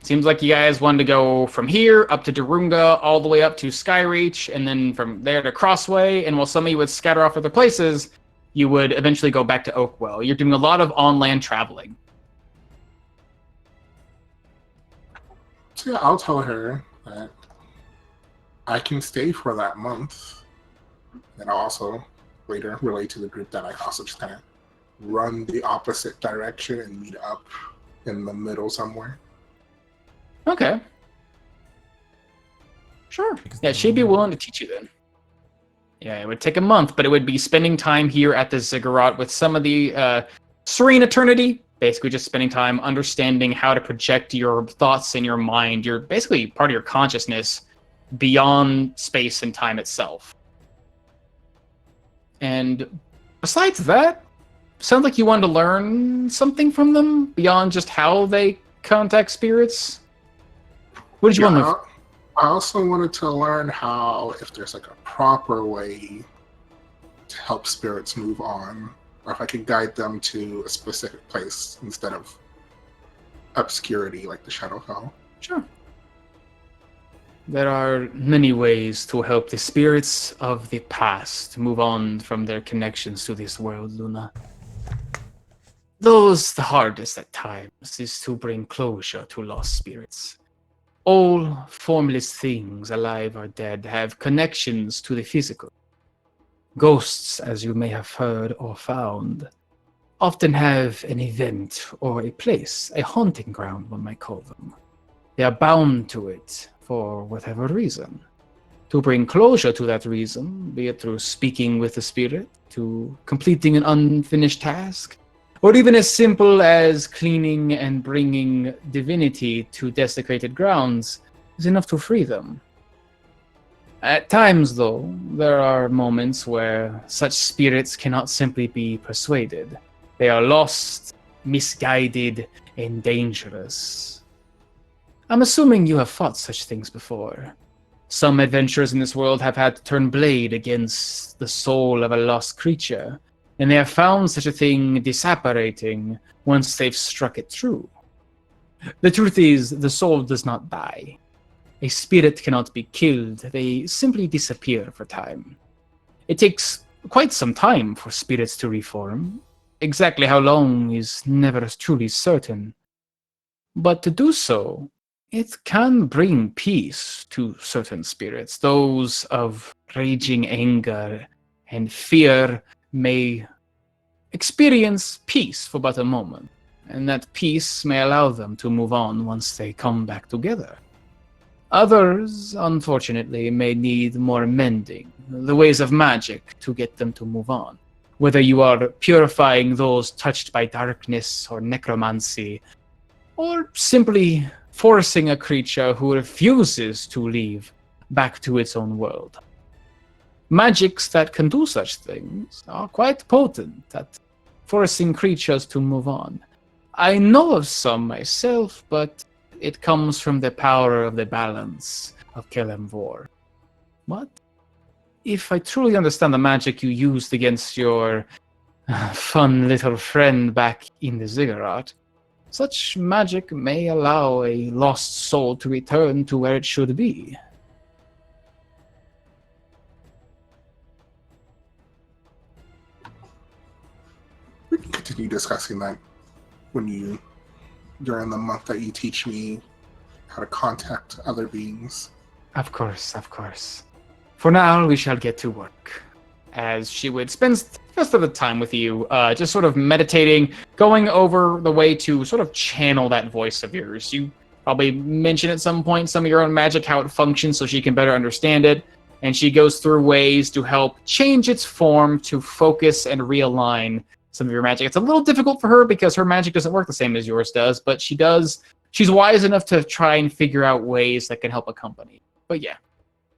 D: Seems like you guys wanted to go from here up to Darunga, all the way up to Skyreach, and then from there to Crossway, and while some of you would scatter off other places, you would eventually go back to Oakwell. You're doing a lot of on-land traveling.
I: So yeah, I'll tell her that I can stay for that month. And I'll also later relate to the group that I also just kind of run the opposite direction and meet up in the middle somewhere.
D: Okay. Sure. Yeah, she'd be willing to teach you then. Yeah, it would take a month, but it would be spending time here at the ziggurat with some of the serene eternity. Basically, just spending time understanding how to project your thoughts in your mind. You're basically part of your consciousness beyond space and time itself. And besides that, sounds like you wanted to learn something from them beyond just how they contact spirits. What did you want to?
I: I also wanted to learn how, if there's like a proper way to help spirits move on, or if I could guide them to a specific place instead of obscurity like the Shadowfell.
D: Sure. There are many ways to help the spirits of the past move on from their connections to this world, Luna. The hardest at times is to bring closure to lost spirits. All formless things, alive or dead, have connections to the physical. Ghosts, as you may have heard or found, often have an event or a place, a haunting ground, one might call them. They are bound to it for whatever reason. To bring closure to that reason, be it through speaking with the spirit, to completing an unfinished task, or even as simple as cleaning and bringing divinity to desecrated grounds, is enough to free them. At times, though, there are moments where such spirits cannot simply be persuaded. They are lost, misguided, and dangerous. I'm assuming you have fought such things before. Some adventurers in this world have had to turn blade against the soul of a lost creature, and they have found such a thing disapparating once they've struck it true. The truth is, the soul does not die. A spirit cannot be killed, they simply disappear for time. It takes quite some time for spirits to reform. Exactly how long is never truly certain. But to do so, it can bring peace to certain spirits. Those of raging anger and fear may experience peace for but a moment, and that peace may allow them to move on once they come back together. Others, unfortunately, may need more mending, the ways of magic to get them to move on. Whether you are purifying those touched by darkness or necromancy, or simply forcing a creature who refuses to leave back to its own world. Magics that can do such things are quite potent at forcing creatures to move on. I know of some myself, but it comes from the power of the balance of Kelemvor. What? If I truly understand the magic you used against your fun little friend back in the ziggurat, such magic may allow a lost soul to return to where it should be.
I: We can continue discussing that during the month that you teach me how to contact other beings.
D: Of course, of course. For now, we shall get to work. As she would spend the rest of the time with you, just sort of meditating, going over the way to sort of channel that voice of yours. You probably mention at some point some of your own magic, how it functions, so she can better understand it. And she goes through ways to help change its form to focus and realign some of your magic. It's a little difficult for her because her magic doesn't work the same as yours does, but she's wise enough to try and figure out ways that can help accompany. But yeah,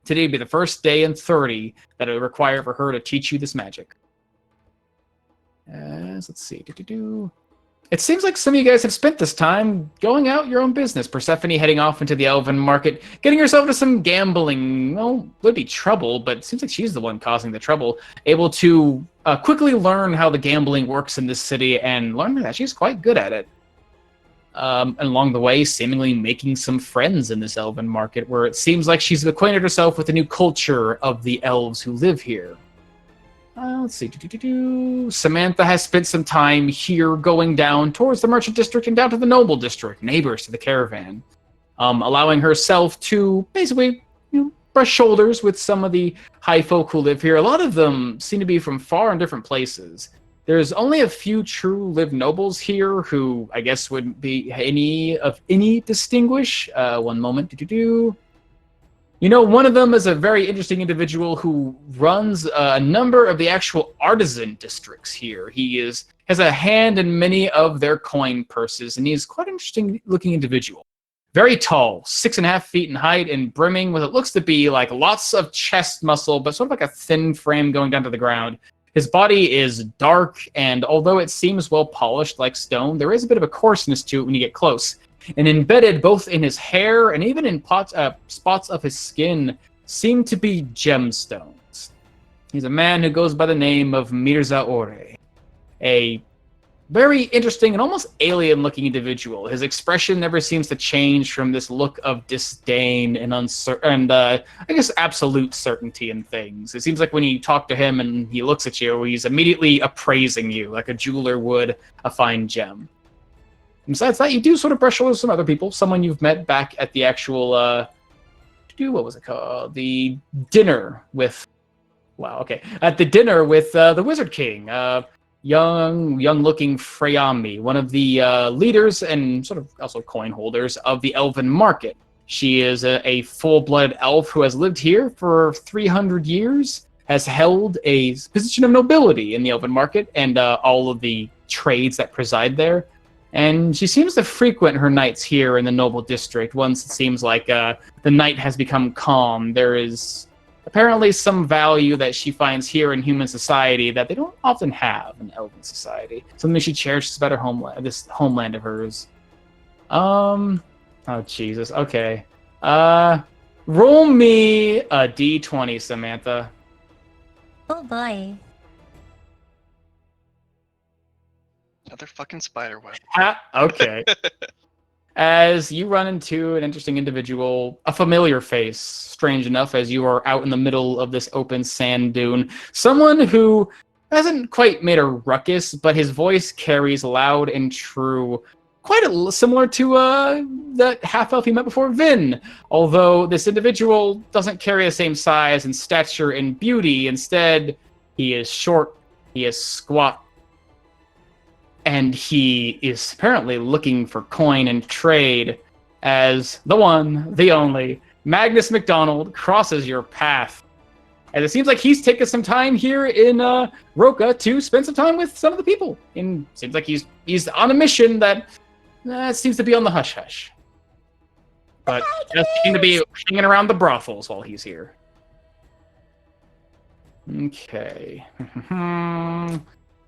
D: today would be the first day in 30 that it would require for her to teach you this magic. Let's see. It seems like some of you guys have spent this time going out your own business. Persephone heading off into the elven market, getting herself into some gambling. Well, would be trouble, but it seems like she's the one causing the trouble. Able to quickly learn how the gambling works in this city and learn that she's quite good at it. And along the way, seemingly making some friends in this elven market, where it seems like she's acquainted herself with the new culture of the elves who live here. Let's see. Samantha has spent some time here going down towards the merchant district and down to the noble district, neighbors to the caravan, allowing herself to basically brush shoulders with some of the high folk who live here. A lot of them seem to be from far and different places. There's only a few true live nobles here who I guess would be any distinguish. One moment. You know, one of them is a very interesting individual who runs a number of the actual artisan districts here. He has a hand in many of their coin purses, and he's quite an interesting looking individual. Very tall, 6.5 feet in height, and brimming with what looks to be like lots of chest muscle, but sort of like a thin frame going down to the ground. His body is dark, and although it seems well polished like stone, there is a bit of a coarseness to it when you get close. And embedded both in his hair and even in spots of his skin seem to be gemstones. He's a man who goes by the name of Mirza Ore, a very interesting and almost alien-looking individual. His expression never seems to change from this look of disdain and I guess absolute certainty in things. It seems like when you talk to him and he looks at you, he's immediately appraising you like a jeweler would a fine gem. And besides that, you do sort of brush shoulders with some other people. Someone you've met back at the actual, what was it called? The dinner with, at the dinner with the Wizard King. Young-looking Freyami, one of the leaders and sort of also coin holders of the Elven Market. She is a full-blooded elf who has lived here for 300 years, has held a position of nobility in the Elven Market and all of the trades that preside there. And she seems to frequent her nights here in the Noble District once it seems like the night has become calm. There is apparently some value that she finds here in human society that they don't often have in Elven society. Something she cherishes about her homeland, this homeland of hers. Oh, Jesus. Okay. Roll me a d20, Samantha.
E: Oh, boy.
G: Another fucking spider web.
D: Okay. As you run into an interesting individual, a familiar face, strange enough, as you are out in the middle of this open sand dune. Someone who hasn't quite made a ruckus, but his voice carries loud and true, quite similar to that half-elf you met before, Vin. Although this individual doesn't carry the same size and stature and beauty. Instead, he is short, he is squat, and he is apparently looking for coin and trade as the one, the only, Magnus MacDonald crosses your path. And it seems like he's taken some time here in Roka to spend some time with some of the people. And it seems like he's on a mission that seems to be on the hush-hush. But just seem to be hanging around the brothels while he's here. Okay.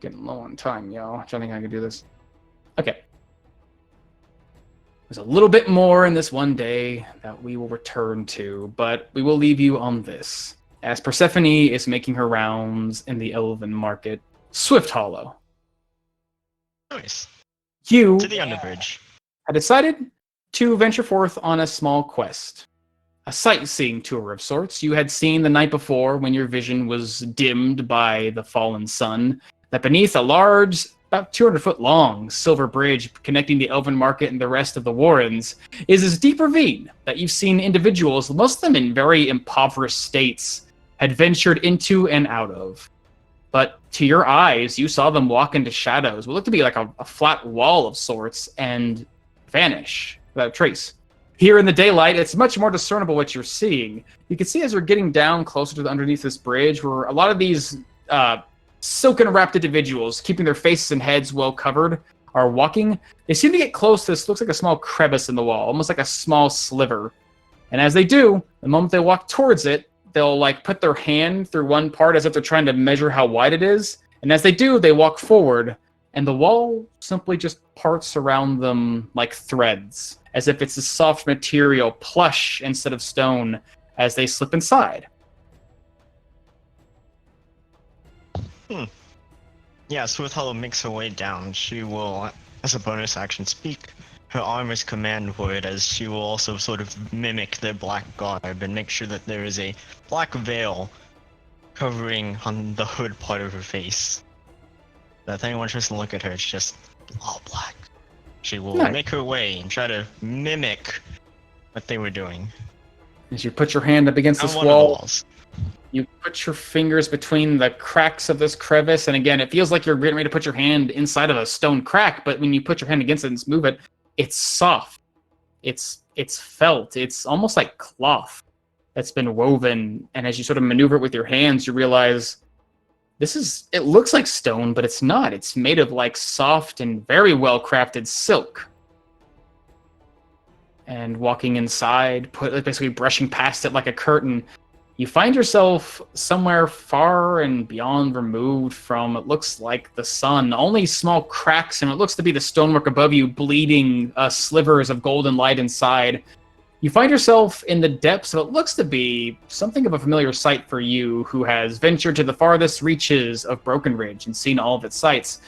D: Getting low on time, y'all. I don't think I can do this. Okay. There's a little bit more in this one day that we will return to, but we will leave you on this. As Persephone is making her rounds in the Elven Market, Swift Hollow.
H: Nice.
D: You
H: To the underbridge.
D: had decided to venture forth on a small quest. A sightseeing tour of sorts. You had seen the night before when your vision was dimmed by the fallen sun, that beneath a large, about 200-foot long, silver bridge connecting the Elven Market and the rest of the Warrens is this deep ravine that you've seen individuals, most of them in very impoverished states, had ventured into and out of. But to your eyes, you saw them walk into shadows, what looked to be like a flat wall of sorts, and vanish without trace. Here in the daylight, it's much more discernible what you're seeing. You can see as you're getting down closer to underneath this bridge, where a lot of these silken wrapped individuals, keeping their faces and heads well covered, are walking. They seem to get close to this, looks like a small crevice in the wall, almost like a small sliver. And as they do, the moment they walk towards it, they'll like put their hand through one part as if they're trying to measure how wide it is. And as they do, they walk forward, and the wall simply just parts around them like threads, as if it's a soft material, plush instead of stone, as they slip inside.
H: Yeah, Swift Hollow makes her way down. She will, as a bonus action, speak her armor's command word, as she will also sort of mimic their black garb and make sure that there is a black veil covering on the hood part of her face. That if anyone tries to look at her, it's just all black. She will make her way and try to mimic what they were doing.
D: As you put your hand up against
H: On
D: this
H: one of the
D: wall,
H: walls.
D: you put your fingers between the cracks of this crevice, and again, it feels like you're getting ready to put your hand inside of a stone crack, but when you put your hand against it and move it, it's soft. It's felt. It's almost like cloth that's been woven, and as you sort of maneuver it with your hands, you realize it looks like stone, but it's not. It's made of like soft and very well crafted silk. And walking inside, basically brushing past it like a curtain, you find yourself somewhere far and beyond removed from, it looks like the sun. Only small cracks, and it looks to be the stonework above you, bleeding slivers of golden light inside. You find yourself in the depths of what looks to be something of a familiar sight for you, who has ventured to the farthest reaches of Broken Ridge and seen all of its sights.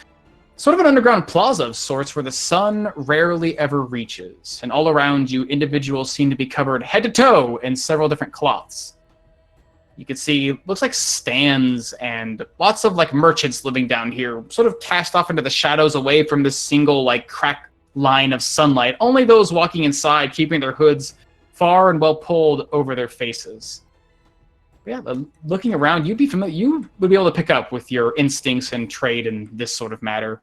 D: Sort of an underground plaza of sorts where the sun rarely ever reaches, and all around you, individuals seem to be covered head to toe in several different cloths. You can see, looks like stands and lots of like merchants living down here, sort of cast off into the shadows away from this single like crack line of sunlight. Only those walking inside keeping their hoods far and well pulled over their faces. Yeah, looking around, you'd be familiar. You would be able to pick up with your instincts and trade in this sort of matter.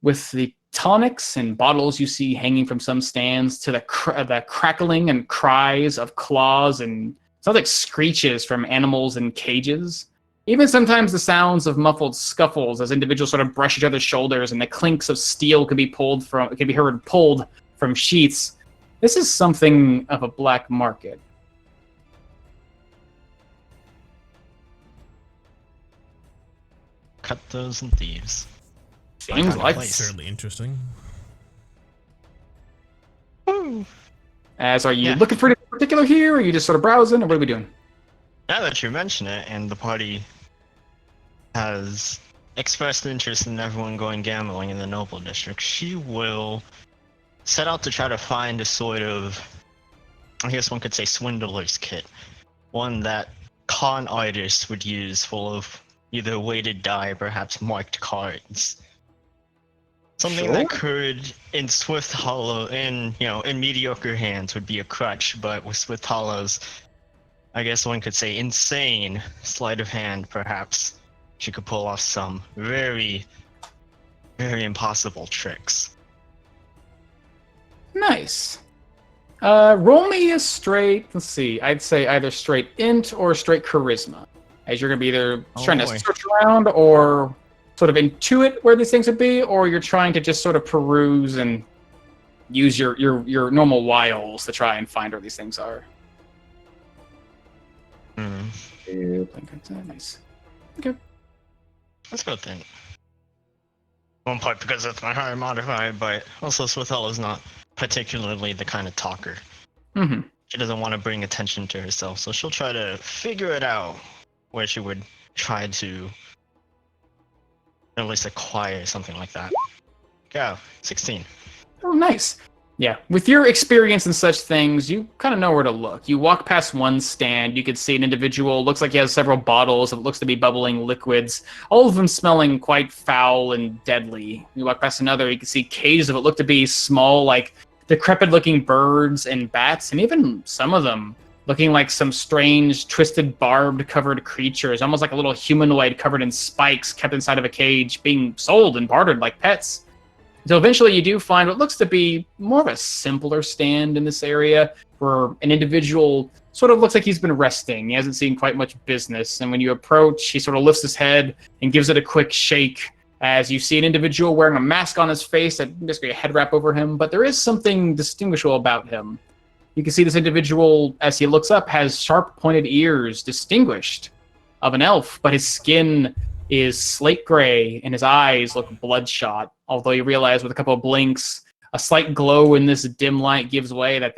D: With the tonics and bottles you see hanging from some stands, to the crackling and cries of claws and sounds like screeches from animals in cages. Even sometimes the sounds of muffled scuffles as individuals sort of brush each other's shoulders, and the clinks of steel can be heard pulled from sheets. This is something of a black market.
H: Cutthroats and thieves.
D: Seems like
H: place.
C: Certainly interesting.
D: Are you looking for anything particular here, or are you just sort of browsing, or what are we doing?
H: Now that you mention it, and the party has expressed interest in everyone going gambling in the Noble District, she will set out to try to find a sort of, I guess one could say, swindler's kit. One that con artists would use, full of either weighted die, perhaps marked cards. Something that could, in Swift Hollow, in mediocre hands, would be a crutch, but with Swift Hollow's, I guess one could say, insane sleight of hand, perhaps she could pull off some very, very impossible tricks.
D: Nice. Roll me a straight, let's see, I'd say either straight int or straight charisma, as you're going to be either trying to search around or sort of intuit where these things would be, or you're trying to just sort of peruse and use your normal wiles to try and find where these things are. Nice. Okay.
H: Let's go then. One part because it's my higher modifier, but also Swithell is not particularly the kind of talker.
D: Mm-hmm.
H: She doesn't want to bring attention to herself, so she'll try to figure it out where she would try to at least acquire something like that. Go. 16.
D: Oh, nice. Yeah, with your experience in such things, you kind of know where to look. You walk past one stand, you can see an individual, looks like he has several bottles of what looks to be bubbling liquids, all of them smelling quite foul and deadly. You walk past another, you can see cages of what look to be small, like decrepit-looking birds and bats, and even some of them looking like some strange, twisted, barbed-covered creatures, almost like a little humanoid covered in spikes kept inside of a cage, being sold and bartered like pets. So eventually you do find what looks to be more of a simpler stand in this area, where an individual sort of looks like he's been resting. He hasn't seen quite much business, and when you approach, he sort of lifts his head and gives it a quick shake, as you see an individual wearing a mask on his face, that basically a head wrap over him, but there is something distinguishable about him. You can see this individual, as he looks up, has sharp pointed ears, distinguished of an elf, but his skin is slate gray and his eyes look bloodshot, although you realize with a couple of blinks, a slight glow in this dim light gives way that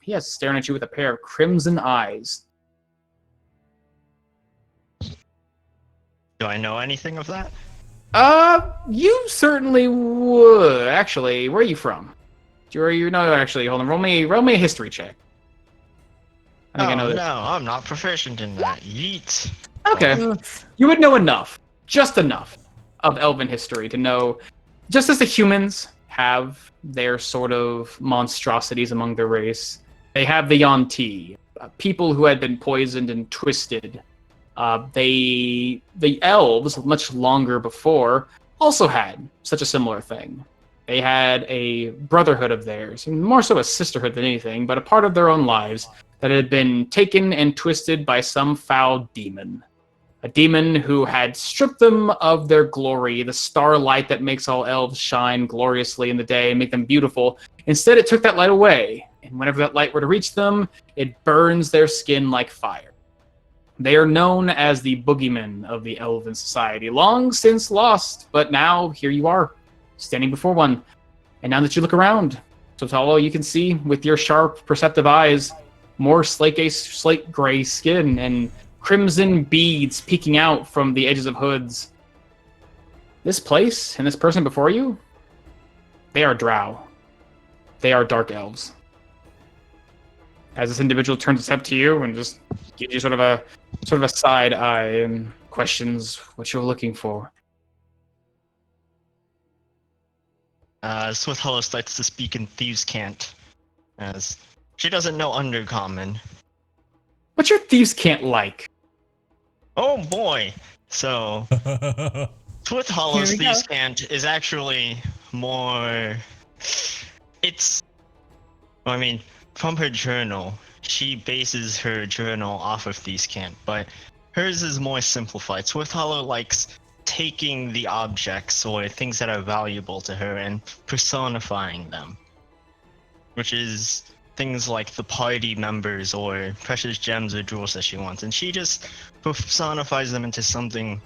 D: he has staring at you with a pair of crimson eyes.
H: Do I know anything of that?
D: You certainly would. Actually, where are you from? Actually, hold on. Roll me a history check. I know that.
H: No, I'm not proficient in that. Yeet.
D: Okay. You would know enough, just enough, of elven history to know, just as the humans have their sort of monstrosities among their race, they have the Yuan-ti, people who had been poisoned and twisted. The elves, much longer before, also had such a similar thing. They had a brotherhood of theirs, and more so a sisterhood than anything, but a part of their own lives that had been taken and twisted by some foul demon. A demon who had stripped them of their glory, the starlight that makes all elves shine gloriously in the day and make them beautiful. Instead, it took that light away, and whenever that light were to reach them, it burns their skin like fire. They are known as the boogeymen of the elven society, long since lost, but now here you are, standing before one. And now that you look around, Totalo, you can see with your sharp, perceptive eyes, more slate gray skin and crimson beads peeking out from the edges of hoods. This place and this person before you, they are drow. They are dark elves. As this individual turns its head to you and just gives you sort of a side eye and questions what you're looking for.
H: Swift Hollow starts to speak in Thieves' Cant, as she doesn't know Undercommon.
D: What's your Thieves' Cant like?
H: Oh boy! So, Swift Hollow's Thieves' Cant is actually more... from her journal, she bases her journal off of Thieves' Cant, but hers is more simplified. Swift Hollow likes taking the objects or things that are valuable to her and personifying them, which is things like the party members or precious gems or jewels that she wants, and she just personifies them into something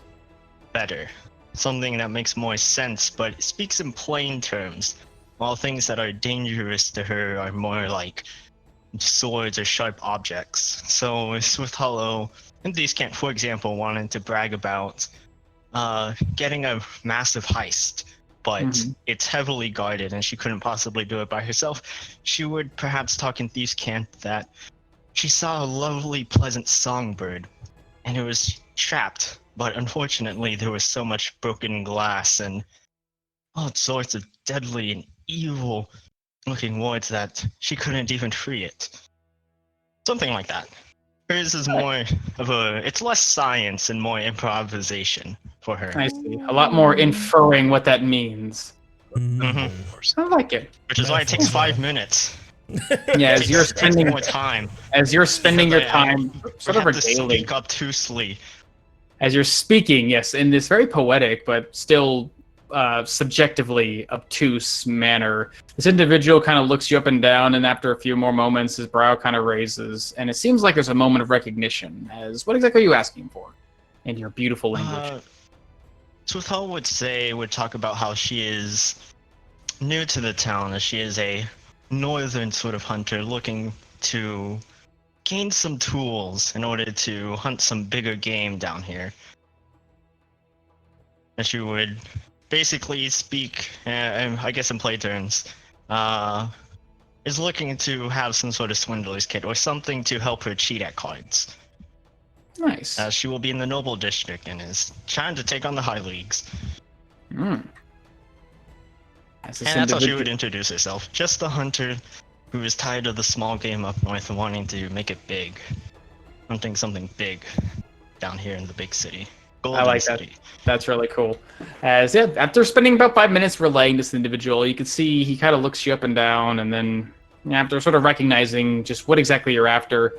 H: better, something that makes more sense but speaks in plain terms, while things that are dangerous to her are more like swords or sharp objects. So Swift Hollow and Thieves' Cant, for example, wanted to brag about getting a massive heist, but it's heavily guarded and she couldn't possibly do it by herself. She would perhaps talk in Thieves' Cant that she saw a lovely, pleasant songbird, and it was trapped, but unfortunately there was so much broken glass and all sorts of deadly and evil looking words that she couldn't even free it. Something like that. Hers is more of it's less science and more improvisation for her.
D: I see. A lot more inferring what that means.
H: Mm-hmm.
D: I like it.
H: Which is why it takes 5 minutes.
D: Yeah, as you're spending
H: more time.
D: As you're spending your time sort of regaling.
H: Speak obtusely.
D: As you're speaking, yes, in this very poetic but still subjectively obtuse manner, this individual kind of looks you up and down, and after a few more moments, his brow kind of raises, and it seems like there's a moment of recognition. As what exactly are you asking for in your beautiful language?
H: Swifthull would talk about how she is new to the town, as she is a northern sort of hunter looking to gain some tools in order to hunt some bigger game down here. And she would basically speak, I guess in play terms, is looking to have some sort of swindler's kit or something to help her cheat at cards.
D: Nice.
H: She will be in the Noble District and is trying to take on the High Leagues.
D: And
H: that's how she would introduce herself. Just the hunter who is tired of the small game up north and wanting to make it big. Hunting something big down here in the big city. Golden
D: I like
H: City.
D: that. That's really cool. As after spending about 5 minutes relaying this individual, you can see he kind of looks you up and down, and then after sort of recognizing just what exactly you're after,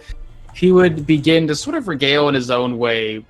D: he would begin to sort of regale in his own way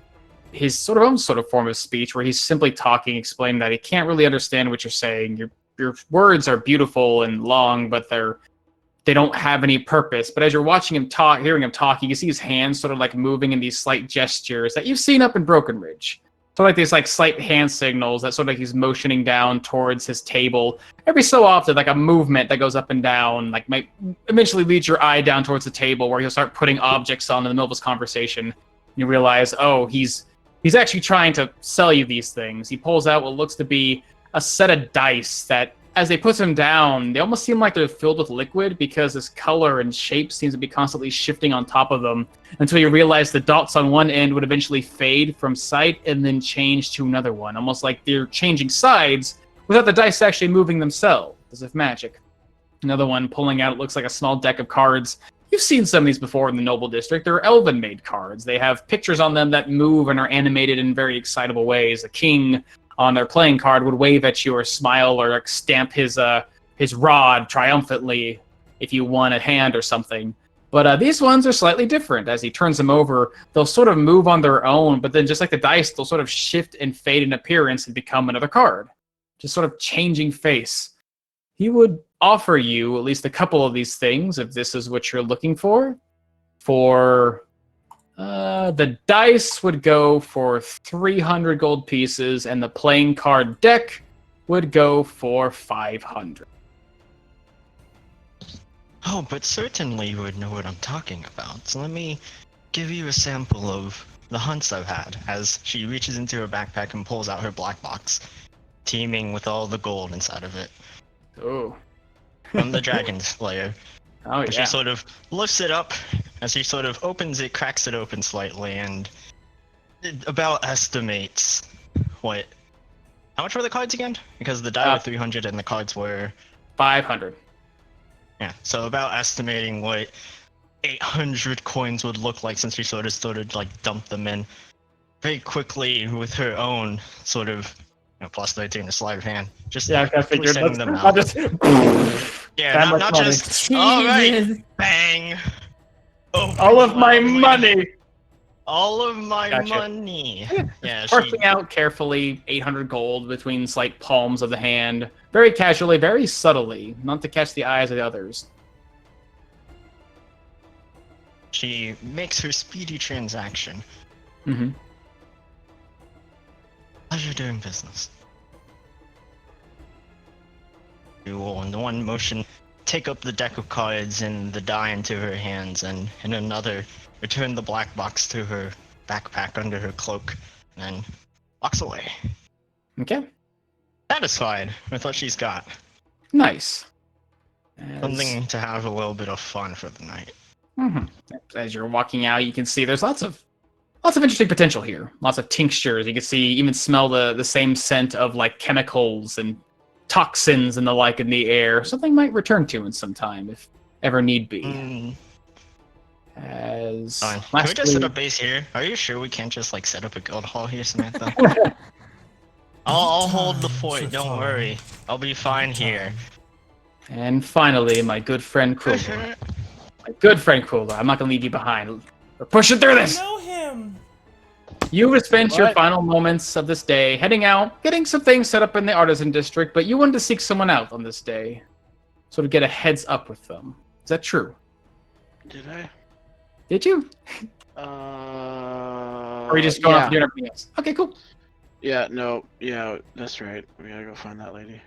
D: his own form of speech, where he's simply talking, explaining that he can't really understand what you're saying. Your words are beautiful and long, but they don't have any purpose. But as you're watching him talk, hearing him talk, you can see his hands sort of like moving in these slight gestures that you've seen up in Broken Ridge. So like these like slight hand signals that sort of like he's motioning down towards his table. Every so often, like a movement that goes up and down, like might eventually lead your eye down towards the table where he'll start putting objects on in the middle of his conversation. You realize, oh, he's actually trying to sell you these things. He pulls out what looks to be a set of dice that, as they put them down, they almost seem like they're filled with liquid because this color and shape seems to be constantly shifting on top of them until you realize the dots on one end would eventually fade from sight and then change to another one, almost like they're changing sides without the dice actually moving themselves, as if magic. Another one pulling out, it looks like a small deck of cards you've seen some of these before in the Noble District. They're elven-made cards. They have pictures on them that move and are animated in very excitable ways. A king on their playing card would wave at you or smile or stamp his rod triumphantly if you won a hand or something. But these ones are slightly different. As he turns them over, they'll sort of move on their own, but then just like the dice, they'll sort of shift and fade in appearance and become another card. Just sort of changing face. He would offer you at least a couple of these things if this is what you're looking for. The dice would go for 300 gold pieces, and the playing card deck would go for 500.
H: Oh, but certainly you would know what I'm talking about. So let me give you a sample of the hunts I've had, as she reaches into her backpack and pulls out her black box, teeming with all the gold inside of it.
D: Oh.
H: From the Dragon Slayer.
D: Oh, yeah.
H: She sort of lifts it up, as she sort of opens it, cracks it open slightly, and it about estimates what... How much were the cards again? Because the die were 300 and the cards were...
D: 500.
H: Yeah, so about estimating what 800 coins would look like, since she sort of like dumped them in very quickly with her own sort of plus 13 to sleight of hand. Just
D: I figured
H: sending them out. Yeah, not just alright, bang.
D: All of my money.
H: All of my
D: Gotcha.
H: money. Yeah,
D: Parsing out carefully 800 gold between slight palms of the hand, very casually, very subtly, not to catch the eyes of the others.
H: She makes her speedy transaction.
D: Mm-hmm.
H: Pleasure doing business. You will, in one motion, take up the deck of cards and the die into her hands, and in another, return the black box to her backpack under her cloak, and then walks away.
D: Okay.
H: Satisfied with what she's got.
D: Nice.
H: Something to have a little bit of fun for the night.
D: Mm-hmm. As you're walking out, you can see there's lots of interesting potential here. Lots of tinctures. You can see, even smell the same scent of like chemicals and toxins and the like in the air. Something might return to in some time if ever need be. As
H: Can we just set up base here? Are you sure we can't just like set up a guild hall here, Samantha? I'll hold the fort, don't worry. I'll be fine here.
D: And finally, my good friend Kruger. I'm not gonna leave you behind. We're pushing through this!
C: I know him!
D: You have spent your final moments of this day heading out, getting some things set up in the Artisan District, but you wanted to seek someone out on this day. Sort of get a heads up with them. Is that true?
J: Did I?
D: Did you? Or are you just going off doing everything else? Okay, cool.
J: Yeah, no, yeah, that's right. We gotta go find that lady.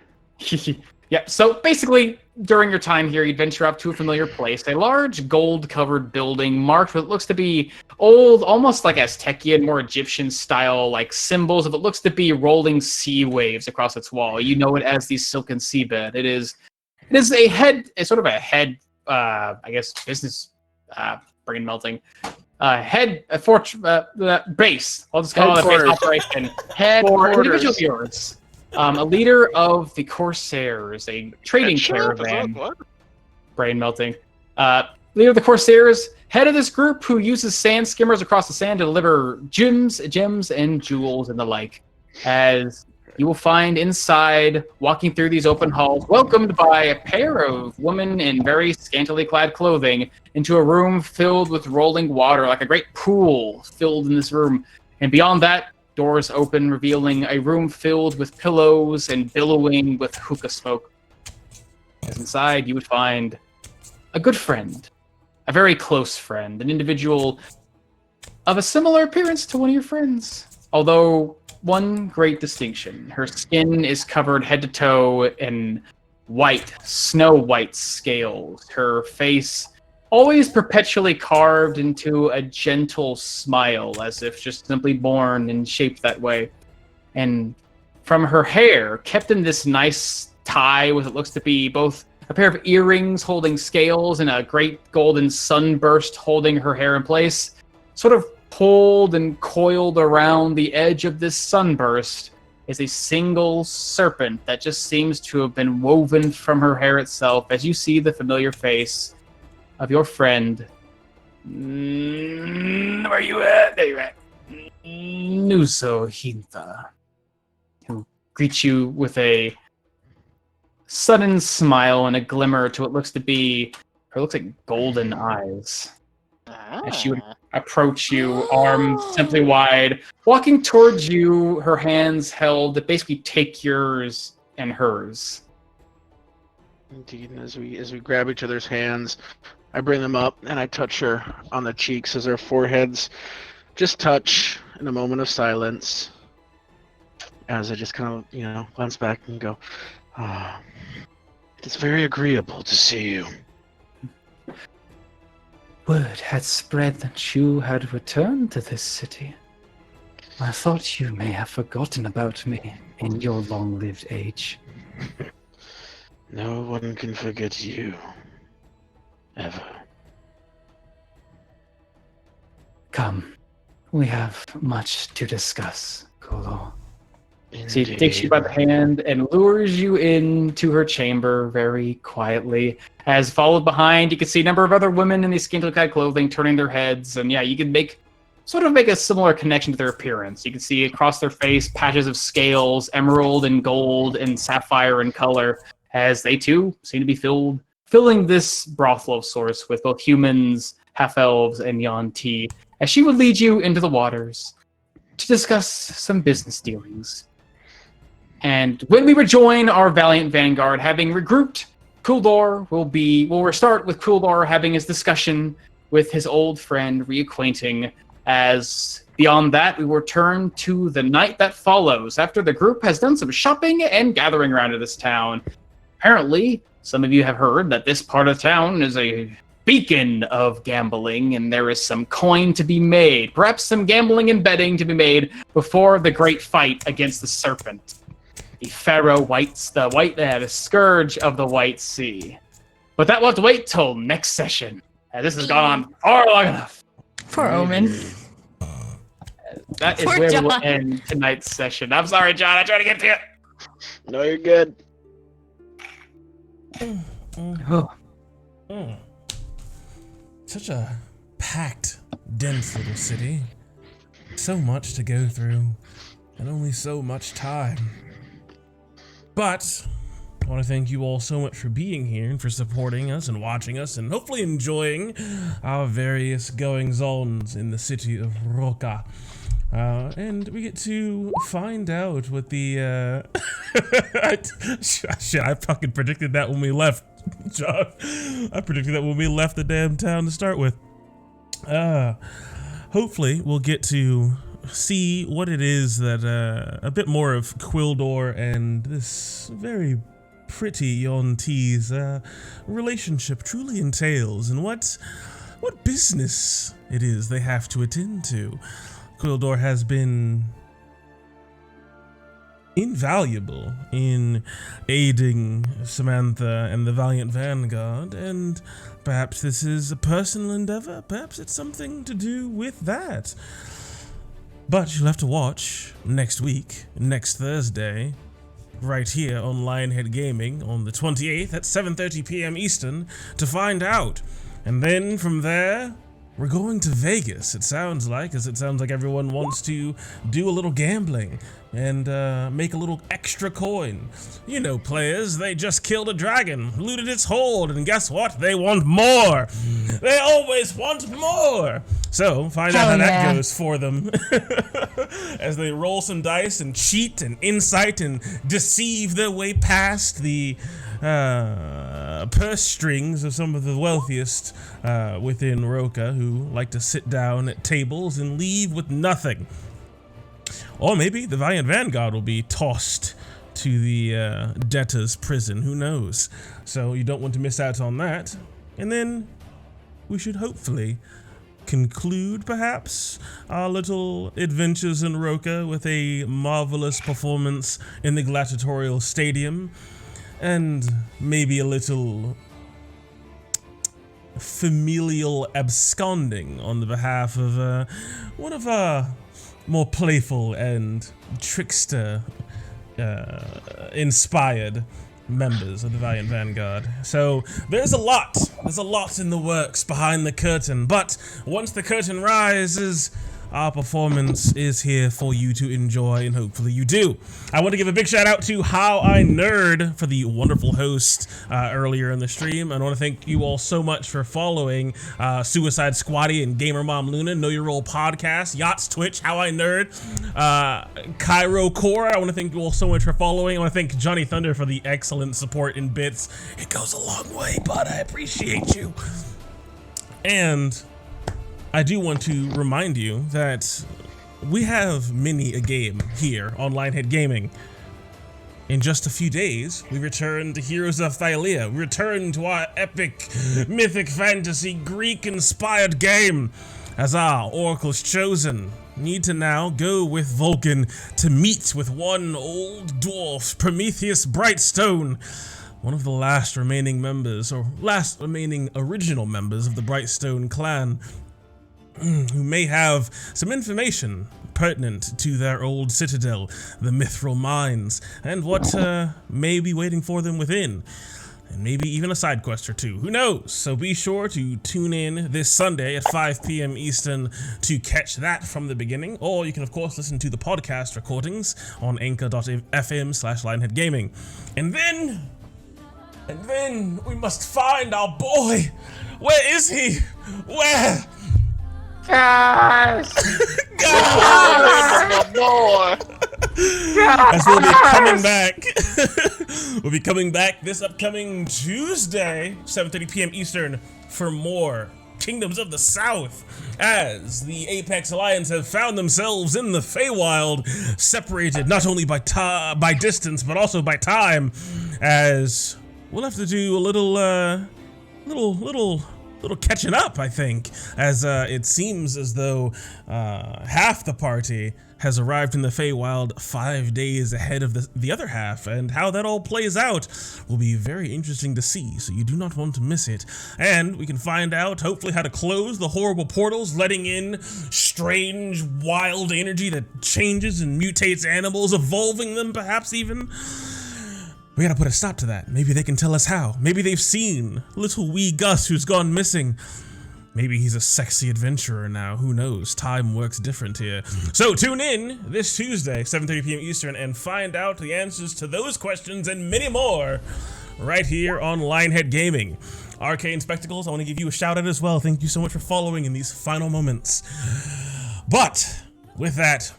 D: Yeah, so basically, during your time here, you'd venture up to a familiar place, a large gold-covered building marked with what looks to be old, almost like Aztecian, more Egyptian-style, like symbols of what looks to be rolling sea waves across its wall. You know it as the Silken Seabed. It is a sort of a head, I guess, business, brain melting, base. I'll just call it a base operation for individual viewers. A leader of the Corsairs, a trading caravan. Brain melting. Leader of the Corsairs, head of this group who uses sand skimmers across the sand to deliver gems, and jewels and the like. As you will find inside, walking through these open halls, welcomed by a pair of women in very scantily clad clothing into a room filled with rolling water, like a great pool filled in this room. And beyond that, doors open, revealing a room filled with pillows and billowing with hookah smoke. As inside, you would find a good friend, a very close friend, an individual of a similar appearance to one of your friends. Although, one great distinction. Her skin is covered head to toe in white, snow-white scales. Her face always perpetually carved into a gentle smile, as if just simply born and shaped that way. And from her hair, kept in this nice tie with what looks to be both a pair of earrings holding scales and a great golden sunburst holding her hair in place, sort of pulled and coiled around the edge of this sunburst is a single serpent that just seems to have been woven from her hair itself. As you see the familiar face of your friend. Where are you at? There you're at. Nuso Hinta, who greets you with a sudden smile and a glimmer to what looks like golden eyes. As she would approach you, arms simply wide, walking towards you, her hands held to basically take yours and hers.
J: Indeed, and as we grab each other's hands, I bring them up and I touch her on the cheeks as our foreheads just touch in a moment of silence. As I just kind of, glance back and go, it's very agreeable to see you.
K: Word had spread that you had returned to this city. I thought you may have forgotten about me in your long-lived age.
J: No one can forget you. Ever.
K: Come, we have much to discuss, Kolo.
D: She takes you by the hand and lures you into her chamber very quietly. As followed behind, you can see a number of other women in these scantily-clad clothing turning their heads, and yeah, you can make a similar connection to their appearance. You can see across their face patches of scales, emerald and gold and sapphire in color, as they too seem to be filling this brothel of sorts with both humans, half-elves, and Yuan-Ti, as she would lead you into the waters to discuss some business dealings. And when we rejoin our valiant vanguard, having regrouped, we'll start with Kuldor having his discussion with his old friend, reacquainting. As beyond that, we will return to the night that follows, after the group has done some shopping and gathering around in this town. Apparently, some of you have heard that this part of town is a beacon of gambling, and there is some coin to be made, perhaps some gambling and betting to be made before the great fight against the serpent. The Pharaoh the scourge of the White Sea. But that will have to wait till next session. This has gone on far long enough.
E: Poor Omen.
D: That is
E: Poor
D: where
E: John.
D: we will end tonight's session. I'm sorry, John. I tried to get to you.
J: No, you're good.
K: Oh,
C: Such a packed, dense little city. So much to go through, and only so much time. But I want to thank you all so much for being here and for supporting us and watching us and hopefully enjoying our various goings-ons in the city of Roca. And we get to find out what the, shit, I fucking predicted that when we left, John. I predicted that when we left the damn town to start with. Hopefully we'll get to see what it is that, a bit more of Quildor and this very pretty Yuan-Ti's, relationship truly entails, and what business it is they have to attend to. Quildor has been invaluable in aiding Samantha and the Valiant Vanguard, and perhaps this is a personal endeavor, perhaps it's something to do with that. But you'll have to watch next week, next Thursday, right here on Lionhead Gaming on the 28th at 7:30 p.m. Eastern to find out. And then from there, we're going to Vegas, it sounds like, as it sounds like everyone wants to do a little gambling and make a little extra coin. You know, players, they just killed a dragon, looted its hoard, and guess what? They want more! They always want more! So, find out how that goes for them as they roll some dice and cheat and insight and deceive their way past the purse strings of some of the wealthiest within Roca, who like to sit down at tables and leave with nothing. Or maybe the Valiant Vanguard will be tossed to the debtor's prison, who knows. So you don't want to miss out on that. And then we should hopefully conclude, perhaps, our little adventures in Roca with a marvelous performance in the gladiatorial stadium, and maybe a little familial absconding on the behalf of one of our more playful and trickster inspired members of the Valiant Vanguard. So there's a lot in the works behind the curtain, but once the curtain rises, our performance is here for you to enjoy, and hopefully you do. I want to give a big shout out to How I Nerd for the wonderful host earlier in the stream. And I want to thank you all so much for following Suicide Squatty and Gamer Mom Luna, Know Your Role Podcast, Yachts Twitch, How I Nerd, Cairo Core. I want to thank you all so much for following. I want to thank Johnny Thunder for the excellent support in bits. It goes a long way, bud. I appreciate you. And I do want to remind you that we have many a game here on Lionhead Gaming. In just a few days, we return to Heroes of Thylia. We return to our epic, mythic fantasy, Greek-inspired game as our Oracle's Chosen need to now go with Vulcan to meet with one old dwarf, Prometheus Brightstone, one of the last remaining members, or last remaining original members of the Brightstone clan, who may have some information pertinent to their old citadel, the Mithril Mines, and what may be waiting for them within. And maybe even a side quest or two, who knows? So be sure to tune in this Sunday at 5 p.m. Eastern to catch that from the beginning, or you can of course listen to the podcast recordings on anchor.fm/lionheadgaming. And then we must find our boy. Where is he? Where?
J: Guys!
C: As we'll be coming back. We'll be coming back this upcoming Tuesday, 7:30 p.m. Eastern, for more Kingdoms of the South, as the Apex Alliance have found themselves in the Feywild, separated not only by distance but also by time, as we'll have to do a little catching up, I think, as it seems as though half the party has arrived in the Feywild 5 days ahead of the other half, and how that all plays out will be very interesting to see, so you do not want to miss it. And we can find out, hopefully, how to close the horrible portals, letting in strange, wild energy that changes and mutates animals, evolving them, perhaps even. We gotta put a stop to that. Maybe they can tell us how. Maybe they've seen little wee Gus who's gone missing. Maybe he's a sexy adventurer now. Who knows? Time works different here. So tune in this Tuesday, 7:30 p.m. Eastern, and find out the answers to those questions and many more right here on Lionhead Gaming. Arcane Spectacles, I want to give you a shout out as well. Thank you so much for following in these final moments. But with that,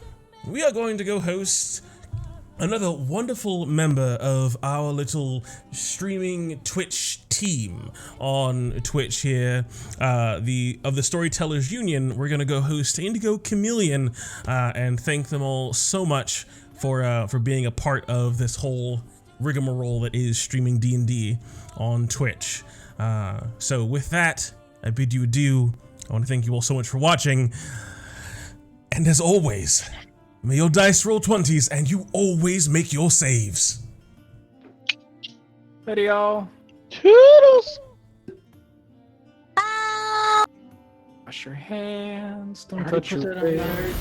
C: we are going to go host another wonderful member of our little streaming Twitch team on Twitch here, of the Storytellers Union. We're gonna go host Indigo Chameleon and thank them all so much for being a part of this whole rigmarole that is streaming D&D on Twitch. So with that, I bid you adieu. I want to thank you all so much for watching, and as always, may your dice roll 20s and you always make your saves.
J: Ready, y'all?
G: Toodles!
K: Wash your hands. Don't
J: Already
K: touch
J: put
K: your
J: that on
K: face.